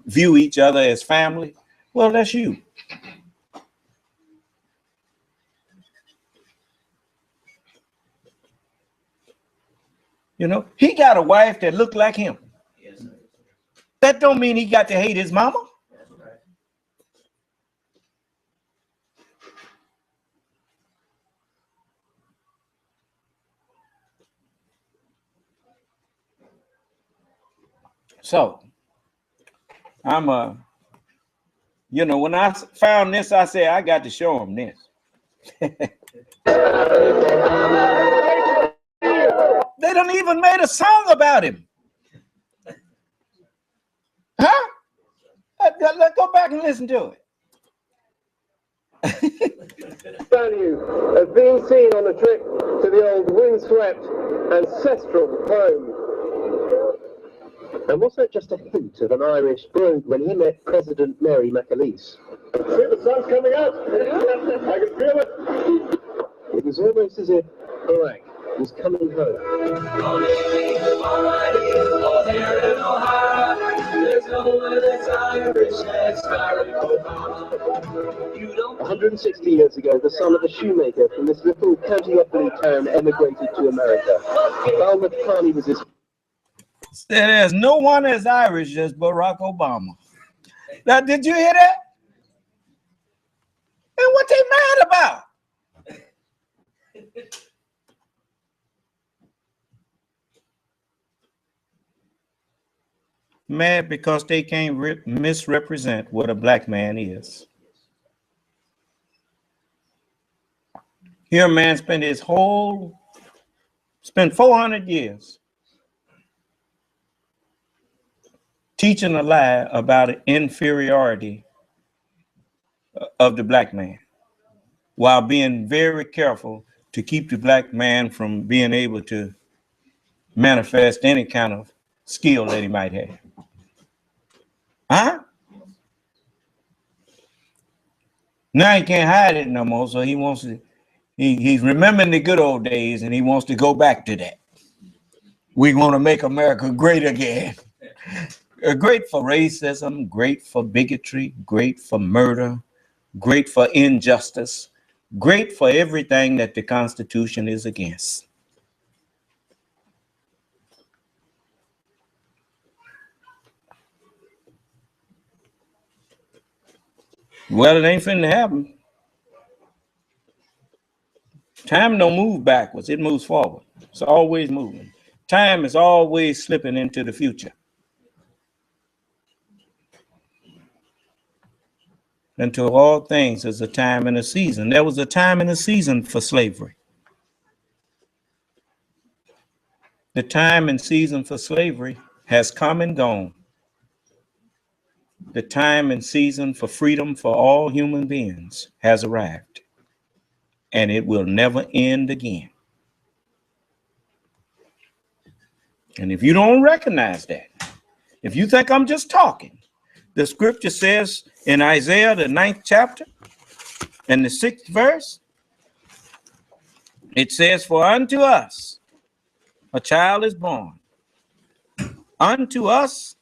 view each other as family, well, that's you. You know, he got a wife that looked like him. That don't mean he got to hate his mama. So, you know, when I found this, I said, I got to show him this. They done even made a song about him. Huh? Let's go back and listen to it. Value of being seen on a trip to the old windswept ancestral home. And was that just a hint of an Irish brogue when he met President Mary McAleese? See, the sun's coming out. I can feel it. It was almost as if Barack was coming home. 160 years ago, the son of a shoemaker from this little county Offaly town emigrated to America. Balmouth Carney was his... There's no one as Irish as Barack Obama. Now, did you hear that? And what they mad about? Mad because they can't misrepresent what a black man is. Here a man spent 400 years teaching a lie about inferiority of the black man, while being very careful to keep the black man from being able to manifest any kind of skill that he might have. Huh? Now he can't hide it no more, so he wants to, he's remembering the good old days and he wants to go back to that. We want to make America great again. Great for racism, great for bigotry, great for murder, great for injustice, great for everything that the Constitution is against. Well, it ain't finna happen. Time don't move backwards, it moves forward. It's always moving. Time is always slipping into the future. Unto all things there's a time and a season. There was a time and a season for slavery. The time and season for slavery has come and gone. The time and season for freedom for all human beings has arrived, and it will never end again. And if you don't recognize that, if you think I'm just talking, the scripture says in Isaiah, the 9th chapter and the 6th verse, it says, for unto us a child is born. Unto us,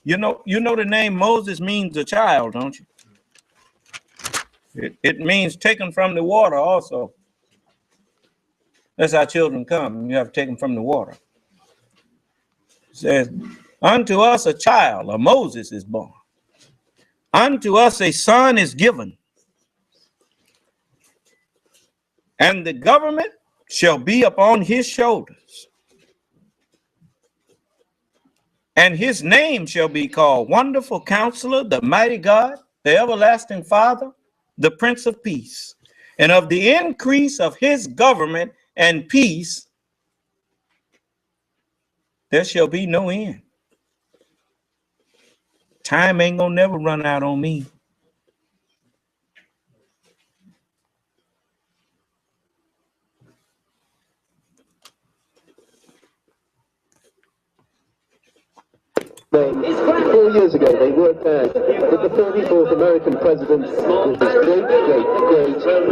you know the name Moses means a child, don't you? It means taken from the water also. That's how children come. You have to take them from the water. It says, unto us a child, a Moses is born. Unto us a son is given. And the government shall be upon his shoulders. And his name shall be called Wonderful Counselor, the Mighty God, the Everlasting Father, the Prince of Peace. And of the increase of his government and peace, there shall be no end. Time ain't gonna never run out on me. Four years ago, they worked out that the 34th American president was his great-great-great-grandson.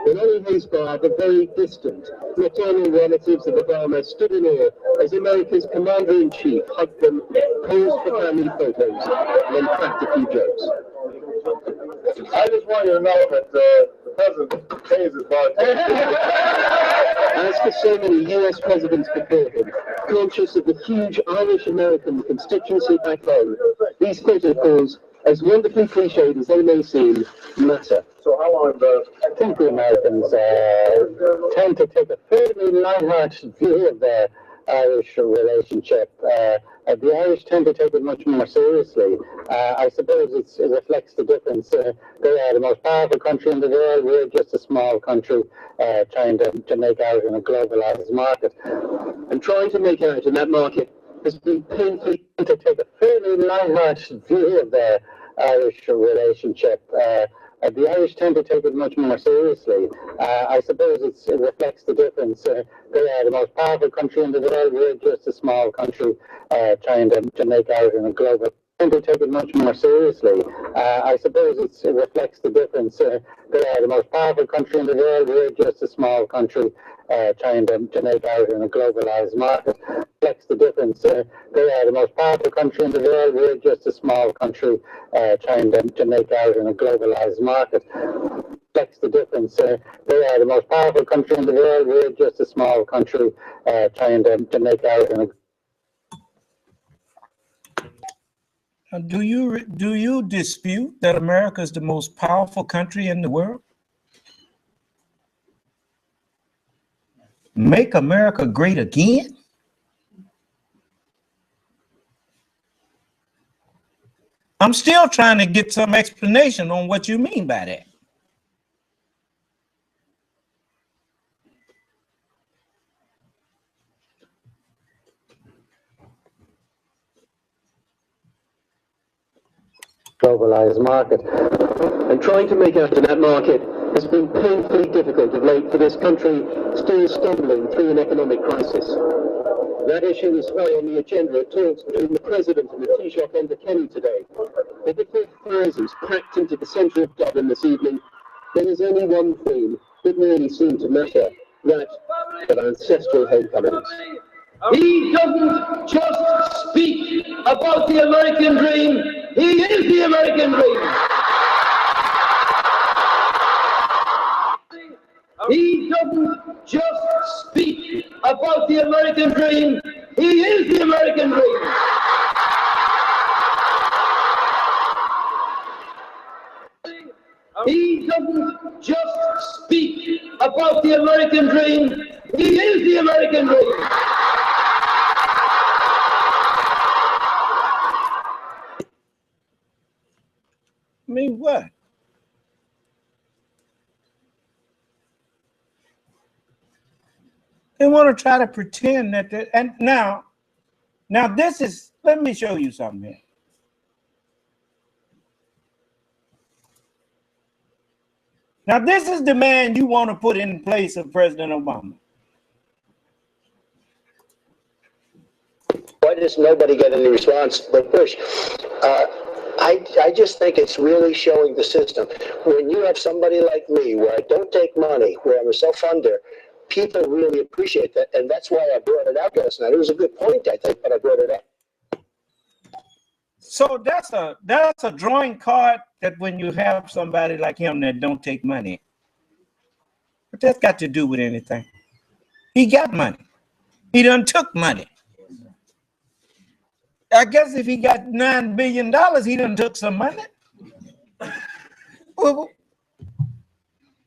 In any case, the very distant, maternal relatives of Obama stood in awe as America's commander-in-chief hugged them, posed for family photos, and then cracked a few jokes. I just want you to know that the president pays his bartender. As for so many US presidents before him, conscious of the huge Irish-American constituency back home, these protocols, as wonderfully cliched as they may seem, matter. So how long I think the Americans tend to take a fairly light-hearted view of their Irish relationship. The Irish tend to take it much more seriously. I suppose it reflects the difference. They are the most powerful country in the world. We're just a small country trying to make out in a globalized market. And trying to make out in that market has been painfully to take a fairly light-hearted view of their Irish relationship. The Irish tend to take it much more seriously. I suppose it reflects the difference. They are the most powerful country in the world. We're just a small country trying to make out in a global. Tend to take it much more seriously. I suppose it reflects the difference. They are the most powerful country in the world. We're just a small country trying to make out in a globalized market. Reflects the difference. They are the most powerful country in the world. We're just a small country trying to make out in a globalized market. Reflects the difference. They are the most powerful country in the world. We're just a small country trying to make out in a. Do you dispute that America is the most powerful country in the world? Make America great again? I'm still trying to get some explanation on what you mean by that. Globalized market. And trying to make out in that market has been painfully difficult of late for this country still stumbling through an economic crisis. That issue is high on the agenda at talks between the President and the Taoiseach Enda Kenny today. But before thousands packed into the centre of Dublin this evening, there is only one theme that really seemed to matter, that of ancestral homecomings. He doesn't just speak about the American dream, he is the American dream. He doesn't just speak about the American dream, he is the American dream. He doesn't just speak about the American dream, he is the American dream. I mean, what? They want to try to pretend that, and now this is, let me show you something here. Now, this is the man you want to put in place of President Obama. Why does nobody get any response but Bush? I just think it's really showing the system. When you have somebody like me, where I don't take money, where I'm a self-funder, people really appreciate that, and that's why I brought it out last night. It was a good point, I think, but I brought it up. So that's a drawing card that when you have somebody like him that don't take money. What that's got to do with anything? He got money. He done took money. I guess if he got $9 billion, he done took some money. Well,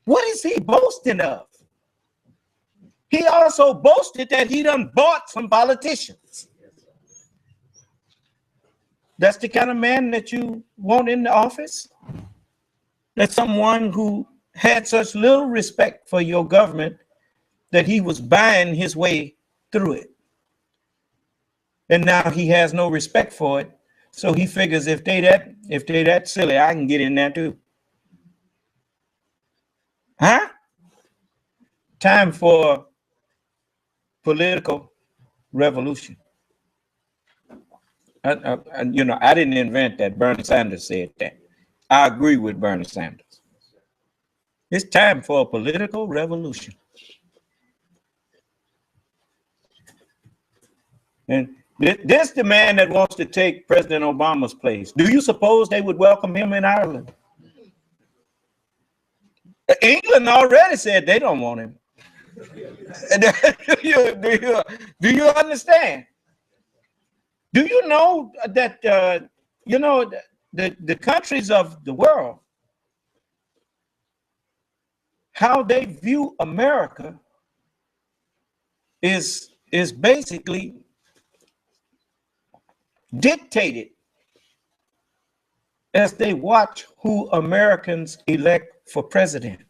what is he boasting of? He also boasted that he done bought some politicians. That's the kind of man that you want in the office? That's someone who had such little respect for your government that he was buying his way through it. And now he has no respect for it. So he figures if they that silly, I can get in there too. Huh? Time for political revolution. I didn't invent that. Bernie Sanders said that. I agree with Bernie Sanders. It's time for a political revolution. And this the man that wants to take President Obama's place. Do you suppose they would welcome him in Ireland? England already said they don't want him. Do you understand? Do you know that the countries of the world, how they view America is basically dictated as they watch who Americans elect for president.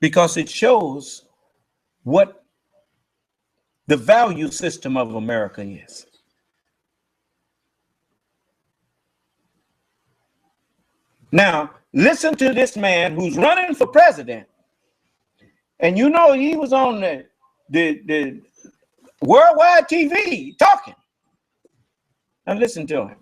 Because it shows what the value system of America is. Now, listen to this man who's running for president. And you know he was on the worldwide TV talking. Now listen to him.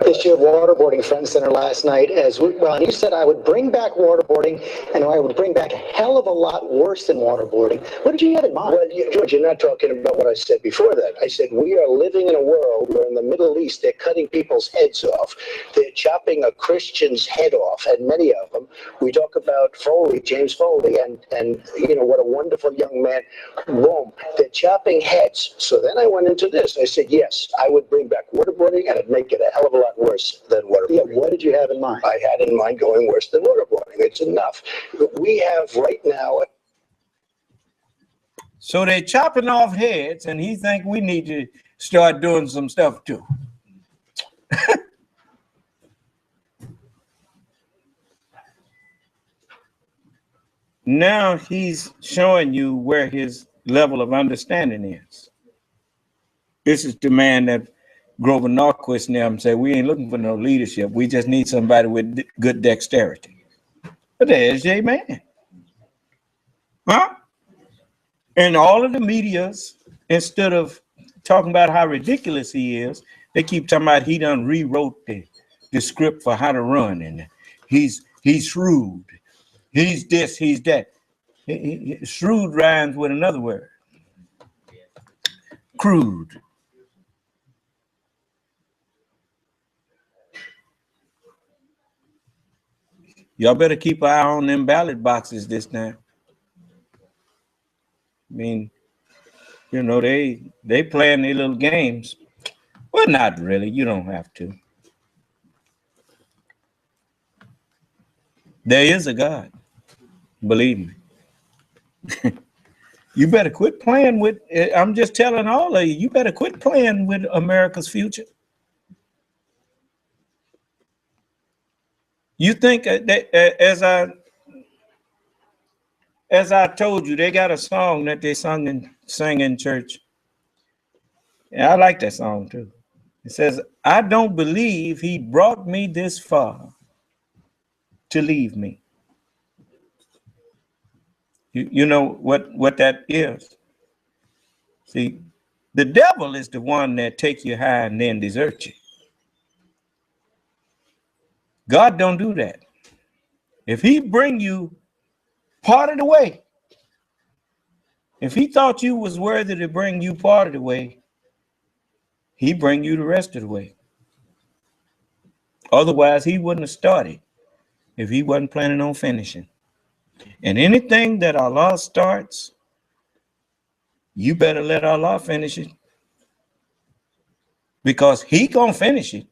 Issue of waterboarding Friends Center last night and he said I would bring back waterboarding and I would bring back a hell of a lot worse than waterboarding. What did you have in mind? Well, George, you're not talking about what I said before that. I said we are living in a world where in the Middle East they're cutting people's heads off. They're chopping a Christian's head off, and many of them. We talk about Foley, James Foley, and you know what a wonderful young man. Boom, they're chopping heads. So then I went into this. I said yes, I would bring back waterboarding and I'd make it a hell of a lot worse than waterboarding. Yeah, what did you have in mind? I had in mind going worse than waterboarding. It's enough. We have right now. So they're chopping off heads, and he think we need to start doing some stuff too. Now he's showing you where his level of understanding is. This is the man that Grover Norquist and them say, we ain't looking for no leadership. We just need somebody with good dexterity. But there's J Man. Huh? And all of the medias, instead of talking about how ridiculous he is, they keep talking about he done rewrote the script for how to run. And he's shrewd. He's this, he's that. Shrewd rhymes with another word. Crude. Y'all better keep an eye on them ballot boxes this time. I mean, you know, they playing their little games. Well, not really. You don't have to. There is a God. Believe me. You better quit playing with, I'm just telling all of you, you better quit playing with America's future. You think that, as I told you, they got a song that they sang in church. And I like that song too. It says, I don't believe he brought me this far to leave me. You know what that is? See, the devil is the one that take you high and then desert you. God don't do that. If he bring you part of the way, if he thought you was worthy to bring you part of the way, he bring you the rest of the way. Otherwise, he wouldn't have started if he wasn't planning on finishing. And anything that Allah starts, you better let Allah finish it, because he gonna finish it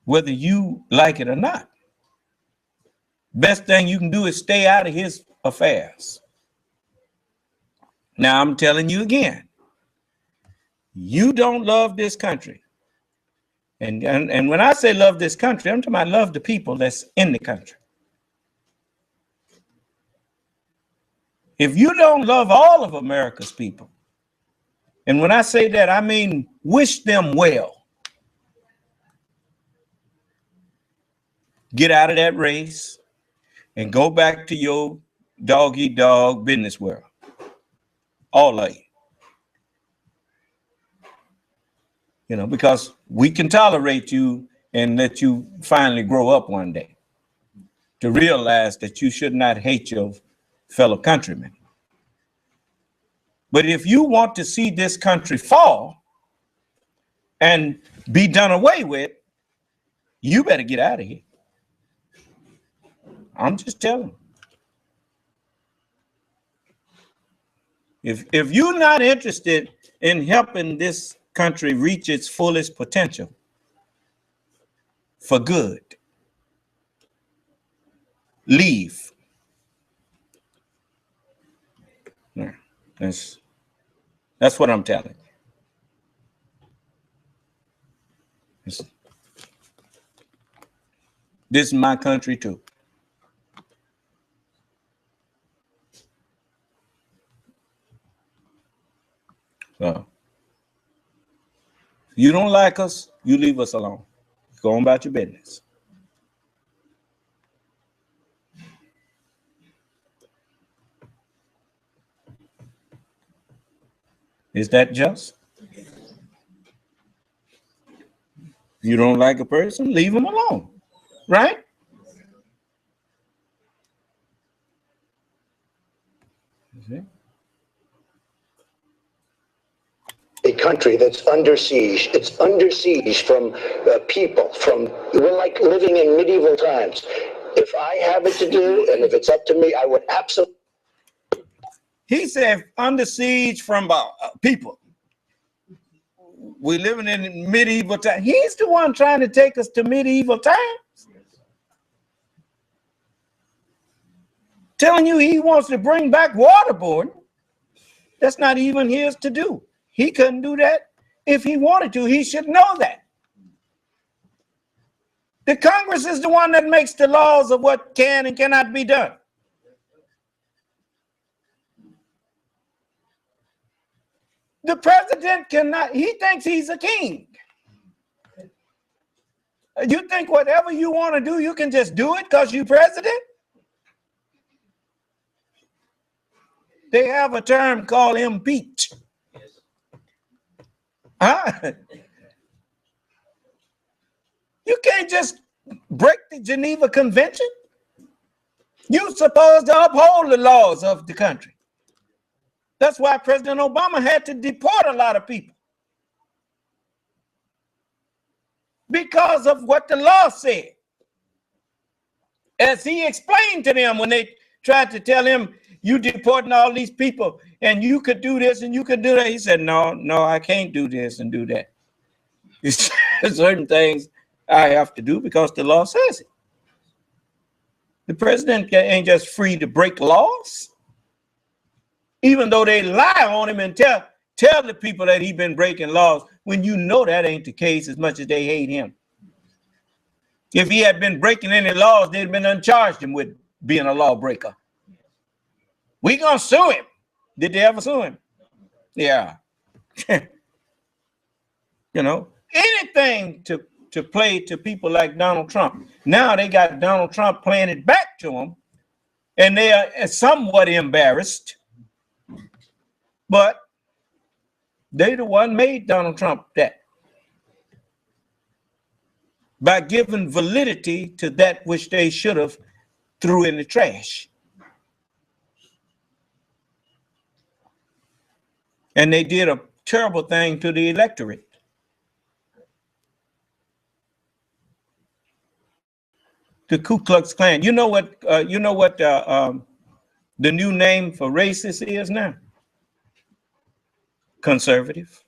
whether you like it or not. Best thing you can do is stay out of his affairs. Now I'm telling you again, you don't love this country. And when I say love this country, I'm talking about love the people that's in the country. If you don't love all of America's people, and when I say that, I mean wish them well, get out of that race and go back to your dog-eat-dog business world. All of you. You know, because we can tolerate you and let you finally grow up one day to realize that you should not hate your fellow countrymen. But if you want to see this country fall and be done away with, you better get out of here. I'm just telling you. If you're not interested in helping this country reach its fullest potential for good, leave. Yeah, that's what I'm telling you. This is my country too. So, you don't like us, you leave us alone. Go on about your business. Is that just? You don't like a person, leave them alone, right? A country that's under siege. It's under siege from people. We're like living in medieval times. If I have it to do, and if it's up to me, I would absolutely. He said, under siege from people. We're living in medieval times. He's the one trying to take us to medieval times. Telling you he wants to bring back waterboarding. That's not even his to do. He couldn't do that. If he wanted to, he should know that. The Congress is the one that makes the laws of what can and cannot be done. The president cannot, he thinks he's a king. You think whatever you want to do, you can just do it because you're president? They have a term called impeach. Huh? You can't just break the Geneva Convention. You're supposed to uphold the laws of the country. That's why President Obama had to deport a lot of people. Because of what the law said. As he explained to them when they tried to tell him, you deporting all these people and you could do this and you could do that. He said, no, I can't do this and do that. It's certain things I have to do because the law says it. The president ain't just free to break laws. Even though they lie on him and tell the people that he's been breaking laws, when you know that ain't the case as much as they hate him. If he had been breaking any laws, they'd been uncharged him with being a lawbreaker. We gonna sue him. Did they ever sue him? Yeah. You know, anything to play to people like Donald Trump. Now they got Donald Trump playing it back to him, and they are somewhat embarrassed. But they the one made Donald Trump that. By giving validity to that which they should have threw in the trash. And they did a terrible thing to the electorate. The Ku Klux Klan. You know what the new name for racist is now? conservative.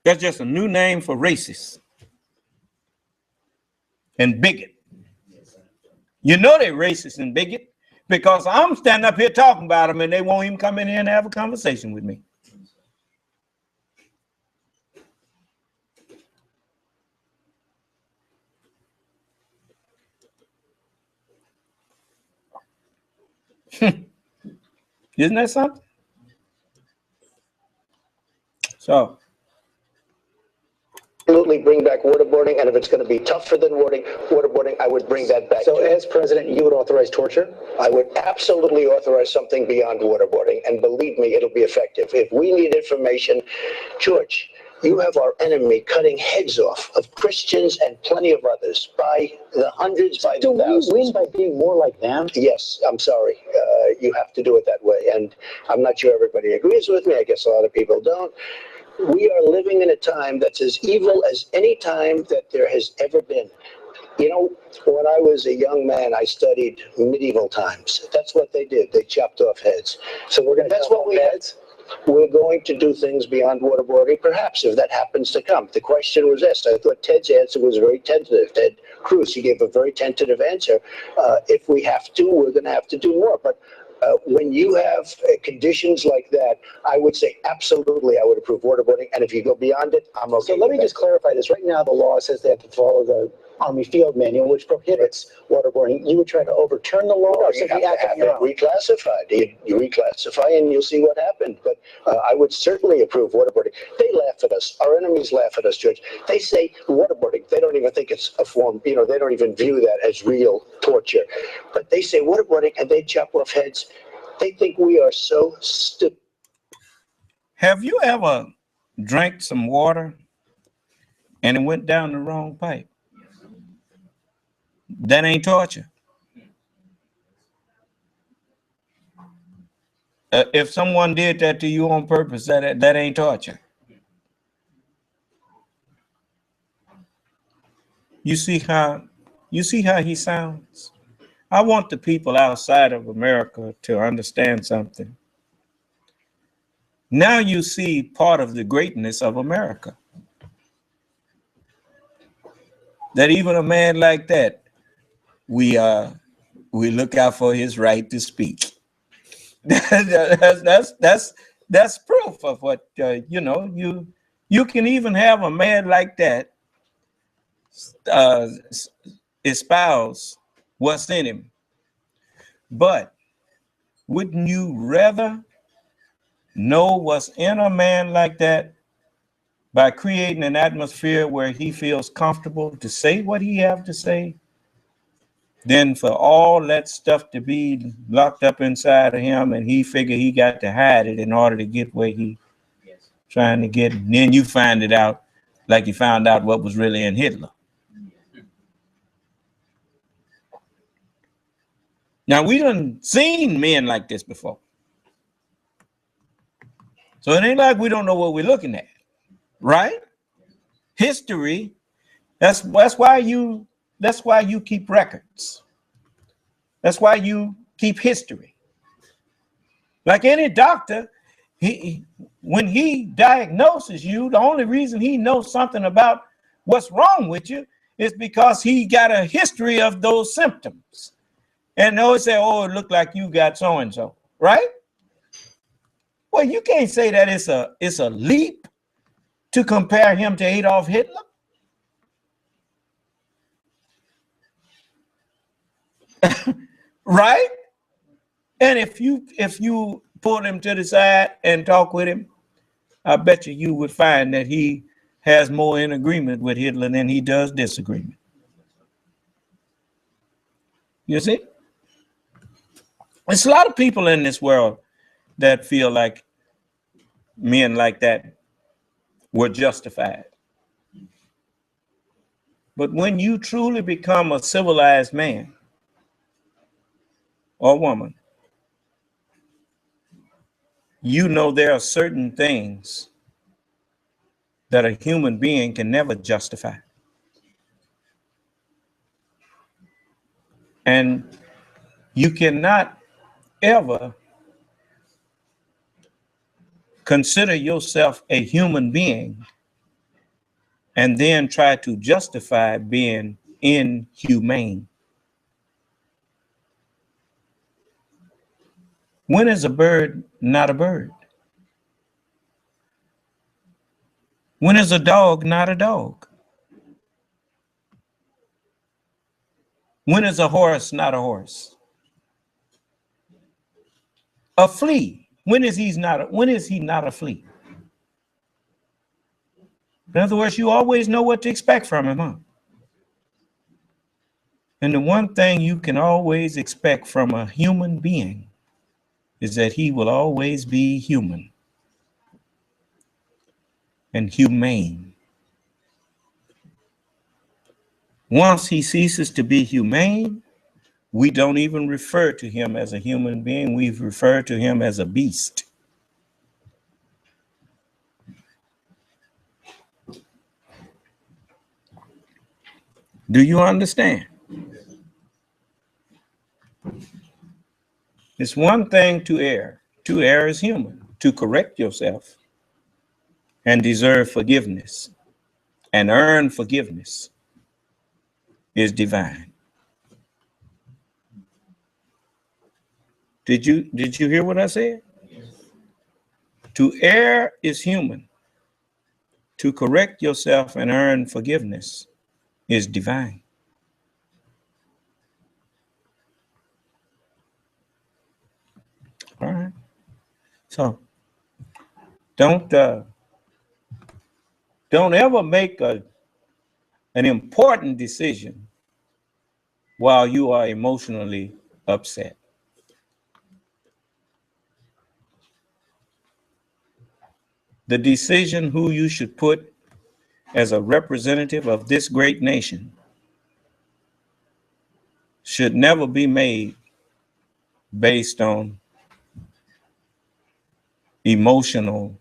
That's just a new name for racist and bigot. You know they're racist and bigot because I'm standing up here talking about them and they won't even come in here and have a conversation with me. Isn't that something? So absolutely bring back waterboarding, and if it's going to be tougher than waterboarding, I would bring that back. So as president, you would authorize torture? I would absolutely authorize something beyond waterboarding, and believe me, it'll be effective. If we need information, George, you have our enemy cutting heads off of Christians and plenty of others by the hundreds, by the thousands. Do we win by being more like them? Yes, I'm sorry. You have to do it that way, and I'm not sure everybody agrees with me. I guess a lot of people don't. We are living in a time that's as evil as any time that there has ever been. You know, when I was a young man, I studied medieval times. That's what they did. They chopped off heads. So that's what we had. We're going to do things beyond waterboarding, perhaps, if that happens to come. The question was asked. I thought Ted's answer was very tentative. Ted Cruz, he gave a very tentative answer. If we have to, we're going to have to do more. But when you have conditions like that, I would say absolutely I would approve waterboarding. And if you go beyond it, I'm okay. So let me just clarify this. Right now, the law says they have to follow the Army Field Manual, which prohibits waterboarding. You would try to overturn the law, or you simply have to have it reclassified. You reclassify and you'll see what happened. But I would certainly approve waterboarding. They laugh at us. Our enemies laugh at us, Judge. They say waterboarding. They don't even think it's a form. You know, they don't even view that as real torture. But they say waterboarding and they chop off heads. They think we are so stupid. have you ever drank some water and it went down the wrong pipe? That ain't torture. If someone did that to you on purpose, that ain't torture. You see how he sounds? I want the people outside of America to understand something. Now you see part of the greatness of America. That even a man like that, we look out for his right to speak. That's proof of what you know. You can even have a man like that espouse what's in him. But wouldn't you rather know what's in a man like that by creating an atmosphere where he feels comfortable to say what he have to say, than for all that stuff to be locked up inside of him and he figure he got to hide it in order to get where he trying to get, and then you find it out like you found out what was really in Hitler. Now we done seen men like this before. So it ain't like we don't know what we're looking at, right? History, that's why you keep records. That's why you keep history. Like any doctor, when he diagnoses you, the only reason he knows something about what's wrong with you is because he got a history of those symptoms. And they always say, oh, it looked like you got so-and-so, right? Well, you can't say that it's a leap to compare him to Adolf Hitler. Right? And if you pull him to the side and talk with him, I bet you would find that he has more in agreement with Hitler than he does disagreement. You see? There's a lot of people in this world that feel like men like that were justified. But when you truly become a civilized man or woman, you know there are certain things that a human being can never justify. And you cannot ever consider yourself a human being and then try to justify being inhumane. When is a bird not a bird? When is a dog not a dog? When is a horse not a horse? A flea, when is he not a flea? In other words, you always know what to expect from him, huh? And the one thing you can always expect from a human being is that he will always be human and humane. Once he ceases to be humane, we don't even refer to him as a human being. We refer to him as a beast. Do you understand? It's one thing to err. To err is human. To correct yourself and deserve forgiveness and earn forgiveness is divine. Did you hear what I said? To err is human. To correct yourself and earn forgiveness is divine. All right. So don't ever make an important decision while you are emotionally upset. The decision who you should put as a representative of this great nation should never be made based on emotional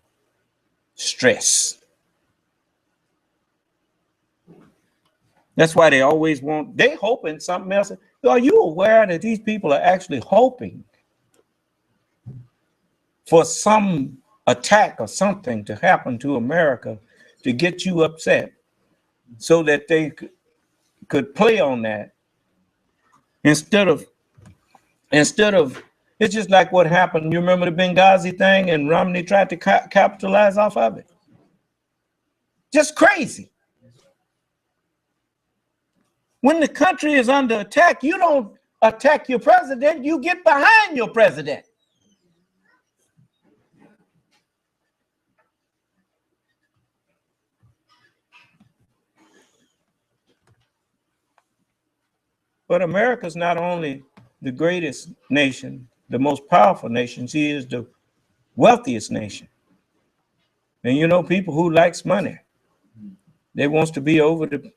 stress. That's why they always they hoping something else. Are you aware that these people are actually hoping for some attack or something to happen to America to get you upset so that they could play on that instead of, it's just like what happened. You remember the Benghazi thing and Romney tried to capitalize off of it? Just crazy. When the country is under attack, you don't attack your president, you get behind your president. But America's not only the greatest nation, the most powerful nation, she is the wealthiest nation. And you know, people who likes money, they wants to be over the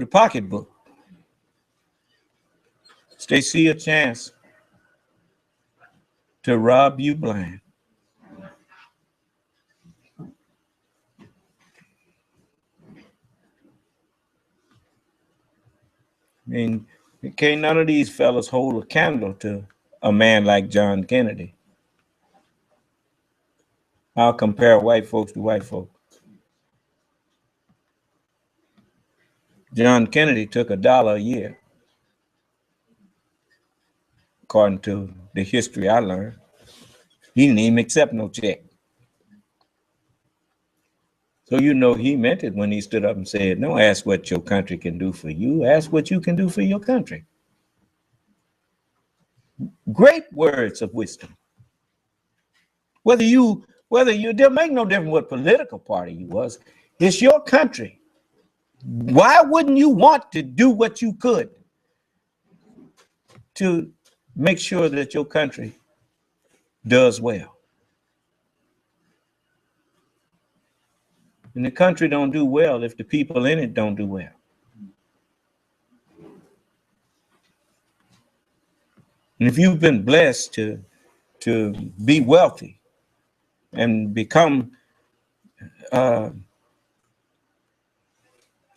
pocketbook. They see a chance to rob you blind. I mean, can't none of these fellas hold a candle to a man like John Kennedy. I'll compare white folks to white folks. John Kennedy took $1 a year, according to the history I learned. He didn't even accept no check. So you know he meant it when he stood up and said, don't ask what your country can do for you, ask what you can do for your country. Great words of wisdom. Whether you, it make no difference what political party you was, it's your country. Why wouldn't you want to do what you could to make sure that your country does well? And the country don't do well if the people in it don't do well. And if you've been blessed to be wealthy and become,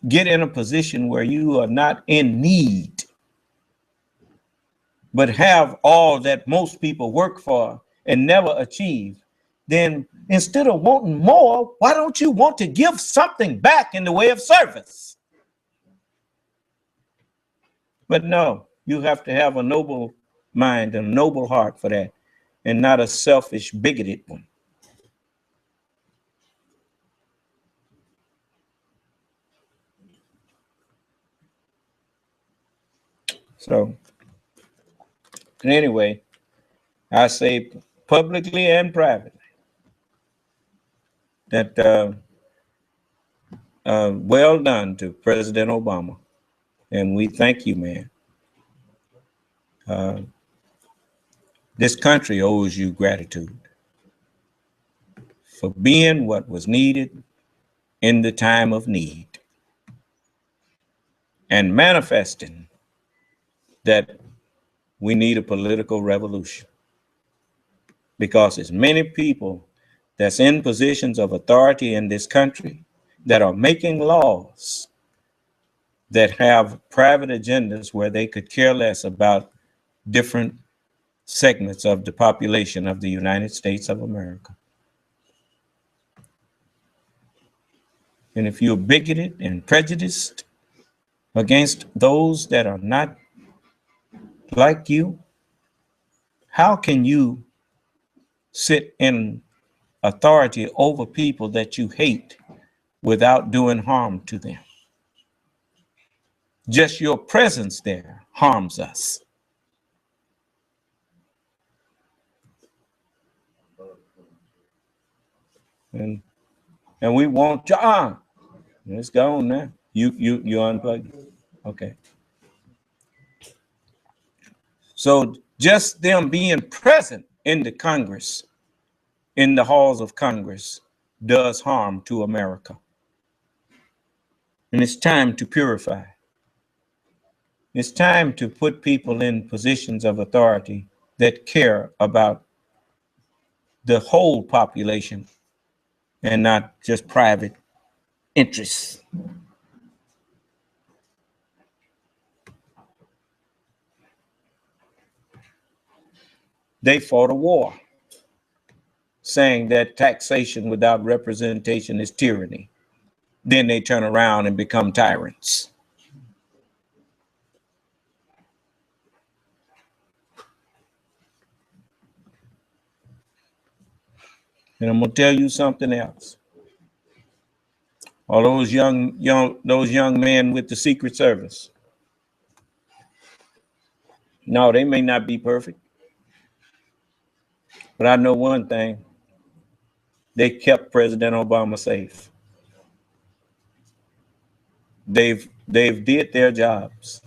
get in a position where you are not in need, but have all that most people work for and never achieve, then instead of wanting more, why don't you want to give something back in the way of service? But no, you have to have a noble mind and a noble heart for that, and not a selfish, bigoted one. So, anyway, I say publicly and privately that well done to President Obama, and we thank you, man. This country owes you gratitude for being what was needed in the time of need and manifesting that we need a political revolution, because there's many people that's in positions of authority in this country that are making laws that have private agendas where they could care less about different segments of the population of the United States of America. And if you're bigoted and prejudiced against those that are not like you, how can you sit in authority over people that you hate without doing harm to them? Just your presence there harms us. And we want John. It's gone now. You unplugged it. Okay. So just them being present in the Congress, in the halls of Congress, does harm to America. And it's time to purify. It's time to put people in positions of authority that care about the whole population and not just private interests. They fought a war saying that taxation without representation is tyranny. Then they turn around and become tyrants. And I'm gonna tell you something else. All those young men with the Secret Service. No, they may not be perfect, but I know one thing: they kept President Obama safe. They've did their jobs,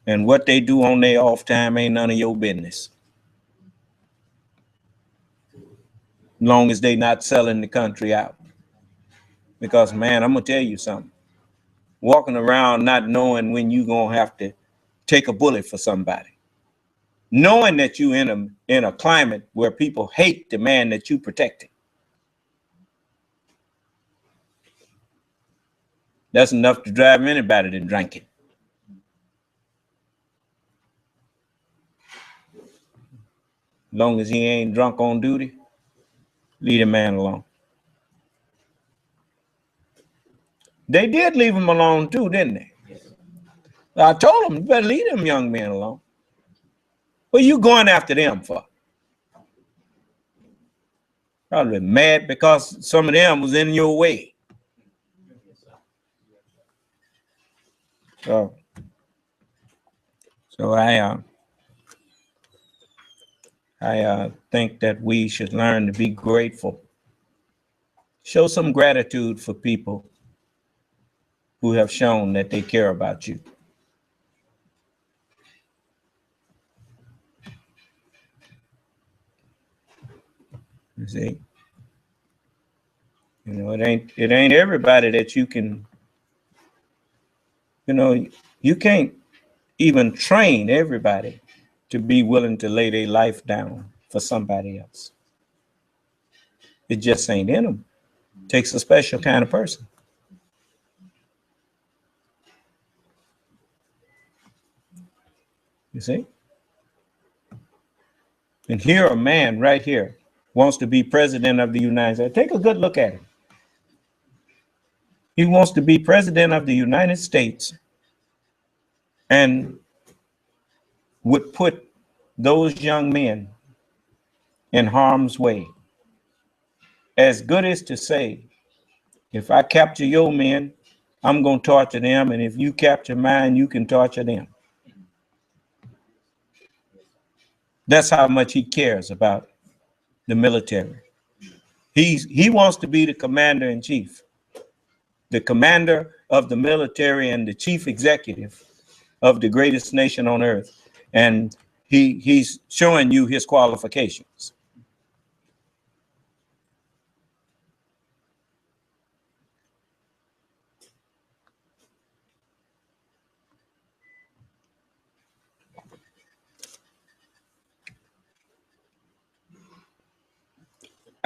and what they do on their off time ain't none of your business. Long as they not selling the country out. Because man, I'm gonna tell you something. Walking around not knowing when you gonna have to take a bullet for somebody, knowing that you in a climate where people hate the man that you protected. That's enough to drive anybody to drink it. Long as he ain't drunk on duty, leave the man alone. They did leave him alone too, didn't they? I told them, you better leave them young men alone. What are you going after them for? Probably mad because some of them was in your way. So I think that we should learn to be grateful. Show some gratitude for people who have shown that they care about you. You see, it ain't everybody that you can, you can't even train everybody to be willing to lay their life down for somebody else. It just ain't in them. It takes a special kind of person. You see? And here a man right here wants to be president of the United States. Take a good look at it. He wants to be president of the United States and would put those young men in harm's way. As good as to say, if I capture your men, I'm going to torture them, and if you capture mine, you can torture them. That's how much he cares about the military. He wants to be the commander in chief, the commander of the military and the chief executive of the greatest nation on earth. And he's showing you his qualifications.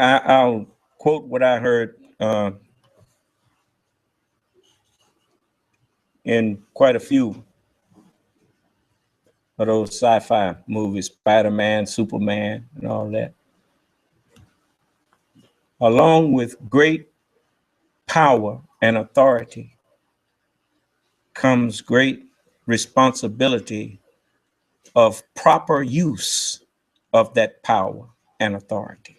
I'll quote what I heard in quite a few of those sci-fi movies, Spider-Man, Superman, and all that. Along with great power and authority comes great responsibility of proper use of that power and authority.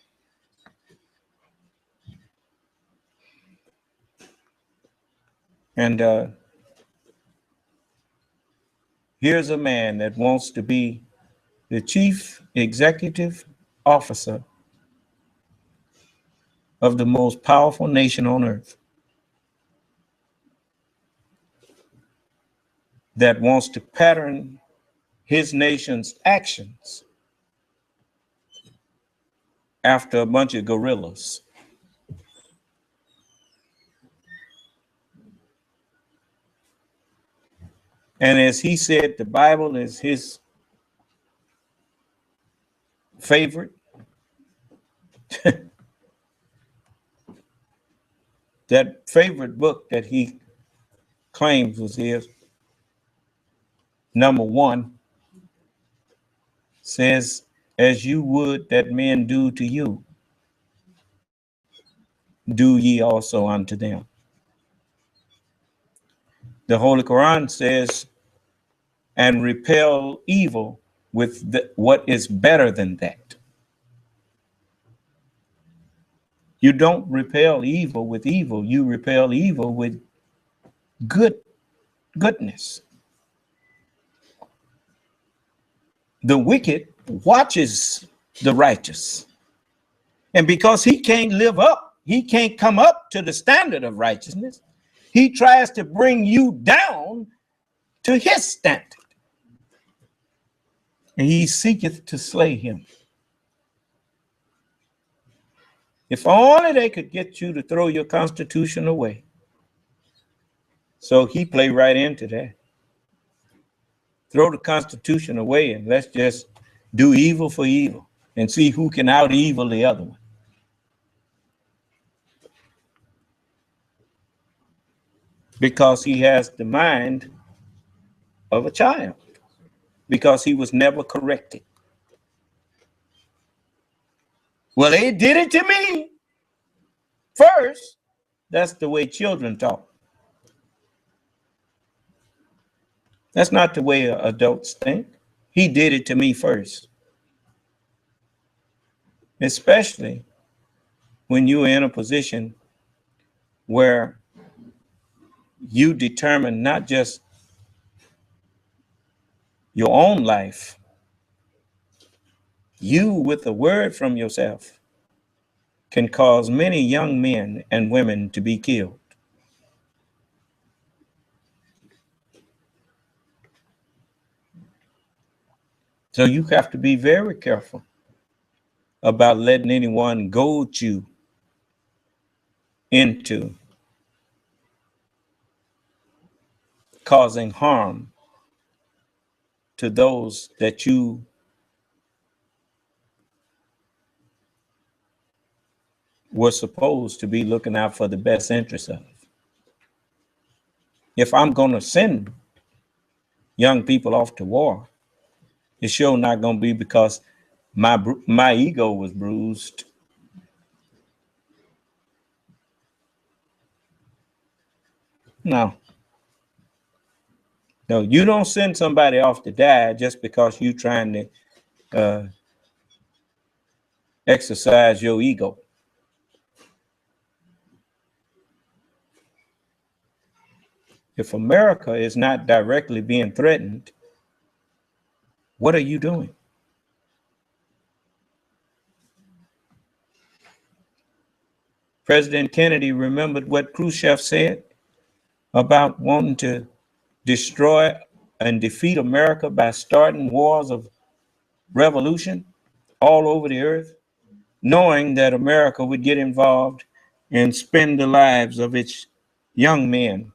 And here's a man that wants to be the chief executive officer of the most powerful nation on earth, that wants to pattern his nation's actions after a bunch of gorillas. And as he said, the Bible is his favorite. That favorite book that he claims was his, number 1, says, as you would that men do to you, do ye also unto them. The Holy Quran says, and repel evil with what is better than that. You don't repel evil with evil, you repel evil with goodness. The wicked watches the righteous. And because he can't live up, he can't come up to the standard of righteousness, he tries to bring you down to his standard. And he seeketh to slay him. If only they could get you to throw your Constitution away. So he played right into that. Throw the Constitution away and let's just do evil for evil and see who can out-evil the other one. Because he has the mind of a child. Because he was never corrected. Well, they did it to me first. That's the way children talk. That's not the way adults think. He did it to me first. Especially when you're in a position where you determine not just your own life, you with a word from yourself can cause many young men and women to be killed. So you have to be very careful about letting anyone goad you into causing harm to those that you were supposed to be looking out for the best interest of. If I'm going to send young people off to war, it's sure not going to be because my ego was bruised No. No, you don't send somebody off to die just because you're trying to exercise your ego. If America is not directly being threatened, what are you doing? President Kennedy remembered what Khrushchev said about wanting to destroy and defeat America by starting wars of revolution all over the earth, knowing that America would get involved and spend the lives of its young men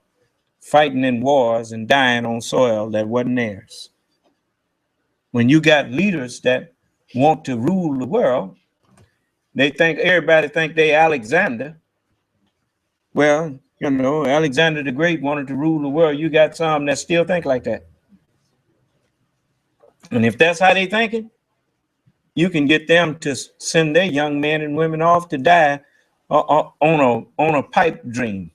fighting in wars and dying on soil that wasn't theirs. When you got leaders that want to rule the world, everybody think they Alexander. Well, you know, Alexander the Great wanted to rule the world. You got some that still think like that. And if that's how they thinking, you can get them to send their young men and women off to die on a pipe dream.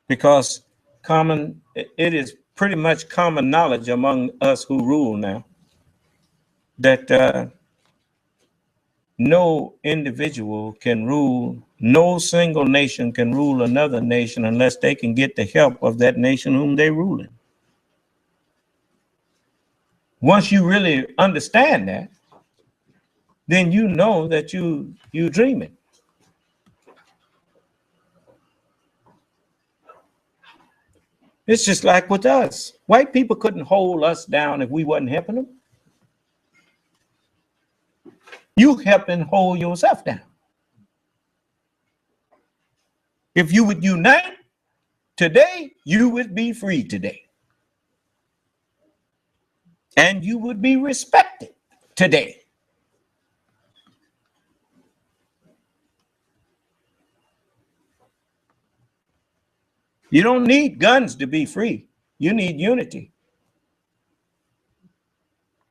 Because it is pretty much common knowledge among us who rule now that no individual can rule, no single nation can rule another nation unless they can get the help of that nation whom they're ruling. Once you really understand that, then you know that you dreaming. It's just like with us. White people couldn't hold us down if we wasn't helping them. You helping hold yourself down. If you would unite today, you would be free today. And you would be respected today. You don't need guns to be free. You need unity.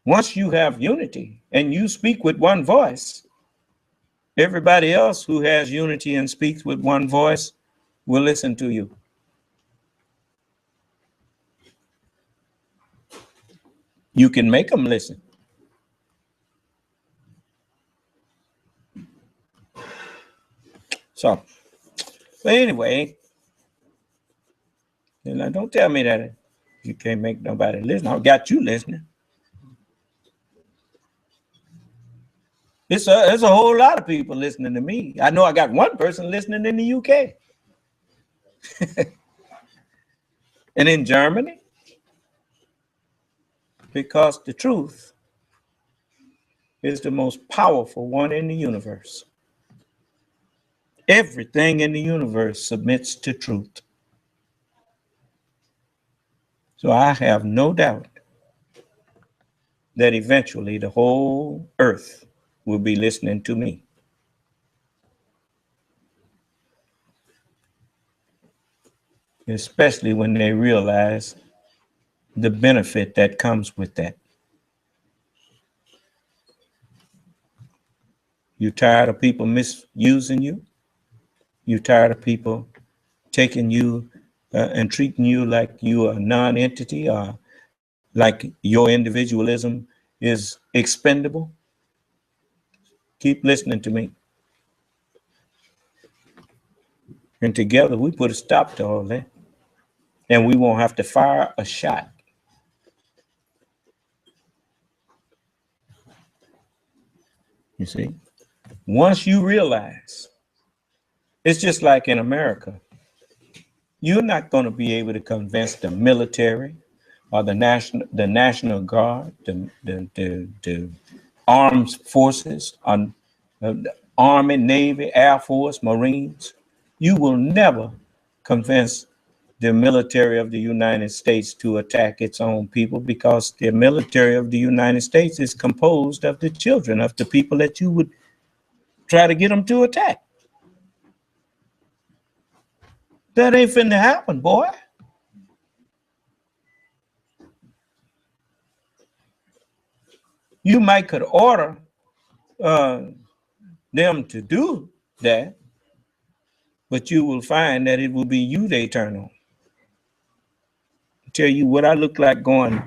Once you have unity and you speak with one voice, everybody else who has unity and speaks with one voice will listen to you. You can make them listen. So, but anyway, don't tell me that you can't make nobody listen. I got you listening. There's a whole lot of people listening to me. I know I got one person listening in the UK. And in Germany, because the truth is the most powerful one in the universe. Everything in the universe submits to truth. So I have no doubt that eventually the whole earth will be listening to me. Especially when they realize the benefit that comes with that. You tired of people misusing you? You tired of people taking you and treating you like you are a non-entity or like your individualism is expendable? Keep listening to me. And together we put a stop to all that. And we won't have to fire a shot. You see? Once you realize, it's just like in America, you're not going to be able to convince the military or the National Guard, the armed forces, the Army, Navy, Air Force, Marines. You will never convince the military of the United States to attack its own people, because the military of the United States is composed of the children of the people that you would try to get them to attack. That ain't finna happen, boy. You might could order them to do that, but you will find that it will be you they turn on. Tell you what I look like going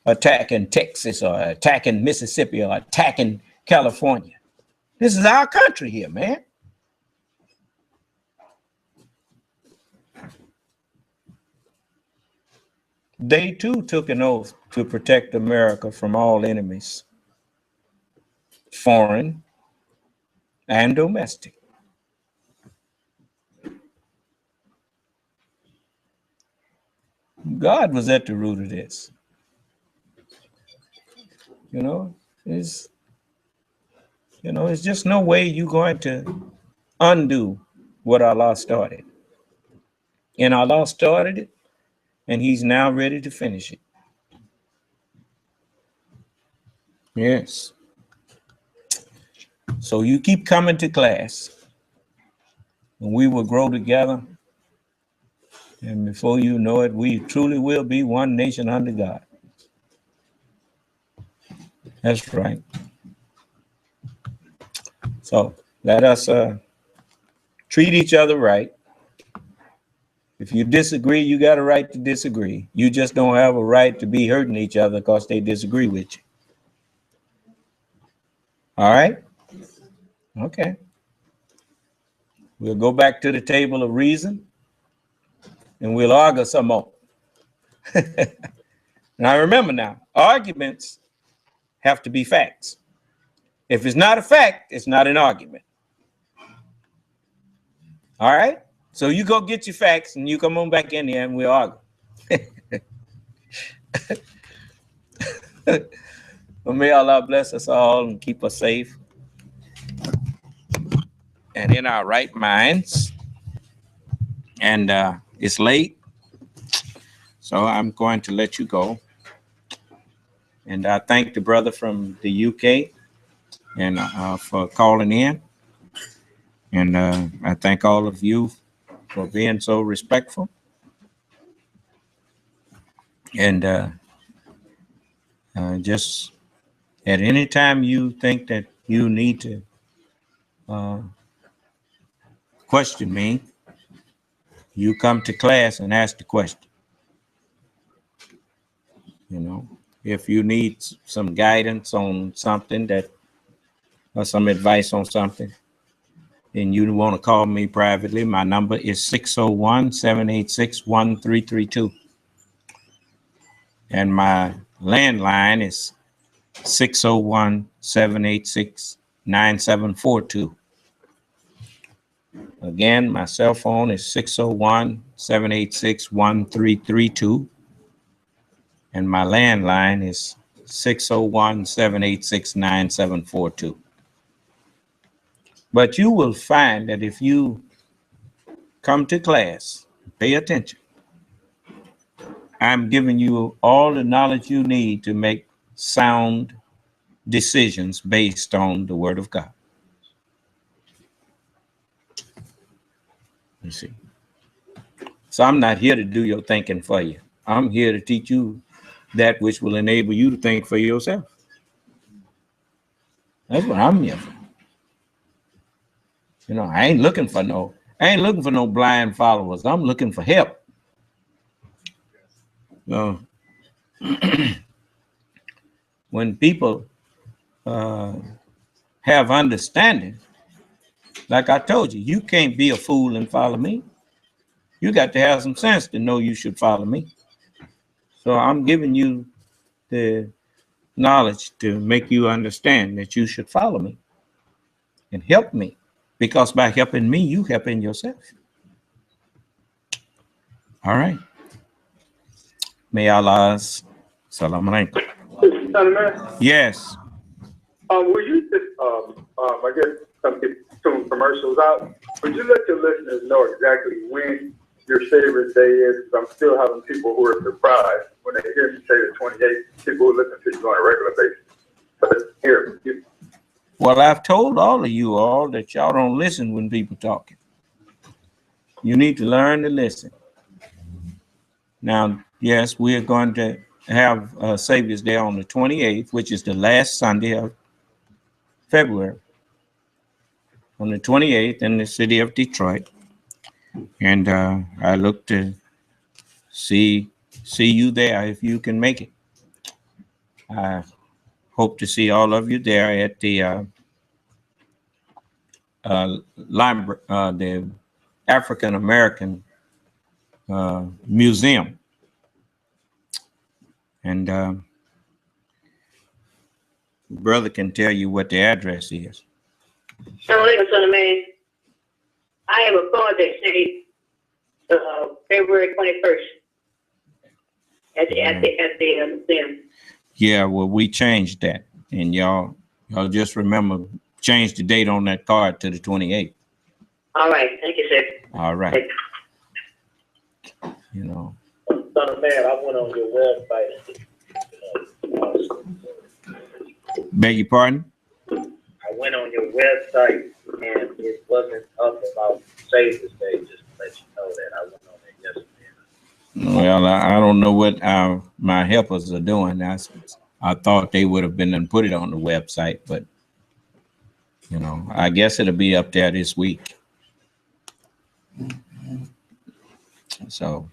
attacking Texas or attacking Mississippi or attacking California. This is our country here, man. They too took an oath to protect America from all enemies, foreign and domestic. God was at the root of this. It's just no way you're going to undo what Allah started. And Allah started it, and he's now ready to finish it. Yes. So you keep coming to class, and we will grow together. And before you know it, we truly will be one nation under God. That's right. So let us treat each other right. If you disagree, you got a right to disagree. You just don't have a right to be hurting each other because they disagree with you. All right? Okay. We'll go back to the table of reason and we'll argue some more. Now remember now, arguments have to be facts. If it's not a fact, it's not an argument. All right? So you go get your facts and you come on back in here and we'll argue. Well, may Allah bless us all and keep us safe and in our right minds. And it's late, so I'm going to let you go. And I thank the brother from the UK and for calling in. And I thank all of you for being so respectful. And just at any time you think that you need to question me, you come to class and ask the question. If you need some guidance on something or some advice on something, and you want to call me privately, my number is 601-786-1332. And my landline is 601-786-9742. Again, my cell phone is 601-786-1332. And my landline is 601-786-9742. But you will find that if you come to class, pay attention. I'm giving you all the knowledge you need to make sound decisions based on the Word of God. You see. So I'm not here to do your thinking for you. I'm here to teach you that which will enable you to think for yourself. That's what I'm here for. I ain't looking for no blind followers. I'm looking for help. When people have understanding, like I told you, you can't be a fool and follow me. You got to have some sense to know you should follow me. So I'm giving you the knowledge to make you understand that you should follow me and help me. Because by helping me, you helping yourself. All right. May Allah's salam alaikum. Yes. Will you just, I guess, get some commercials out? Would you let your listeners know exactly when your favorite day is? Because I'm still having people who are surprised when they hear me say the 28th. People who listen to you on a regular basis. But here, well, I've told all of you all that y'all don't listen when people talking. You need to learn to listen. Now, yes, we're going to have Savior's Day on the 28th, which is the last Sunday of February. On the 28th in the city of Detroit. And I look to see you there if you can make it. I hope to see all of you there at the library, the African American Museum. And brother can tell you what the address is. Son of man, I have a card that says February 21st at the museum. Yeah, well, we changed that, and y'all just remember, change the date on that card to the 28th. All right, thank you, sir. All right. You know. Son of man, I went on your website. Beg your pardon? I went on your website and it wasn't up about Savior's Day, just to let you know that. I went on there yesterday. Well, I don't know what my helpers are doing. I thought they would have been and put it on the website, but you know, I guess it'll be up there this week. So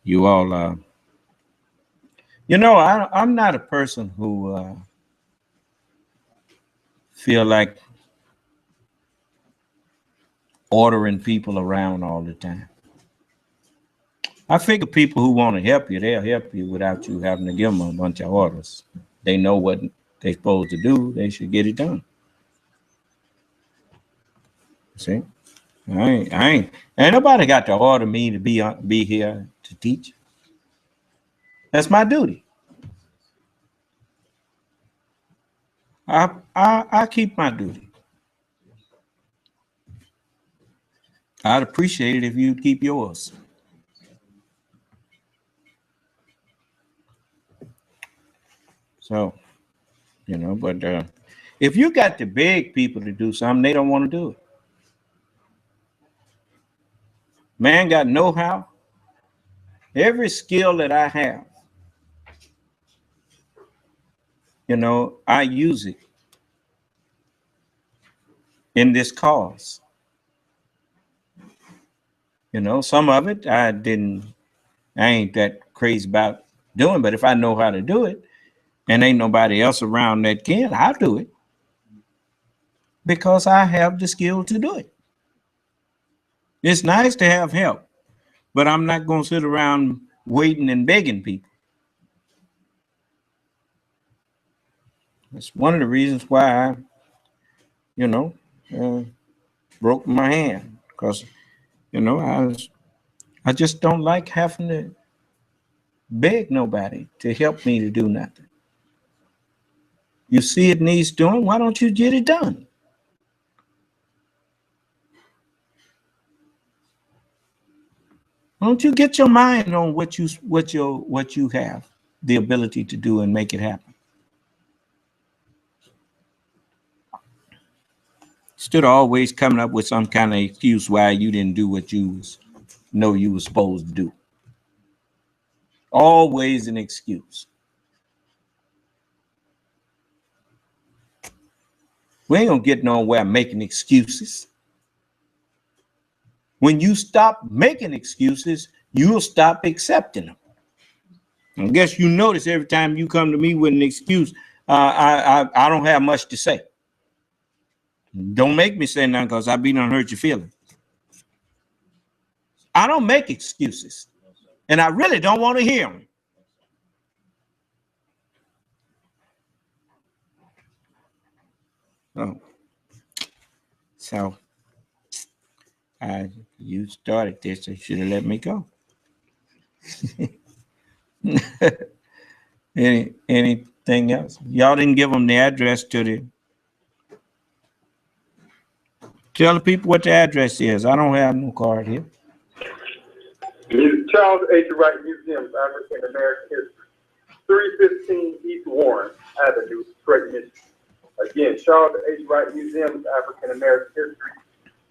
you all, you know, I'm not a person who feel like ordering people around all the time. I figure people who want to help you, they'll help you without you having to give them a bunch of orders. They know what they're supposed to do. They should get it done. See, ain't nobody got to order me to be here to teach. That's my duty. I keep my duty. I'd appreciate it if you'd keep yours. So, you know, but if you got to beg people to do something, they don't want to do it. Man got know-how. Every skill that I have, you know, I use it in this cause. You know, some of it I ain't that crazy about doing, but if I know how to do it and ain't nobody else around that can, I'll do it because I have the skill to do it. It's nice to have help, but I'm not going to sit around waiting and begging people. That's one of the reasons why I, you know, broke my hand, because, you know, I just don't like having to beg nobody to help me to do nothing. You see it needs doing, why don't you get it done? Why don't you get your mind on what you have the ability to do and make it happen? Instead of always coming up with some kind of excuse why you didn't do what you know you were supposed to do. Always an excuse. We ain't gonna get nowhere making excuses. When you stop making excuses, you'll stop accepting them. I guess you notice every time you come to me with an excuse, I don't have much to say. Don't make me say nothing because I be done hurt your feelings. I don't make excuses, and I really don't want to hear them. Oh, so you started this, so you should have let me go. Anything else? Y'all didn't give them the address to the. Tell the people what the address is. I don't have no card here. Charles H. Wright Museum of African American History, 315 East Warren Avenue, Detroit, Michigan. Again, Charles H. Wright Museum of African American History,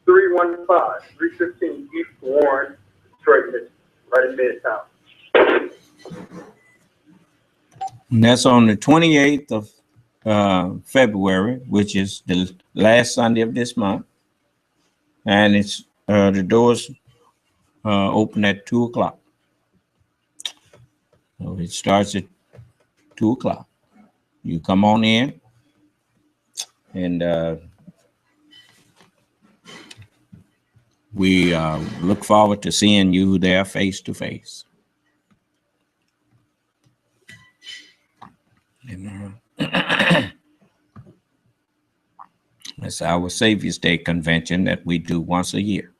315 East Warren, Detroit, Michigan, right in Midtown. And that's on the 28th of February, which is the last Sunday of this month. And it's The doors open at 2 o'clock. So it starts at 2 o'clock. You come on in, and we look forward to seeing you there face to face. It's our Savior's Day convention that we do once a year.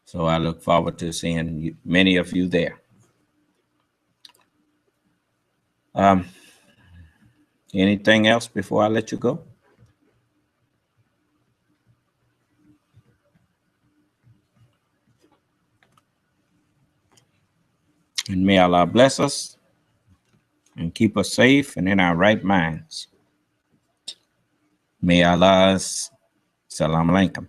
So I look forward to seeing you, many of you there. Anything else before I let you go? And may Allah bless us and keep us safe and in our right minds. May Allah's Salam Alaikum.